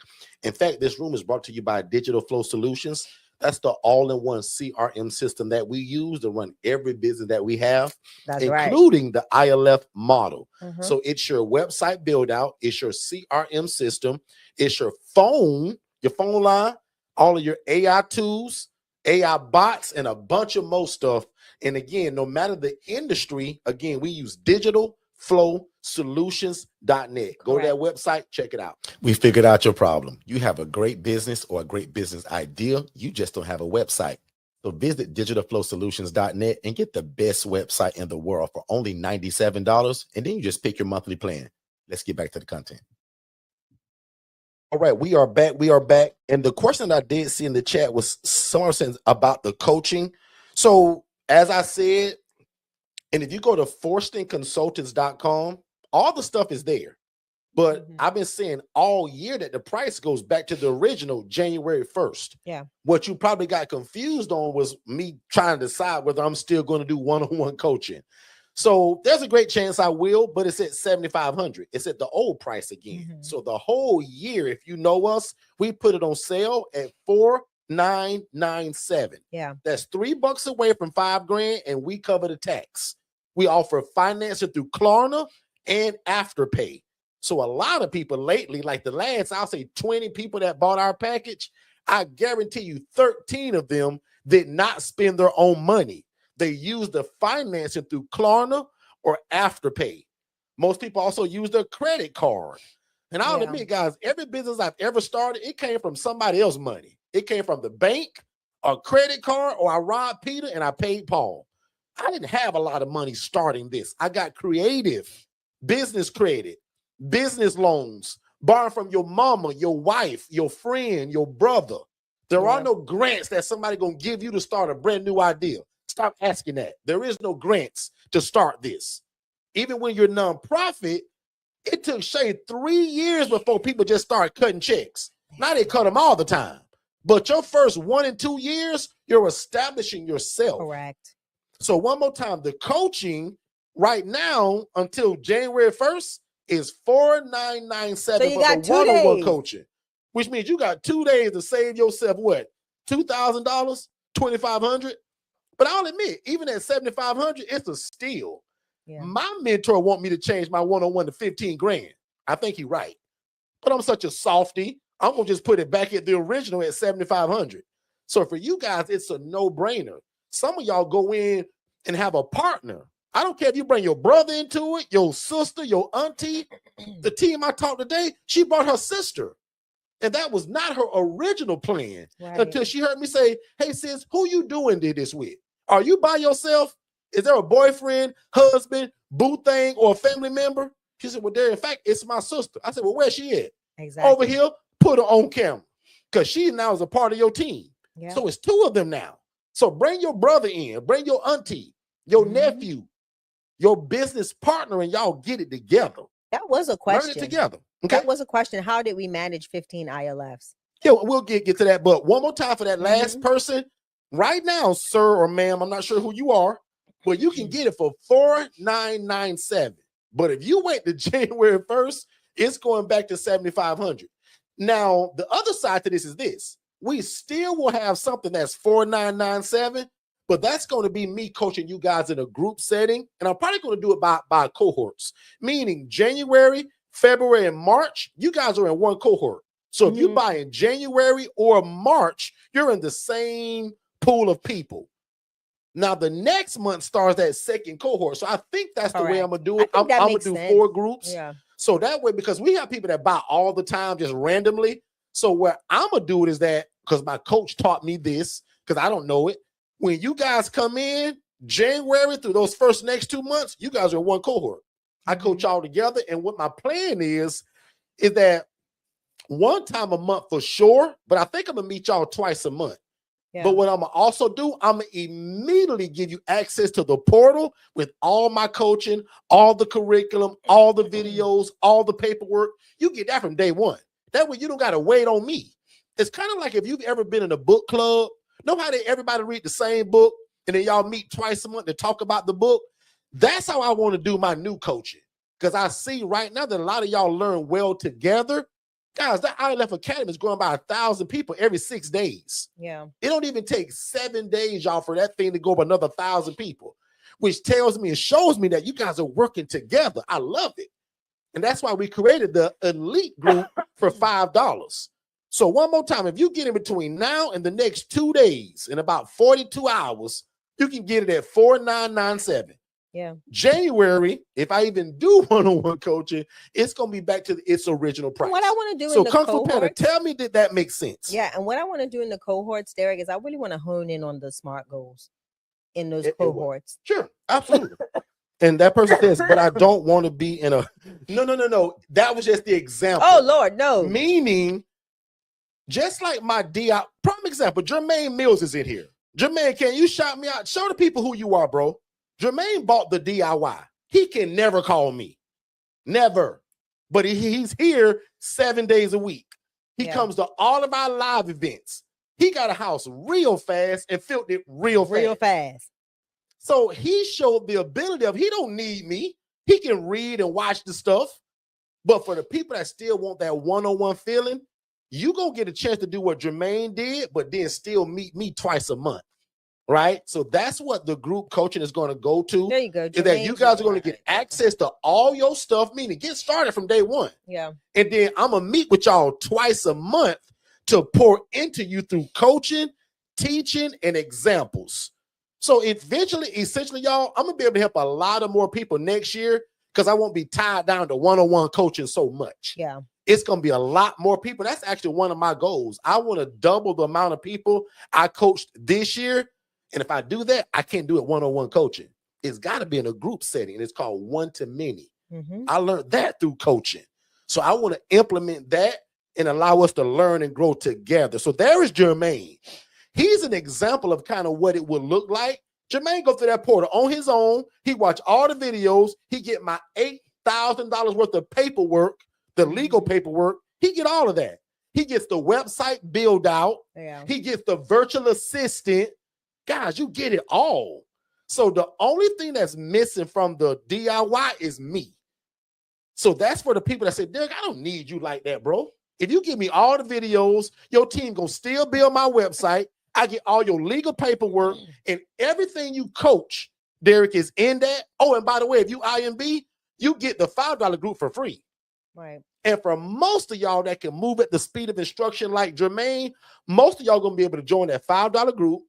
In fact, this room is brought to you by Digital Flow Solutions. That's the all-in-one CRM system that we use to run every business that we have, including the ILF model. So it's your website build out, it's your CRM system, it's your phone line, all of your AI tools, AI bots, and a bunch of more stuff. And again, no matter the industry, again, we use digitalflowsolutions.net. Go to that website, check it out. We figured out your problem. You have a great business or a great business idea. You just don't have a website. So visit digitalflowsolutions.net and get the best website in the world for only $97. And then you just pick your monthly plan. Let's get back to the content. All right, we are back. And the question that I did see in the chat was someone saying about the coaching. So as I said, and if you go to forstonconsultants.com, all the stuff is there. But I've been saying all year that the price goes back to the original January 1st. Yeah. What you probably got confused on was me trying to decide whether I'm still going to do one-on-one coaching. So there's a great chance I will, but it's at $7,500. It's at the old price again. So the whole year, if you know us, we put it on sale at $4,997. Yeah. That's $3 away from $5,000, and we cover the tax. We offer financing through Klarna and Afterpay. So a lot of people lately, like the last, I'll say 20 people that bought our package, I guarantee you 13 of them did not spend their own money. They use the financing through Klarna or Afterpay. Most people also use their credit card. And I'll admit, guys, every business I've ever started, it came from somebody else's money. It came from the bank, a credit card, or I robbed Peter and I paid Paul. I didn't have a lot of money starting this. I got creative, business credit, business loans, borrowing from your mama, your wife, your friend, your brother. There are no grants that somebody gonna give you to start a brand new idea. Stop asking that. There is no grants to start this. Even when you're nonprofit, it took Shay 3 years before people just start cutting checks. Now they cut them all the time. But your first 1 and 2 years, you're establishing yourself. Correct. So one more time, the coaching right now until January 1st is $4,997 So you for got the 2 one-on-one days. coaching, which means you got 2 days to save yourself what? $2,000, $2,500. But I'll admit, even at $7,500, it's a steal. Yeah. My mentor want me to change my one-on-one to 15 grand. I think he's right. But I'm such a softy. I'm gonna just put it back at the original at 7,500. So for you guys, it's a no-brainer. Some of y'all go in and have a partner. I don't care if you bring your brother into it, your sister, your auntie. The team I talked today, she brought her sister. And that was not her original plan until she heard me say, hey, sis, who you doing this with? Are you by yourself? Is there a boyfriend, husband, boo thing, or a family member? She said, well, there, in fact, it's my sister. I said, well, where's she at? Exactly. Over here, put her on camera. Because she now is a part of your team. Yeah. So it's 2 of them now. So bring your brother in, bring your auntie, your nephew, your business partner, and y'all get it together. That was a question. Learn it together. Okay. That was a question. How did we manage 15 ILFs? Yeah, we'll get to that. But one more time for that last person. Right now, sir or ma'am, I'm not sure who you are, but you can get it for $4,997. But if you wait to January 1st, it's going back to $7,500. Now, the other side to this is this. We still will have something that's $4,997, but that's going to be me coaching you guys in a group setting. And I'm probably going to do it by cohorts, meaning January, February, and March, you guys are in one cohort. So if you buy in January or March, you're in the same pool of people. Now, the next month starts that second cohort. So I think that's the way I'm going to do it. I'm going to do 4 groups. Yeah. So that way, because we have people that buy all the time, just randomly. So what I'm going to do it is that, because my coach taught me this, because I don't know it. When you guys come in January through those first next 2 months, you guys are in one cohort. I coach y'all together. And what my plan is that one time a month for sure, but I think I'm going to meet y'all twice a month. Yeah. But what I'm going to also do, I'm going to immediately give you access to the portal with all my coaching, all the curriculum, all the videos, all the paperwork. You get that from day one. That way you don't got to wait on me. It's kind of like if you've ever been in a book club, know how everybody read the same book and then y'all meet twice a month to talk about the book? That's how I want to do my new coaching. Because I see right now that a lot of y'all learn well together. Guys, that ILF Academy is growing by 1,000 people every 6 days. Yeah. It don't even take 7 days, y'all, for that thing to go up another 1,000 people, which tells me and shows me that you guys are working together. I love it. And that's why we created the elite group for $5. So one more time, if you get in between now and the next 2 days, in about 42 hours, you can get it at $4,997. Yeah. January, if I even do one-on-one coaching, it's going to be back to its original price. What I want to do so in the Kung Fu cohorts, Panda, tell me, did that make sense? Yeah, and what I want to do in the cohorts, Derek, is I really want to hone in on the SMART goals in those cohorts. Sure, absolutely. And that person says, but I don't want to be in a... No. That was just the example. Oh, Lord, no. Meaning, just like my DI... Prime example, Jermaine Mills is in here. Jermaine, can you shout me out? Show the people who you are, bro. Jermaine bought the DIY. He can never call me. Never. But he's here 7 days a week. He comes to all of our live events. He got a house real fast and filled it real fast. So he showed the ability of he don't need me. He can read and watch the stuff. But for the people that still want that one-on-one feeling, you gonna get a chance to do what Jermaine did, but then still meet me twice a month. Right? So that's what the group coaching is going to go to. There you go. Is that you guys are going to get access to all your stuff, meaning get started from day one. Yeah. And then I'm going to meet with y'all twice a month to pour into you through coaching, teaching, and examples. So essentially, y'all, I'm going to be able to help a lot of more people next year because I won't be tied down to one-on-one coaching so much. Yeah. it's going to be a lot more people. That's actually one of my goals. I want to double the amount of people I coached this year. And if I do that, I can't do it one-on-one coaching. It's got to be in a group setting. And it's called one-to-many. I learned that through coaching. So I want to implement that and allow us to learn and grow together. So there is Jermaine. He's an example of kind of what it would look like. Jermaine go through that portal on his own. He watch all the videos. He get my $8,000 worth of paperwork, the legal paperwork. He get all of that. He gets the website build out. Yeah. He gets the virtual assistant. Guys, you get it all. So the only thing that's missing from the DIY is me. So that's for the people that say, Derek, I don't need you like that, bro. If you give me all the videos, your team gonna still build my website. I get all your legal paperwork and everything you coach, Derek, is in that. Oh, and by the way, if you IMB, you get the $5 group for free. Right. And for most of y'all that can move at the speed of instruction like Jermaine, most of y'all gonna be able to join that $5 group,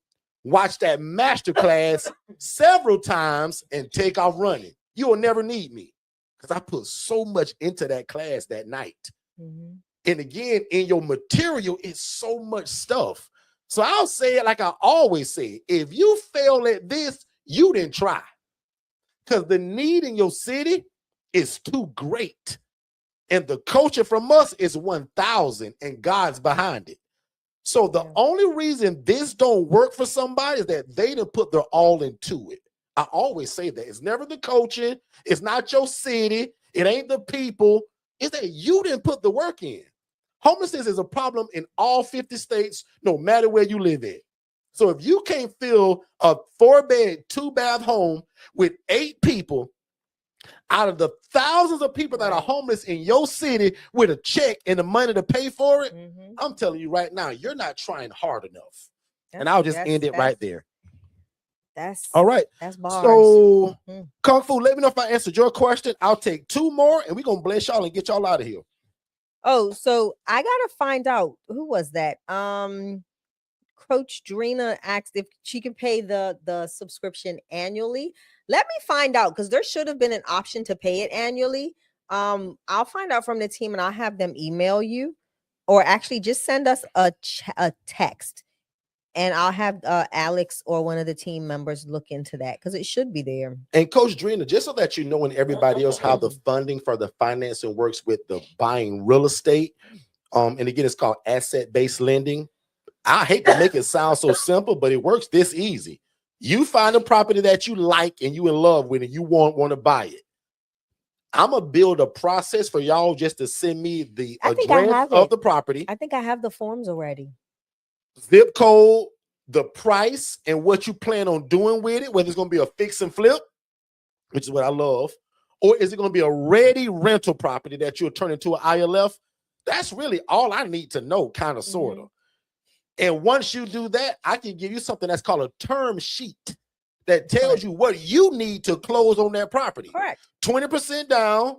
watch that masterclass several times, and take off running. You will never need me because I put so much into that class that night. And again, in your material, it's so much stuff. So I'll say it like I always say, if you fail at this, you didn't try. Because the need in your city is too great. And the coaching from us is 1,000 and God's behind it. So the only reason this don't work for somebody is that they didn't put their all into it. I always say that. It's never the coaching. It's not your city. It ain't the people. It's that you didn't put the work in. Homelessness is a problem in all 50 states, no matter where you live at. So if you can't fill a 4-bed, 2-bath home with 8 people out of the thousands of people that are homeless in your city with a check and the money to pay for it, I'm telling you right now, you're not trying hard enough. And I'll just end it right there. That's all right. That's bars. So, Kung Fu, let me know if I answered your question. I'll take 2 more and we're going to bless y'all and get y'all out of here. Oh, so I gotta find out who was that. Coach Drina asked if she can pay the subscription annually. Let me find out because there should have been an option to pay it annually. I'll find out from the team and I'll have them email you, or actually just send us a text, and I'll have Alex or one of the team members look into that because it should be there. And Coach Drina, just so that you know and everybody else how the funding for the financing works with the buying real estate, and again, it's called asset-based lending. I hate to make it sound so simple, but it works this easy. You find a property that you like and you in love with and you want to buy it. I'm going to build a process for y'all just to send me the address of the property. I think I have the forms already. Zip code, the price, and what you plan on doing with it, whether it's going to be a fix and flip, which is what I love, or is it going to be a ready rental property that you'll turn into an ILF? That's really all I need to know, kind of, sort of. And once you do that, I can give you something that's called a term sheet that tells you what you need to close on that property. Correct. 20% down,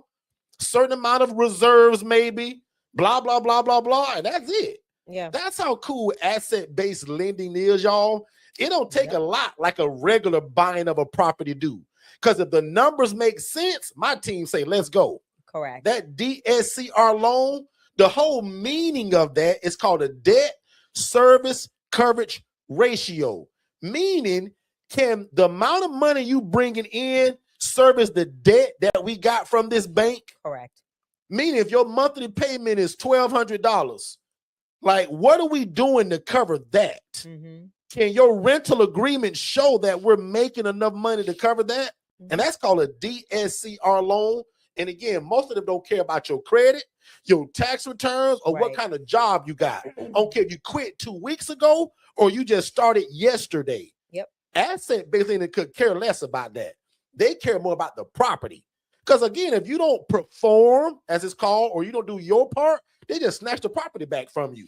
certain amount of reserves, maybe, blah, blah, blah, blah, blah, and that's it. Yeah. That's how cool asset-based lending is, y'all. It don't take a lot like a regular buying of a property do. Because if the numbers make sense, my team say, let's go. Correct. That DSCR loan, the whole meaning of that is called a debt service coverage ratio, meaning can the amount of money you bringing in service the debt that we got from this bank? Correct. Meaning if your monthly payment is $1,200, like what are we doing to cover that? Can your rental agreement show that we're making enough money to cover that? And that's called a DSCR loan. And again, most of them don't care about your credit, your tax returns, or what kind of job you got. I don't care if you quit 2 weeks ago or you just started yesterday. Yep. Asset basically could care less about that. They care more about the property. Because again, if you don't perform, as it's called, or you don't do your part, they just snatch the property back from you.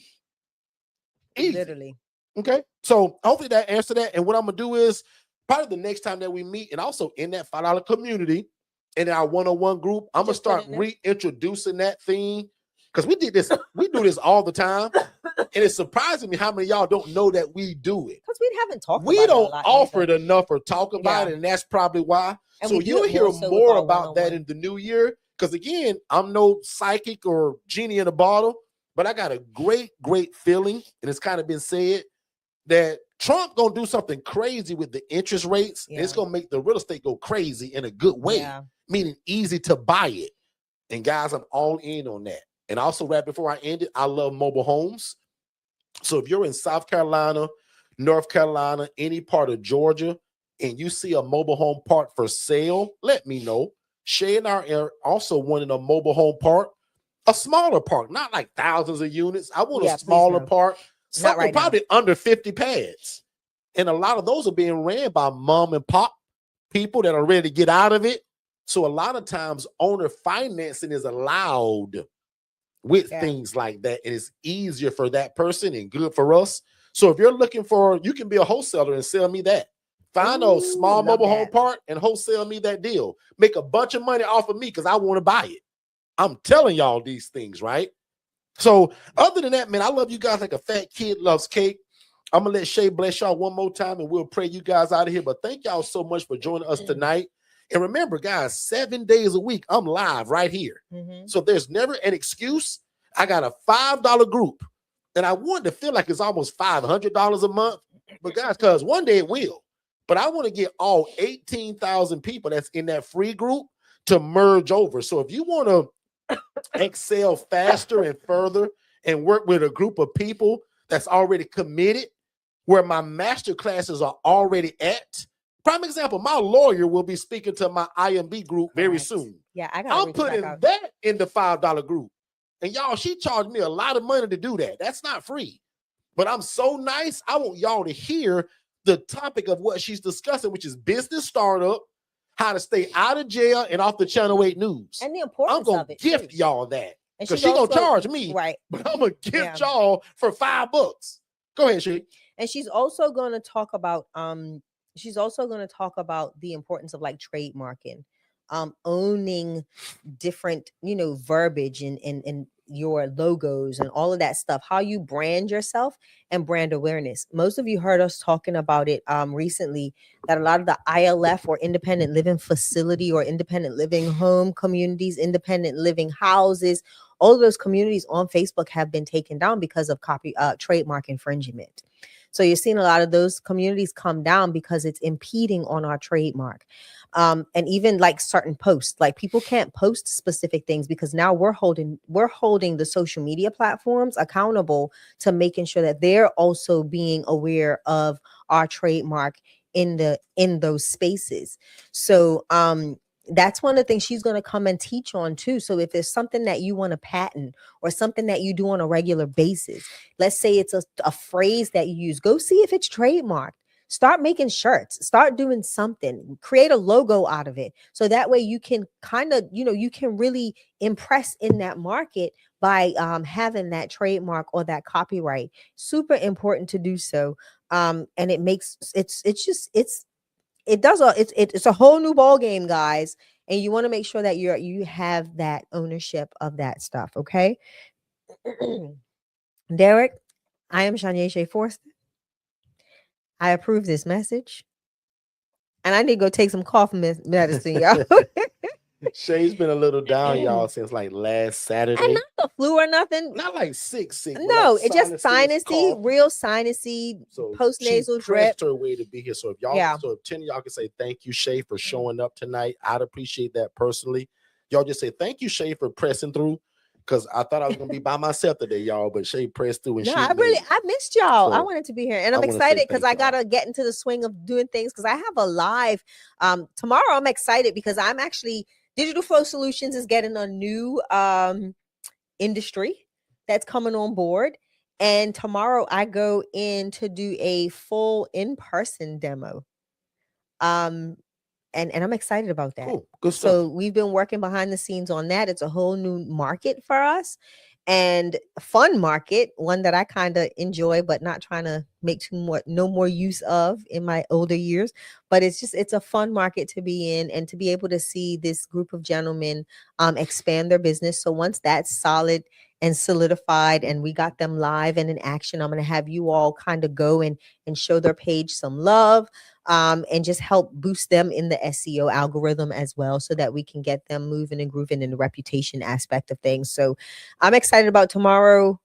Easy. Literally. Okay. So hopefully that answered that. And what I'm going to do is probably the next time that we meet, and also in that $5 community, in our one-on-one group, I'm going to start reintroducing that thing. Because we do this all the time. And it's surprising me how many of y'all don't know that we do it. Because we haven't talked about it. We don't offer offer it enough or talk about it, and that's probably why. And so you'll hear more about that in the new year. Because again, I'm no psychic or genie in a bottle, but I got a great feeling, and it's kind of been said that Trump gonna do something crazy with the interest rates. And it's gonna make the real estate go crazy in a good way, meaning easy to buy it. And guys, I'm all in on that. And also, right before I end it, I love mobile homes. So if you're in South Carolina, North Carolina, any part of Georgia, and you see a mobile home park for sale, let me know. Shay and I are also wanting a mobile home park, a smaller park, not like thousands of units. I want a smaller park, something probably under 50 pads. And a lot of those are being ran by mom and pop people that are ready to get out of it. So a lot of times owner financing is allowed with things like that. And it's easier for that person and good for us. So if you're looking for, you can be a wholesaler and sell me that. Find a small mobile home park and wholesale me that deal. Make a bunch of money off of me because I want to buy it. I'm telling y'all these things, right? So other than that, man, I love you guys like a fat kid loves cake. I'm going to let Shay bless y'all one more time and we'll pray you guys out of here. But thank y'all so much for joining us tonight. And remember, guys, 7 days a week, I'm live right here. So there's never an excuse. I got a $5 group. And I want to feel like it's almost $500 a month. But guys, because one day it will. But I want to get all 18,000 people that's in that free group to merge over. So if you want to excel faster and further and work with a group of people that's already committed, where my master classes are already at. Prime example, my lawyer will be speaking to my IMB group very soon. Yeah, I'm putting that in the $5 group. And y'all, she charged me a lot of money to do that. That's not free. But I'm so nice. I want y'all to hear the topic of what she's discussing, which is business startup, how to stay out of jail and off the Channel 8 news. And the importance of it. I'm going to gift y'all that. Because she's going to charge me. Right. But I'm going to gift y'all for $5. Go ahead, Shay. And she's also going to talk about the importance of like trademarking, owning different, verbiage and your logos and all of that stuff, how you brand yourself and brand awareness. Most of you heard us talking about it recently, that a lot of the ILF or independent living facility or independent living home communities, independent living houses, all of those communities on Facebook have been taken down because of trademark infringement. So you're seeing a lot of those communities come down because it's impeding on our trademark. And even like certain posts, like people can't post specific things because now we're holding the social media platforms accountable to making sure that they're also being aware of our trademark in those spaces. So that's one of the things she's going to come and teach on too. So if there's something that you want to patent or something that you do on a regular basis, let's say it's a phrase that you use, go see if it's trademarked. Start making shirts, start doing something, create a logo out of it. So that way you can kind of, you can really impress in that market by having that trademark or that copyright. Super important to do so. And it makes, it's a whole new ball game, guys. And you want to make sure that you have that ownership of that stuff. Okay. Derek, I am Shanya Shea Forston. I approve this message. And I need to go take some cough medicine, y'all. Shay's been a little down, y'all, since like last Saturday. And not the flu or nothing. Not like sick. No, like it's just sinusy, real sinusy, so postnasal she drip. her way to be here. So if y'all, so if 10 of y'all can say thank you, Shay, for showing up tonight, I'd appreciate that personally. Y'all just say thank you, Shay, for pressing through. Because I thought I was gonna be by myself today, y'all, but Shay pressed through and I missed y'all. So I wanted to be here, and I'm excited because I gotta get into the swing of doing things. Because I have a live tomorrow. I'm excited because I'm actually Digital Flow Solutions is getting a new industry that's coming on board, and tomorrow I go in to do a full in-person demo. And I'm excited about that. Cool. Good stuff. So we've been working behind the scenes on that. It's a whole new market for us and a fun market, one that I kind of enjoy, but not trying to make no more use of in my older years. But it's a fun market to be in and to be able to see this group of gentlemen expand their business. So once that's solid and solidified and we got them live and in action, I'm going to have you all kind of go and show their page some love. and just help boost them in the SEO algorithm as well, so that we can get them moving and grooving in the reputation aspect of things. So I'm excited about tomorrow.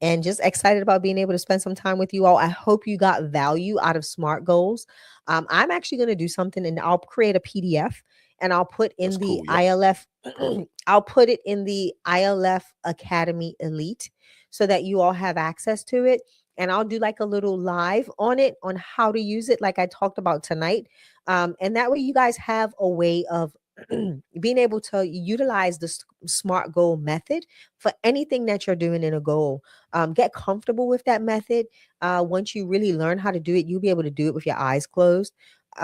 And just excited about being able to spend some time with you all. I hope you got value out of SMART goals. I'm actually going to do something, and I'll create a PDF, and I'll put in That's the cool, yeah. ILF. I'll put it in the ILF Academy Elite, so that you all have access to it. And I'll do like a little live on it, on how to use it, like I talked about tonight. And that way you guys have a way of being able to utilize the SMART goal method for anything that you're doing in a goal. Get comfortable with that method. Once you really learn how to do it, you'll be able to do it with your eyes closed.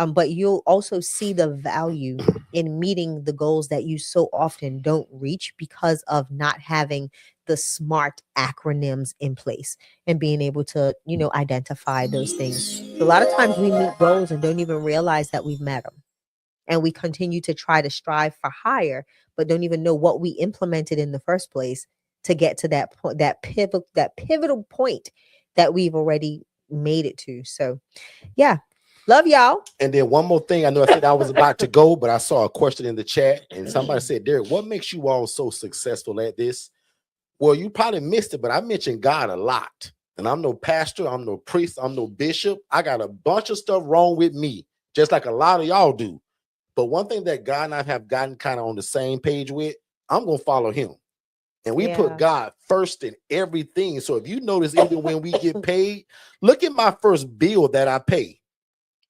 But you'll also see the value in meeting the goals that you so often don't reach because of not having the SMART acronyms in place and being able to, identify those things. So a lot of times we meet goals and don't even realize that we've met them. And we continue to try to strive for higher, but don't even know what we implemented in the first place to get to that point, that pivotal point that we've already made it to. So yeah, love y'all. And then one more thing, I know I said I was about to go, but I saw a question in the chat, and somebody said, Derek, what makes you all so successful at this? Well, you probably missed it, but I mentioned God a lot. And I'm no pastor, I'm no priest, I'm no bishop. I got a bunch of stuff wrong with me, just like a lot of y'all do. But one thing that God and I have gotten kind of on the same page with, I'm going to follow him. And we put God first in everything. So if you notice, even when we get paid, look at my first bill that I pay.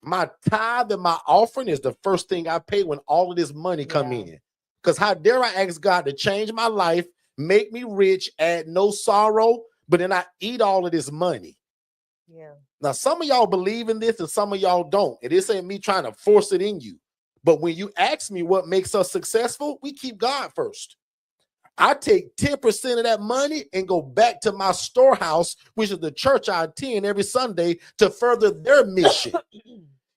My tithe and my offering is the first thing I pay when all of this money come in. Because how dare I ask God to change my life, make me rich, add no sorrow, but then I eat all of this money. Yeah. Now, some of y'all believe in this and some of y'all don't. And this ain't me trying to force it in you. But when you ask me what makes us successful, we keep God first. I take 10% of that money and go back to my storehouse, which is the church I attend every Sunday, to further their mission.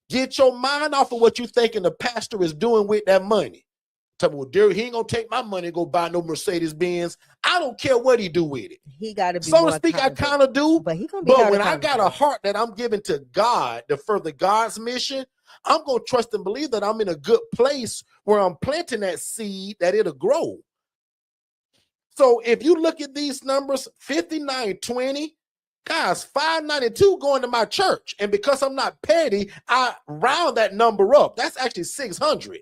Get your mind off of what you thinking the pastor is doing with that money. Tell me, well, Derek, he ain't gonna take my money and go buy no Mercedes Benz. I don't care what he do with it. He got to be, so to speak, I kind of do. But he gonna be. But when I got a heart that I'm giving to God to further God's mission, I'm gonna trust and believe that I'm in a good place where I'm planting that seed that it'll grow. So if you look at these numbers, 5920, guys, 592 going to my church. And because I'm not petty, I round that number up. That's actually 600.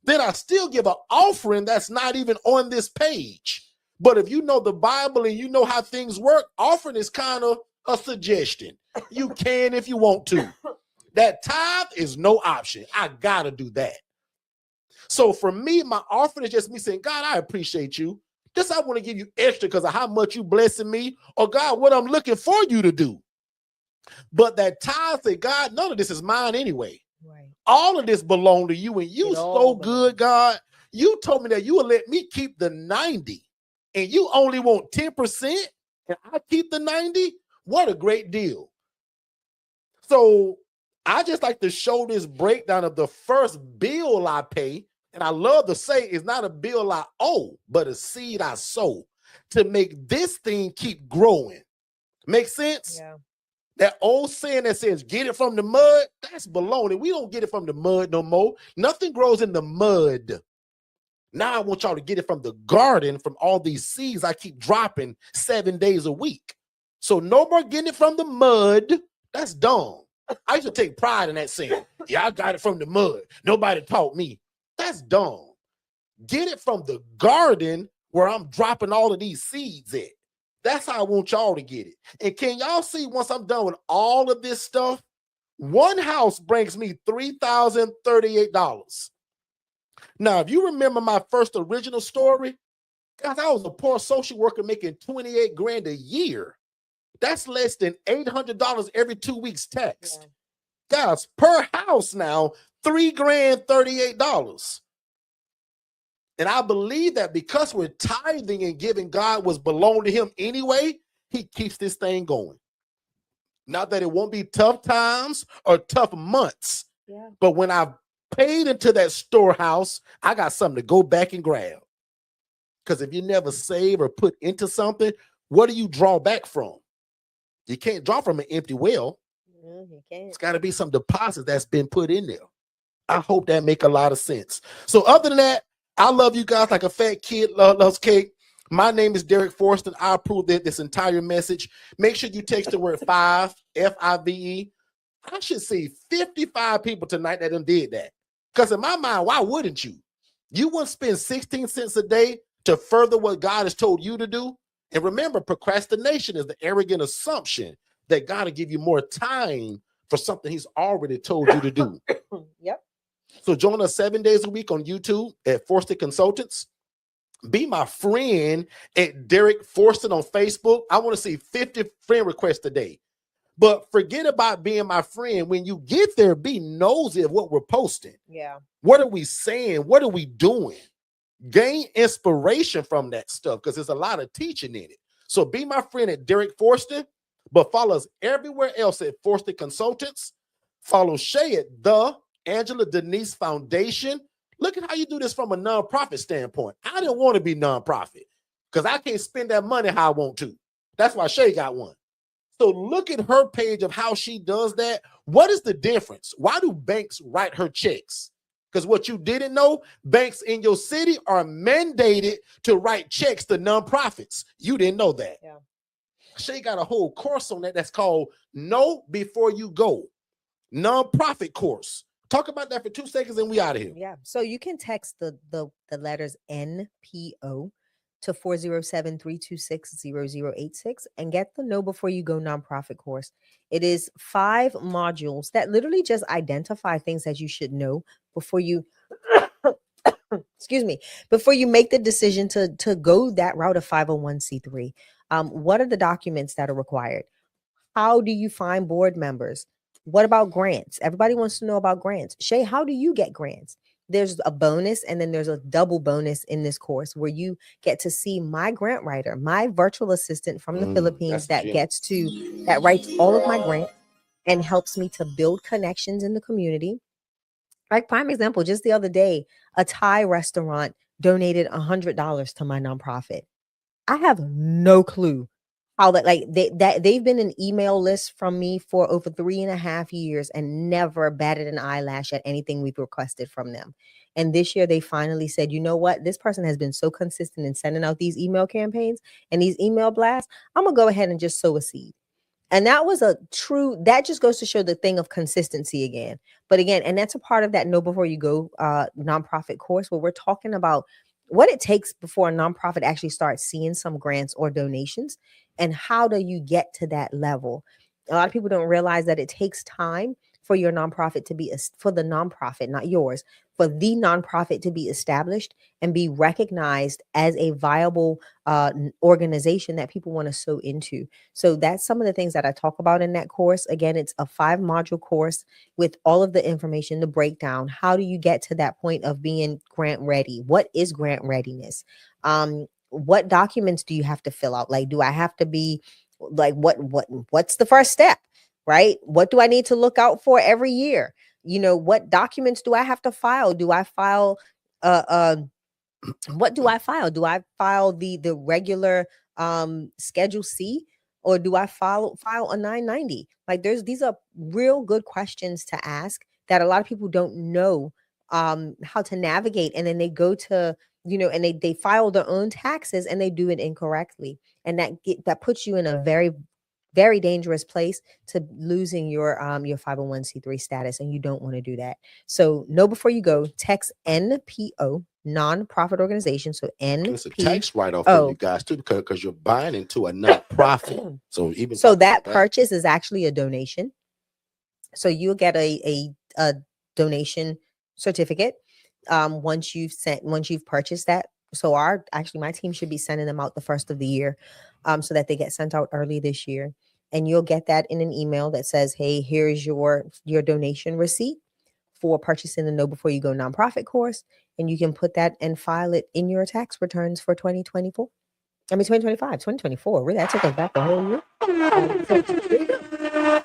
Then I still give an offering that's not even on this page. But if you know the Bible and you know how things work, offering is kind of a suggestion. You can if you want to. That tithe is no option. I got to do that. So for me, my offering is just me saying, God, I appreciate you. This I want to give you extra because of how much you blessing me, or God, what I'm looking for you to do. But that tithe say, God, none of this is mine anyway. Right. All of this belong to you, and you so good, God. You told me that you will let me keep the 90, and you only want 10%, and I keep the 90. What a great deal. So I just like to show this breakdown of the first bill I pay. And I love to say it's not a bill I owe, but a seed I sow to make this thing keep growing. Make sense? Yeah. That old saying that says, get it from the mud, that's baloney. We don't get it from the mud no more. Nothing grows in the mud. Now I want y'all to get it from the garden, from all these seeds I keep dropping 7 days a week. So no more getting it from the mud. That's dumb. I used to take pride in that saying. Yeah, I got it from the mud. Nobody taught me. That's dumb. Get it from the garden where I'm dropping all of these seeds at. That's how I want y'all to get it. And can y'all see, once I'm done with all of this stuff, one house brings me $3,038. Now, if you remember my first original story, guys, I was a poor social worker making 28 grand a year. That's less than $800 every 2 weeks taxed. Yeah. Guys, per house now, $3,038. And I believe that because we're tithing and giving God what's belong to him anyway, he keeps this thing going. Not that it won't be tough times or tough months, but when I've paid into that storehouse, I got something to go back and grab. Because if you never save or put into something, what do you draw back from? You can't draw from an empty well. You can't. It's got to be some deposit that's been put in there. I hope that make a lot of sense. So other than that, I love you guys like a fat kid loves cake. My name is Derek Forston. I approve this entire message. Make sure you text the word 5, F-I-V-E. I should see 55 people tonight that done did that. Because in my mind, why wouldn't you? You wouldn't spend 16 cents a day to further what God has told you to do. And remember, procrastination is the arrogant assumption that God will give you more time for something he's already told you to do. Yep. So join us 7 days a week on YouTube at Forston Consultants. Be my friend at Derek Forston on Facebook. I want to see 50 friend requests today. But forget about being my friend. When you get there, be nosy of what we're posting. Yeah. What are we saying? What are we doing? Gain inspiration from that stuff because there's a lot of teaching in it. So be my friend at Derek Forston, but follow us everywhere else at Forston Consultants. Follow Shay at the Angela Denise Foundation. Look at how you do this from a nonprofit standpoint. I didn't want to be nonprofit because I can't spend that money how I want to. That's why Shay got one. So look at her page of how she does that. What is the difference? Why do banks write her checks? Because what you didn't know, banks in your city are mandated to write checks to nonprofits. You didn't know that. Yeah. Shay got a whole course on that that's called Know Before You Go. Nonprofit course. Talk about that for 2 seconds and we out of here. Yeah. So you can text the letters NPO to 407-326-0086 and get the Know Before You Go nonprofit course. It is 5 modules that literally just identify things that you should know before you excuse me, before you make the decision to go that route of 501c3. What are the documents that are required? How do you find board members? What about grants? Everybody wants to know about grants. Shay, how do you get grants? There's a bonus and then there's a double bonus in this course where you get to see my grant writer, my virtual assistant from the Philippines that writes all of my grants and helps me to build connections in the community. Like prime example, just the other day, a Thai restaurant donated $100 to my nonprofit. I have no clue how they've been an email list from me for over 3.5 years and never batted an eyelash at anything we've requested from them. And this year they finally said, you know what? This person has been so consistent in sending out these email campaigns and these email blasts. I'm going to go ahead and just sow a seed. And that was that just goes to show the thing of consistency again. But again, and that's a part of that Know Before You Go nonprofit course where we're talking about what it takes before a nonprofit actually starts seeing some grants or donations. And how do you get to that level? A lot of people don't realize that it takes time for your nonprofit to be, for the nonprofit, not yours, for the nonprofit to be established and be recognized as a viable organization that people want to sow into. So that's some of the things that I talk about in that course. Again, it's a 5-module course with all of the information, the breakdown. How do you get to that point of being grant ready? What is grant readiness? What documents do you have to fill out? Like, do I have to be like, what's the first step, right? What do I need to look out for every year? You know, what documents do I have to file? Do I file, what do I file? Do I file the regular Schedule C or do I file a 990? Like these are real good questions to ask that a lot of people don't know how to navigate. And then they go to, you know, and they file their own taxes and they do it incorrectly. And that puts you in a very, very dangerous place to losing your 501c3 status. And you don't want to do that. So Know Before You Go, text NPO, nonprofit organization. So NPO. It's a tax write-off for you guys too, because you're buying into a nonprofit. So that purchase is actually a donation. So you'll get a donation certificate once you've purchased that. So my team should be sending them out the first of the year so that they get sent out early this year. And you'll get that in an email that says, hey, here's your donation receipt for purchasing the Know Before You Go nonprofit course. And you can put that and file it in your tax returns for 2024. I mean, 2024. Really, that took us back the whole year.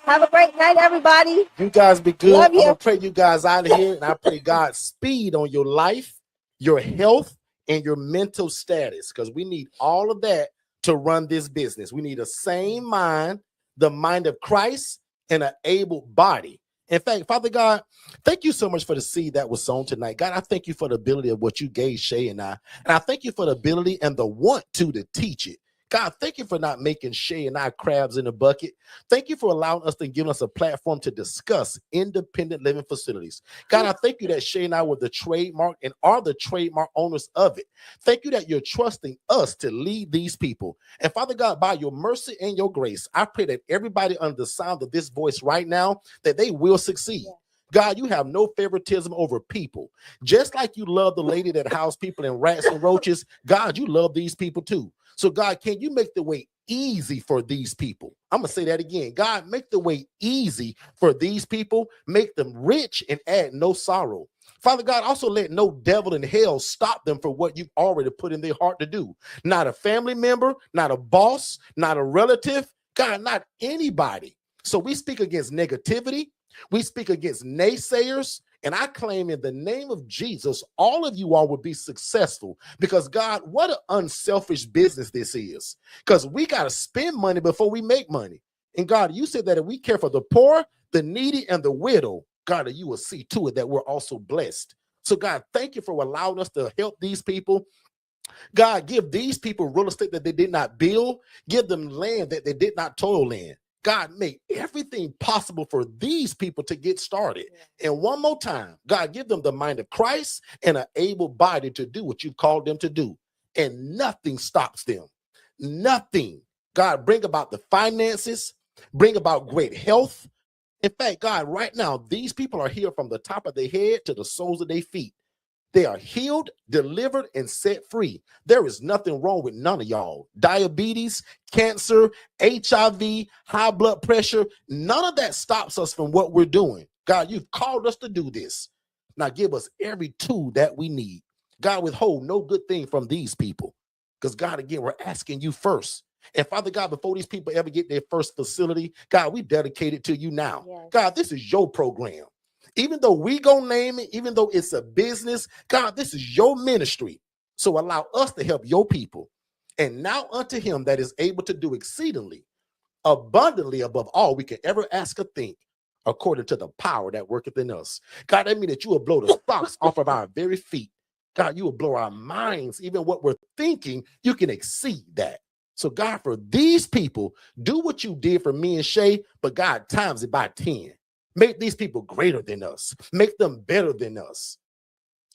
Have a great night, everybody. You guys be good. Love you. I'm going to pray you guys out of here. And I pray God's speed on your life, your health, and your mental status. Because we need all of that to run this business. We need a sane mind, the mind of Christ, and an able body. In fact, Father God, thank you so much for the seed that was sown tonight. God, I thank you for the ability of what you gave Shay and I. And I thank you for the ability and the want to teach it. God, thank you for not making Shay and I crabs in a bucket. Thank you for allowing us to give us a platform to discuss independent living facilities. God, I thank you that Shay and I were the trademark and are the trademark owners of it. Thank you that you're trusting us to lead these people. And Father God, by your mercy and your grace, I pray that everybody under the sound of this voice right now, that they will succeed. God, you have no favoritism over people. Just like you love the lady that housed people in rats and roaches, God, you love these people too. So God, can you make the way easy for these people? I'm going to say that again. God, make the way easy for these people. Make them rich and add no sorrow. Father God, also let no devil in hell stop them for what you've already put in their heart to do. Not a family member, not a boss, not a relative. God, not anybody. So we speak against negativity. We speak against naysayers. And I claim in the name of Jesus, all of you all will be successful, because God, what an unselfish business this is, because we got to spend money before we make money. And God, you said that if we care for the poor, the needy, and the widow, God, you will see to it that we're also blessed. So God, thank you for allowing us to help these people. God, give these people real estate that they did not build. Give them land that they did not toil in. God, make everything possible for these people to get started. And one more time, God, give them the mind of Christ and an able body to do what you called them to do. And nothing stops them. Nothing. God, bring about the finances, bring about great health. In fact, God, right now, these people are healed from the top of their head to the soles of their feet. They are healed, delivered, and set free. There is nothing wrong with none of y'all. Diabetes, cancer, HIV, high blood pressure, none of that stops us from what we're doing. God, you've called us to do this. Now give us every tool that we need. God, withhold no good thing from these people. Because God, again, we're asking you first. And Father God, before these people ever get their first facility, God, we dedicate it to you now. Yes. God, this is your program. Even though we gonna name it, even though it's a business, God, this is your ministry. So allow us to help your people. And now unto him that is able to do exceedingly, abundantly above all we can ever ask or think, according to the power that worketh in us. God, that means that you will blow the socks off of our very feet. God, you will blow our minds. Even what we're thinking, you can exceed that. So God, for these people, do what you did for me and Shay, but God, times it by 10. Make these people greater than us. Make them better than us.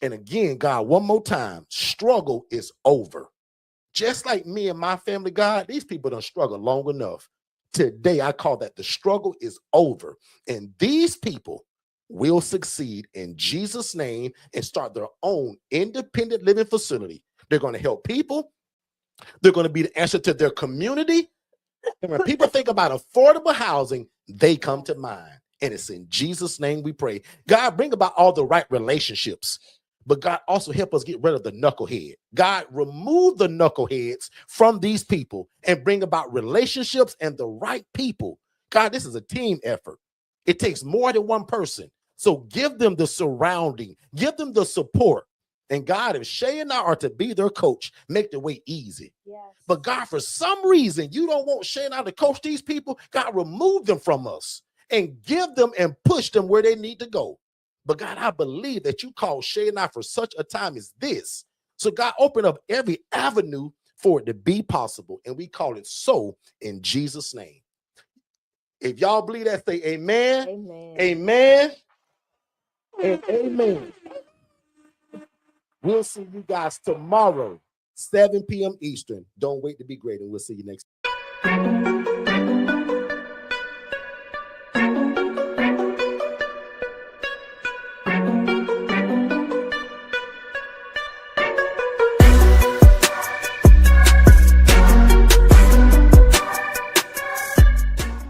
And again, God, one more time, struggle is over. Just like me and my family, God, these people don't struggle long enough. Today, I call that the struggle is over. And these people will succeed in Jesus' name and start their own independent living facility. They're going to help people. They're going to be the answer to their community. And when people think about affordable housing, they come to mind. And it's in Jesus' name we pray. God, bring about all the right relationships. But God, also help us get rid of the knucklehead. God, remove the knuckleheads from these people and bring about relationships and the right people. God, this is a team effort. It takes more than one person. So give them the surrounding. Give them the support. And God, if Shay and I are to be their coach, make the way easy. Yes. But God, for some reason, you don't want Shay and I to coach these people. God, remove them from us and give them and push them where they need to go. But God, I believe that you called Shay and I for such a time as this. So God, open up every avenue for it to be possible. And we call it so in Jesus' name. If y'all believe that, say amen, amen, amen, and amen. We'll see you guys tomorrow, 7 p.m. Eastern. Don't wait to be great, and we'll see you next time.